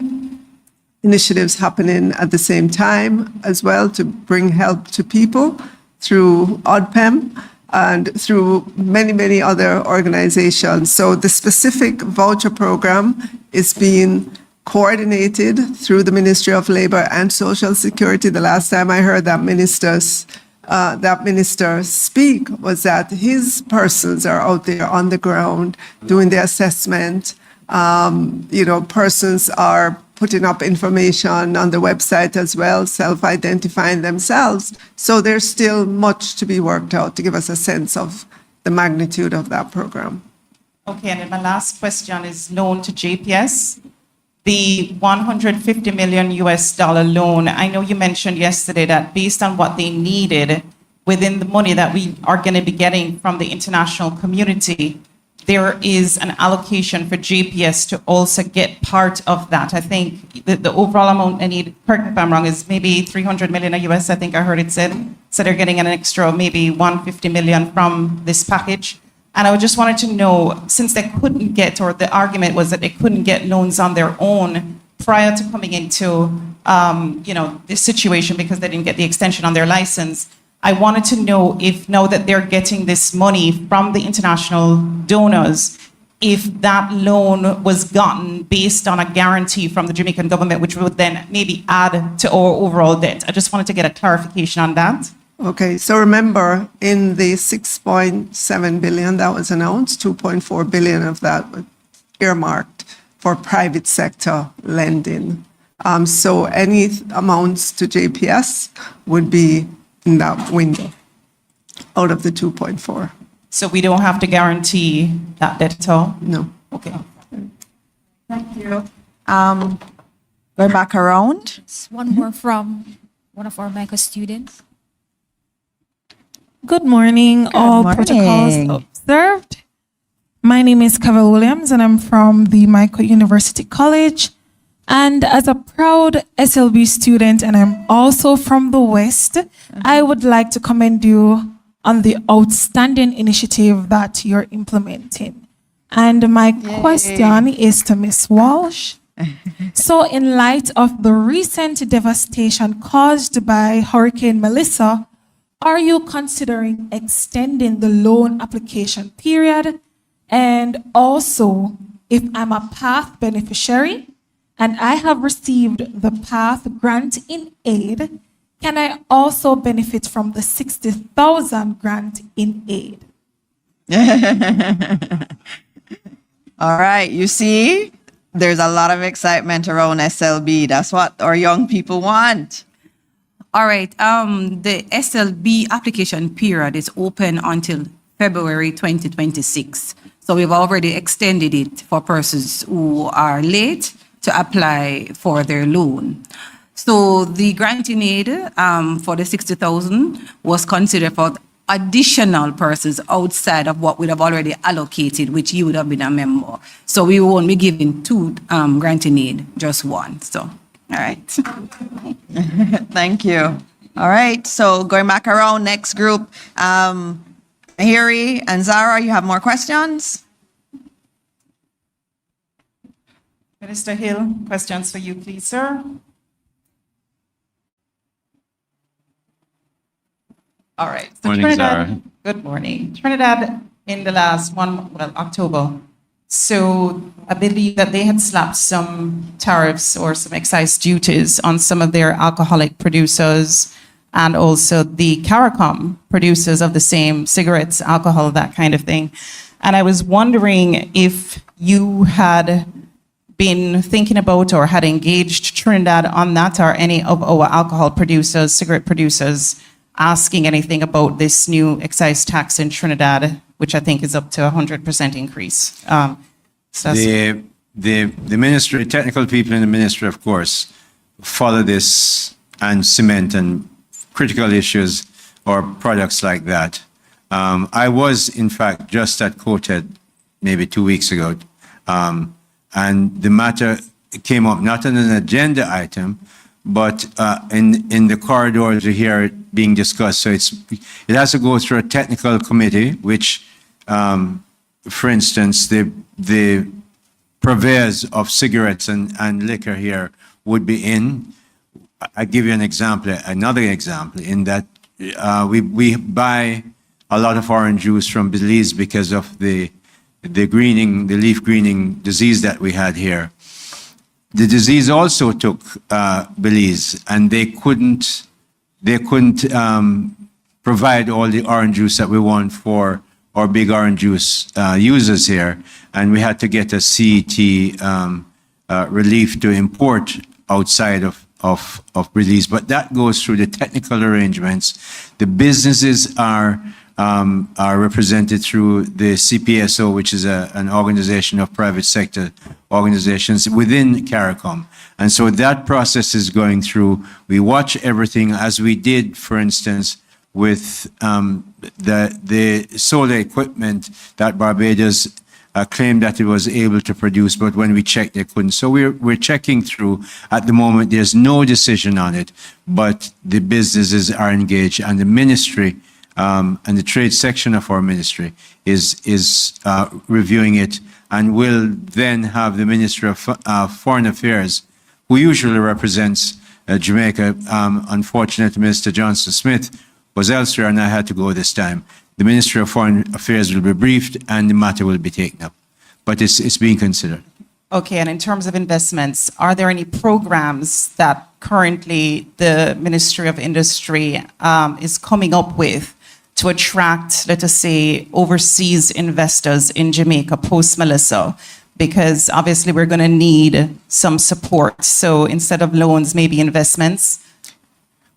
initiatives happening at the same time as well to bring help to people through ODPEM and through many, many other organizations. So the specific voucher program is being coordinated through the Ministry of Labor and Social Security. The last time I heard that minister speak was that his persons are out there on the ground doing the assessment. Persons are putting up information on the website as well, self-identifying themselves. So there's still much to be worked out to give us a sense of the magnitude of that program. Okay, and then my last question is loan to JPS. The 150 million US dollar loan, I know you mentioned yesterday that based on what they needed within the money that we are going to be getting from the international community, there is an allocation for JPS to also get part of that. I think the overall amount I need, correct me if I'm wrong, is maybe 300 million US, I think I heard it said. So they're getting an extra maybe 150 million from this package. And I just wanted to know, since they couldn't get, or the argument was that they couldn't get loans on their own prior to coming into, this situation because they didn't get the extension on their license, I wanted to know if now that they're getting this money from the international donors, if that loan was gotten based on a guarantee from the Jamaican government, which would then maybe add to our overall debt. I just wanted to get a clarification on that. Okay, so remember, in the 6.7 billion that was announced, 2.4 billion of that was earmarked for private sector lending. So any amounts to JPS would be in that window out of the 2.4. So we don't have to guarantee that debt at all? No. Okay. Thank you. Going back around. One more from one of our MICA students. Good morning, all protocols observed. My name is Kavel Williams, and I'm from the Michael University College. And as a proud SLB student, and I'm also from the West, I would like to commend you on the outstanding initiative that you're implementing. And my question is to Ms. Walsh. So in light of the recent devastation caused by Hurricane Melissa, are you considering extending the loan application period? And also, if I'm a PATH beneficiary and I have received the PATH grant in aid, can I also benefit from the 60,000 grant in aid? All right, you see, there's a lot of excitement around SLB. That's what our young people want. All right. The SLB application period is open until February 2026. So we've already extended it for persons who are late to apply for their loan. So the grant in aid for the 60,000 was considered for additional persons outside of what we'd have already allocated, which you would have been a member. So we won't be giving two grant in aid, just one. So, all right. Thank you. All right, so going back around, next group, Mahiri and Zara, you have more questions? Minister Hill, questions for you, please, sir. All right. So Morning, Zara. Good morning. Trinidad in the last October. So I believe that they had slapped some tariffs or some excise duties on some of their alcoholic producers and also the CARICOM producers of the same cigarettes, alcohol, that kind of thing. And I was wondering if you had been thinking about or had engaged Trinidad on that, or any of our alcohol producers, cigarette producers, asking anything about this new excise tax in Trinidad, which I think is up to 100% increase. So that's- The ministry, technical people in the ministry, of course, follow this and cement and critical issues or products like that. I was, in fact, just at COTED maybe 2 weeks ago, and the matter came up not on an agenda item, but in the corridors you hear it being discussed. So it has to go through a technical committee, which, for instance, the purveyors of cigarettes and liquor here would be in. I give you an example, another example, in that we buy a lot of orange juice from Belize because of the greening, the leaf greening disease that we had here. the disease also took Belize, and they couldn't provide all the orange juice that we want for our big orange juice users here, and we had to get a CET relief to import outside of Belize. But that goes through the technical arrangements. The businesses are represented through the CPSO, which is an organization of private sector organizations within CARICOM. And so that process is going through. We watch everything, as we did, for instance, with the solar equipment that Barbados claimed that it was able to produce, but when we checked, they couldn't. So we're checking through. At the moment, there's no decision on it, but the businesses are engaged, and the ministry and the trade section of our ministry is reviewing it, and will then have the Minister of Foreign Affairs, who usually represents Jamaica. Unfortunately, Minister Johnson Smith was elsewhere, and I had to go this time. The Ministry of Foreign Affairs will be briefed, and the matter will be taken up. But it's being considered. Okay, and in terms of investments, are there any programs that currently the Ministry of Industry is coming up with to attract, let us say, overseas investors in Jamaica post-Melissa? Because obviously we're going to need some support. So instead of loans, maybe investments?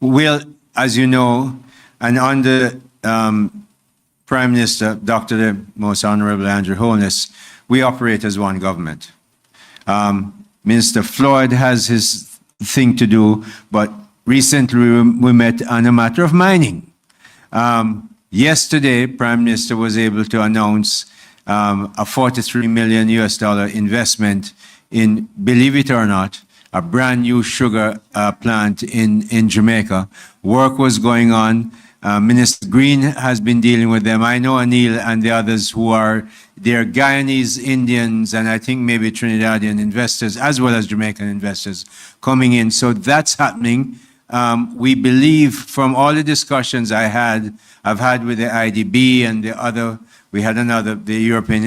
Well, as you know, and under Prime Minister, Dr. the Most Honorable Andrew Holness, we operate as one government. Minister Floyd has his thing to do, but recently we met on a matter of mining. Yesterday, Prime Minister was able to announce a $43 million investment in, believe it or not, a brand new sugar plant in Jamaica. Work was going on. Minister Green has been dealing with them. I know Anil and the others who are, they're Guyanese, Indians, and I think maybe Trinidadian investors, as well as Jamaican investors coming in. So that's happening. We believe from all the discussions I've had with the IDB and the other, we had the European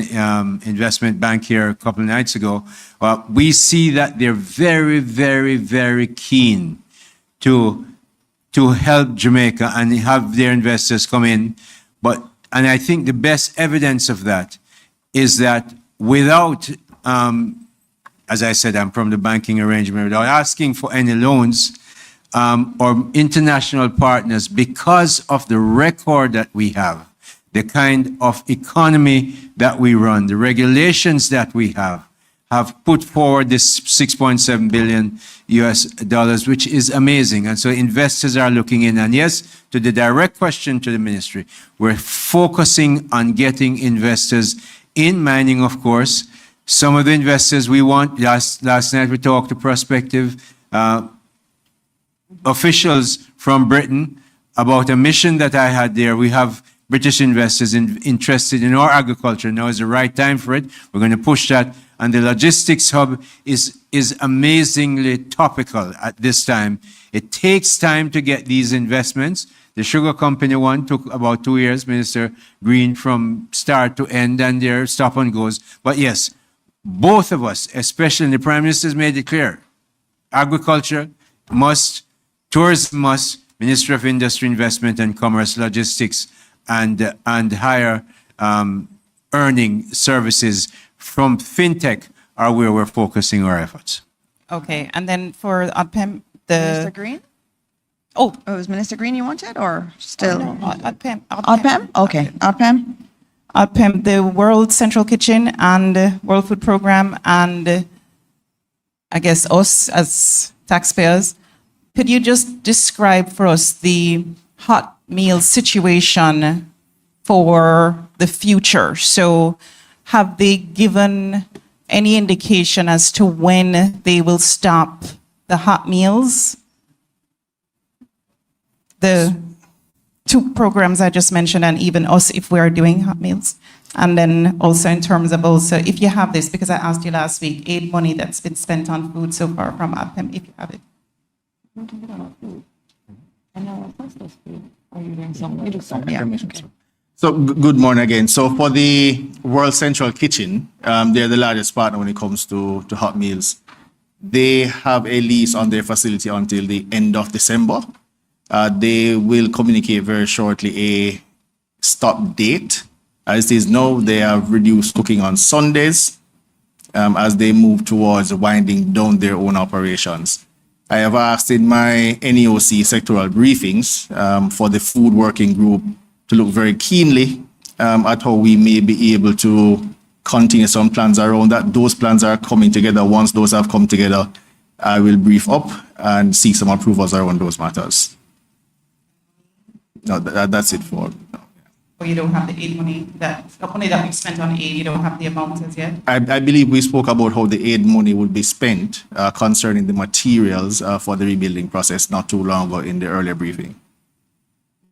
Investment Bank here a couple of nights ago. We see that they're very, very, very keen to help Jamaica and have their investors come in. And I think the best evidence of that is that without, as I said, I'm from the banking arrangement, without asking for any loans, or international partners, because of the record that we have, the kind of economy that we run, the regulations that we have put forward this $6.7 billion, which is amazing. And so investors are looking in. And yes, to the direct question to the ministry, we're focusing on getting investors in mining, of course. Some of the investors we want, last night we talked to prospective officials from Britain about a mission that I had there. We have British investors interested in our agriculture. Now is the right time for it. We're going to push that. And the logistics hub is amazingly topical at this time. It takes time to get these investments. The sugar company one took about 2 years, Minister Green, from start to end, and their stop and goes. But yes, both of us, especially the Prime Minister, has made it clear. Agriculture must, tourism must, Ministry of Industry, Investment and Commerce, Logistics, and higher earning services from fintech are where we're focusing our efforts. Okay, and then for ADPEM, Minister Green? Oh, Oh, was Minister Green you wanted, or still? ADPEM. ADPEM? Okay, ADPEM. ADPEM, the World Central Kitchen and World Food Program, and I guess us as taxpayers. Could you just describe for us the hot meal situation for the future? So have they given any indication as to when they will stop the hot meals? The two programs I just mentioned, and even us if we are doing hot meals. And then also in terms of also, if you have this, because I asked you last week, aid money that's been spent on food so far from ADPEM, if you have it. So good morning again. So for the World Central Kitchen, they're the largest partner when it comes to hot meals. They have a lease on their facility until the end of December. They will communicate very shortly a stop date. As it is now, they have reduced cooking on Sundays as they move towards winding down their own operations. I have asked in my NEOC sectoral briefings for the food working group to look very keenly at how we may be able to continue some plans around that. Those plans are coming together. Once those have come together, I will brief up and seek some approvals around those matters. No, that's it for. Or you don't have the aid money, the money that we've spent on aid, you don't have the amount as yet? I believe we spoke about how the aid money would be spent concerning the materials for the rebuilding process not too long ago in the earlier briefing.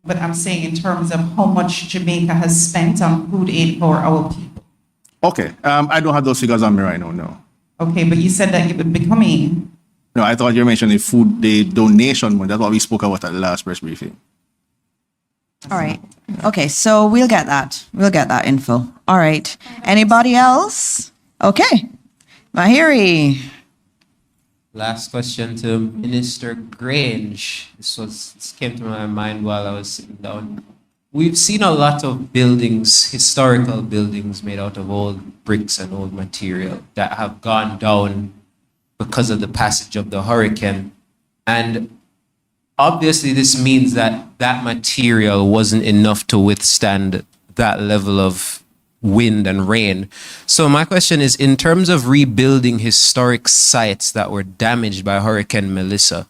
But I'm saying in terms of how much Jamaica has spent on food aid for our people. Okay, I don't have those figures on me right now, no. Okay, but you said that it would be coming. No, I thought you were mentioning the donation money. That's what we spoke about at the last press briefing. All right. Okay, so we'll get that. We'll get that info. All right. Anybody else? Okay. Mahiri. Last question to Minister Grange. This came to my mind while I was sitting down. We've seen a lot of buildings, historical buildings made out of old bricks and old material that have gone down because of the passage of the hurricane. And obviously, this means that that material wasn't enough to withstand that level of wind and rain. So my question is, in terms of rebuilding historic sites that were damaged by Hurricane Melissa,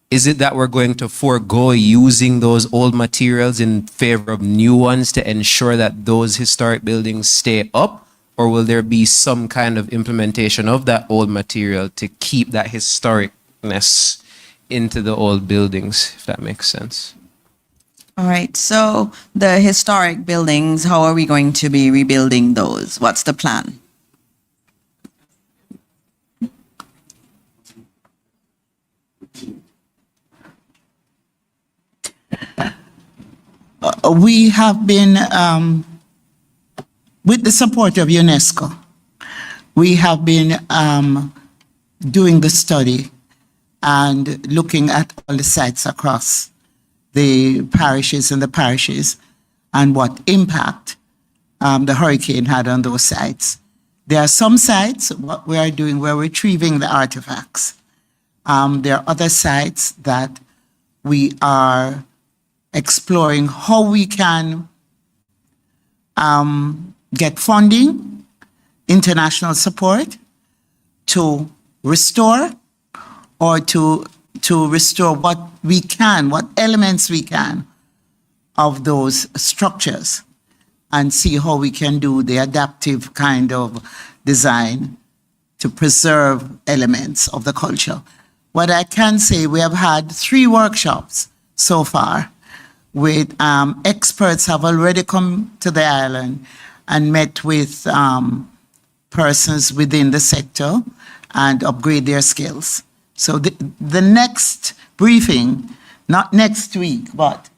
is it that we're going to forego using those old materials in favor of new ones to ensure that those historic buildings stay up? Or will there be some kind of implementation of that old material to keep that historicness into the old buildings, if that makes sense? All right. So the historic buildings, how are we going to be rebuilding those? What's the plan? We have been, with the support of UNESCO, we have been doing the study and looking at all the sites across the parishes and what impact the hurricane had on those sites. There are some sites, what we are doing, we're retrieving the artifacts. There are other sites that we are exploring how we can get funding, international support to restore or to restore what we can, what elements we can of those structures, and see how we can do the adaptive kind of design to preserve elements of the culture. What I can say, we have had 3 workshops so far with experts have already come to the island and met with persons within the sector and upgrade their skills. So the next briefing, not next week, but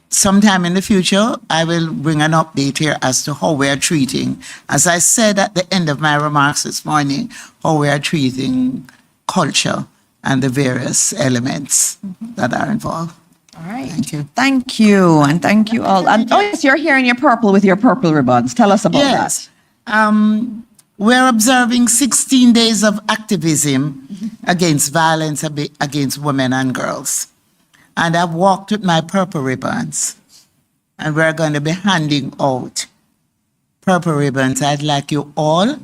sometime in the future, I will bring an update here as to how we are treating, as I said at the end of my remarks this morning, how we are treating culture and the various elements that are involved. All right. Thank you. Thank you. And thank you all. And, oh, yes, you're here in your purple with your purple ribbons. Tell us about Yes. We're observing 16 days of activism against violence against women and girls. And I've walked with my purple ribbons. And we're going to be handing out purple ribbons. I'd like you all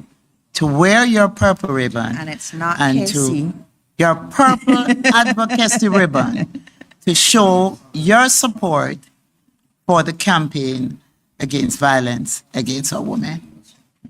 to wear your purple ribbon. And it's not and Casey. to your purple advocacy ribbon to show your support for the campaign against violence against our women.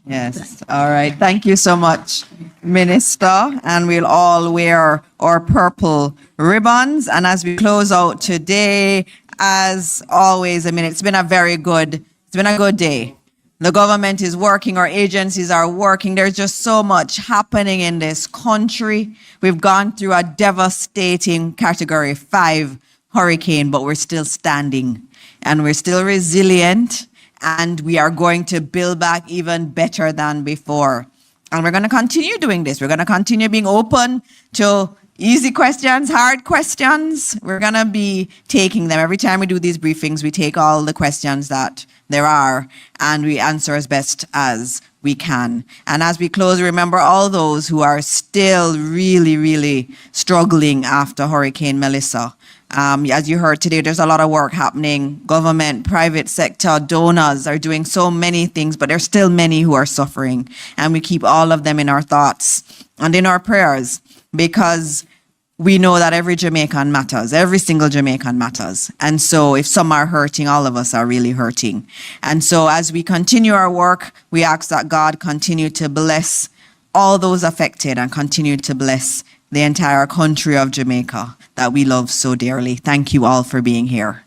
Yes. All right. Thank you so much, Minister. And we'll all wear our purple ribbons. And as we close out today, as always, I mean, it's been a good day. The government is working, our agencies are working. There's just so much happening in this country. We've gone through a devastating Category 5 hurricane, but we're still standing and we're still resilient, and we are going to build back even better than before. And we're going to continue doing this. We're going to continue being open to easy questions, hard questions. We're going to be taking them. Every time we do these briefings, we take all the questions that there are and we answer as best as we can. And as we close, remember all those who are still really, really struggling after Hurricane Melissa. As you heard today, there's a lot of work happening. Government, private sector, donors are doing so many things, but there's still many who are suffering. And we keep all of them in our thoughts and in our prayers, because we know that every Jamaican matters. Every single Jamaican matters. And so if some are hurting, all of us are really hurting. And so as we continue our work, we ask that God continue to bless all those affected and continue to bless the entire country of Jamaica that we love so dearly. Thank you all for being here.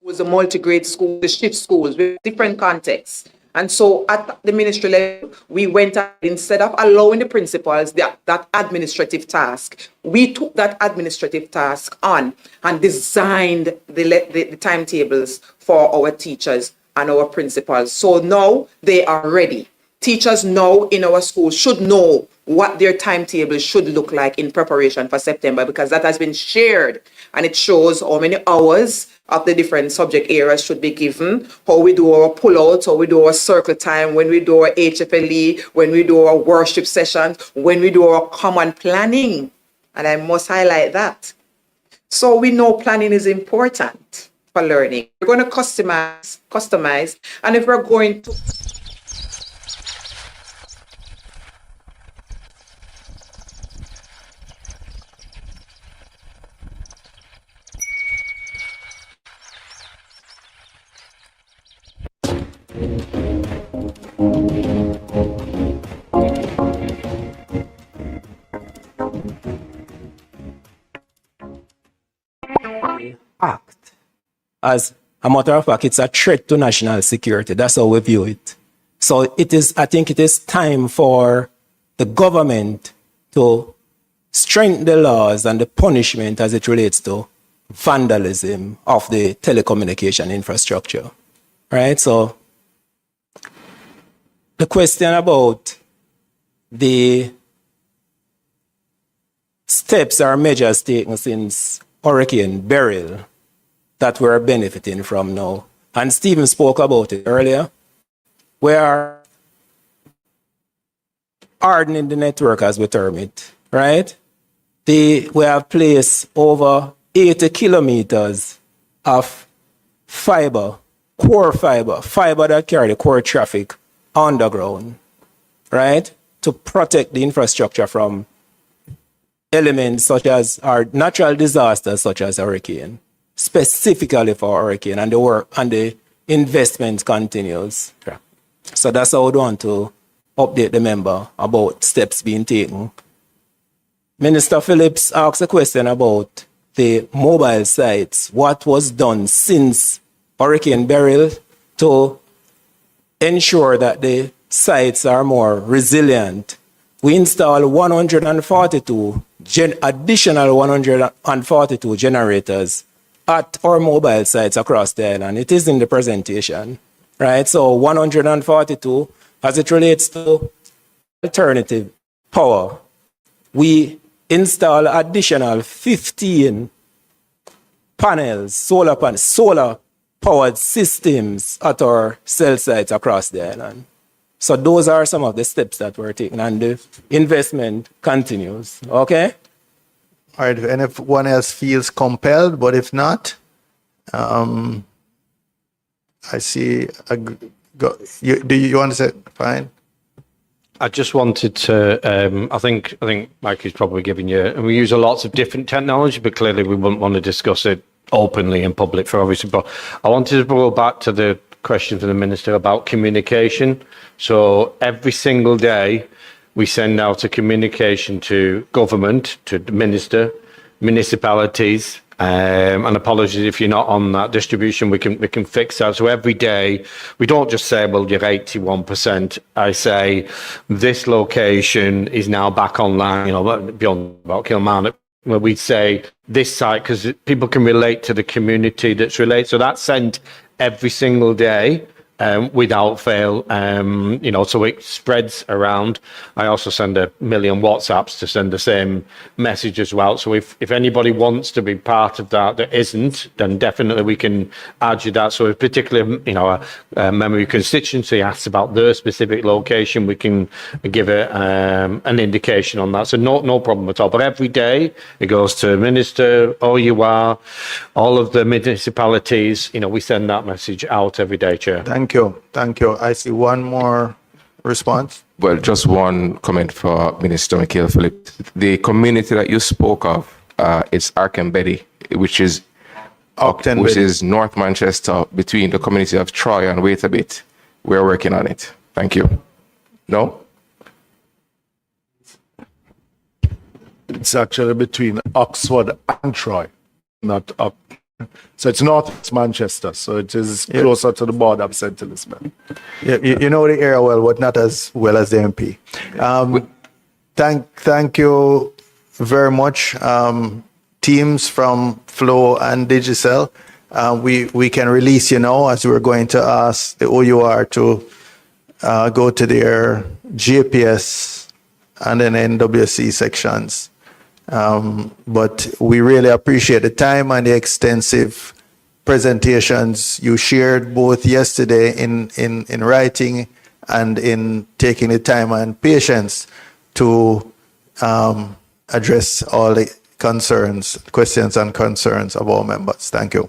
Was a multi-grade school, the shift schools with different contexts. And so at the ministry level, we went out, instead of allowing the principals that administrative task, we took that administrative task on and designed the timetables for our teachers and our principals. So now they are ready. Teachers now in our schools should know what their timetable should look like in preparation for September, because that has been shared and it shows how many hours of the different subject areas should be given, how we do our pullouts, how we do our circle time, when we do our HFLE, when we do our worship sessions, when we do our common planning. And I must highlight that. So we know planning is important for learning. We're going to customize, and if we're going to act. As a matter of fact, it's a threat to national security. That's how we view it. So I think it is time for the government to strengthen the laws and the punishment as it relates to vandalism of the telecommunication infrastructure. Right? So the question about the steps or measures taken since Hurricane Beryl that we're benefiting from now. And Stephen spoke about it earlier. We are hardening the network, as we term it, right? We have placed over 80 kilometers of fiber, core fiber that carry the core traffic underground, right? To protect the infrastructure from elements such as our natural disasters, such as hurricane, specifically for hurricane, and the work and the investment continues. So that's how I would want to update the member about steps being taken. Minister Phillips asked a question about the mobile sites. What was done since Hurricane Beryl to to ensure that the sites are more resilient, we install 142 additional 142 generators at our mobile sites across the island. It is in the presentation, right? So 142, as it relates to alternative power, we install additional 15 panels, solar powered systems at our cell sites across the island. So those are some of the steps that we're taking, and the investment continues. Okay? All right, and if one else feels compelled, but if not, I see. Do you want to say? Fine. I just wanted to. I think Mike is probably giving you. And we use lots of different technology, but clearly we wouldn't want to discuss it openly in public for obviously. But I wanted to go back to the question for the minister about communication. So every single day, we send out a communication to government, to the minister, municipalities, and apologies if you're not on that distribution, we can fix that. So every day, we don't just say, well, you're 81%. I say, this location is now back online, beyond about Kilmarnock, where we say this site, because people can relate to the community that's related. So that's sent every single day. Without fail, so it spreads around. I also send 1 million WhatsApps to send the same message as well. So if anybody wants to be part of that isn't, then definitely we can add you that. So if particularly, a member of your constituency asks about their specific location, we can give it an indication on that. So no problem at all. But every day it goes to Minister, OUR, all of the municipalities, we send that message out every day, Chair. Thank you. I see one more response. Well, just one comment for Minister Michael Philip. The community that you spoke of, it's Arkembedi, which is North Manchester, between the community of Troy and Wait a Bit. We're working on it. Thank you. No? It's actually between Oxford and Troy, not up. So it's North Manchester, so it is closer to the border of St. Elizabeth. Yeah, you know the area well, but not as well as the MP. Thank you very much, teams from Flow and Digicel. We can release you now, as we're going to ask the OUR to go to their GPS and then NWC sections. But we really appreciate the time and the extensive presentations you shared both yesterday in writing and in taking the time and patience to address all the questions and concerns of our members. Thank you.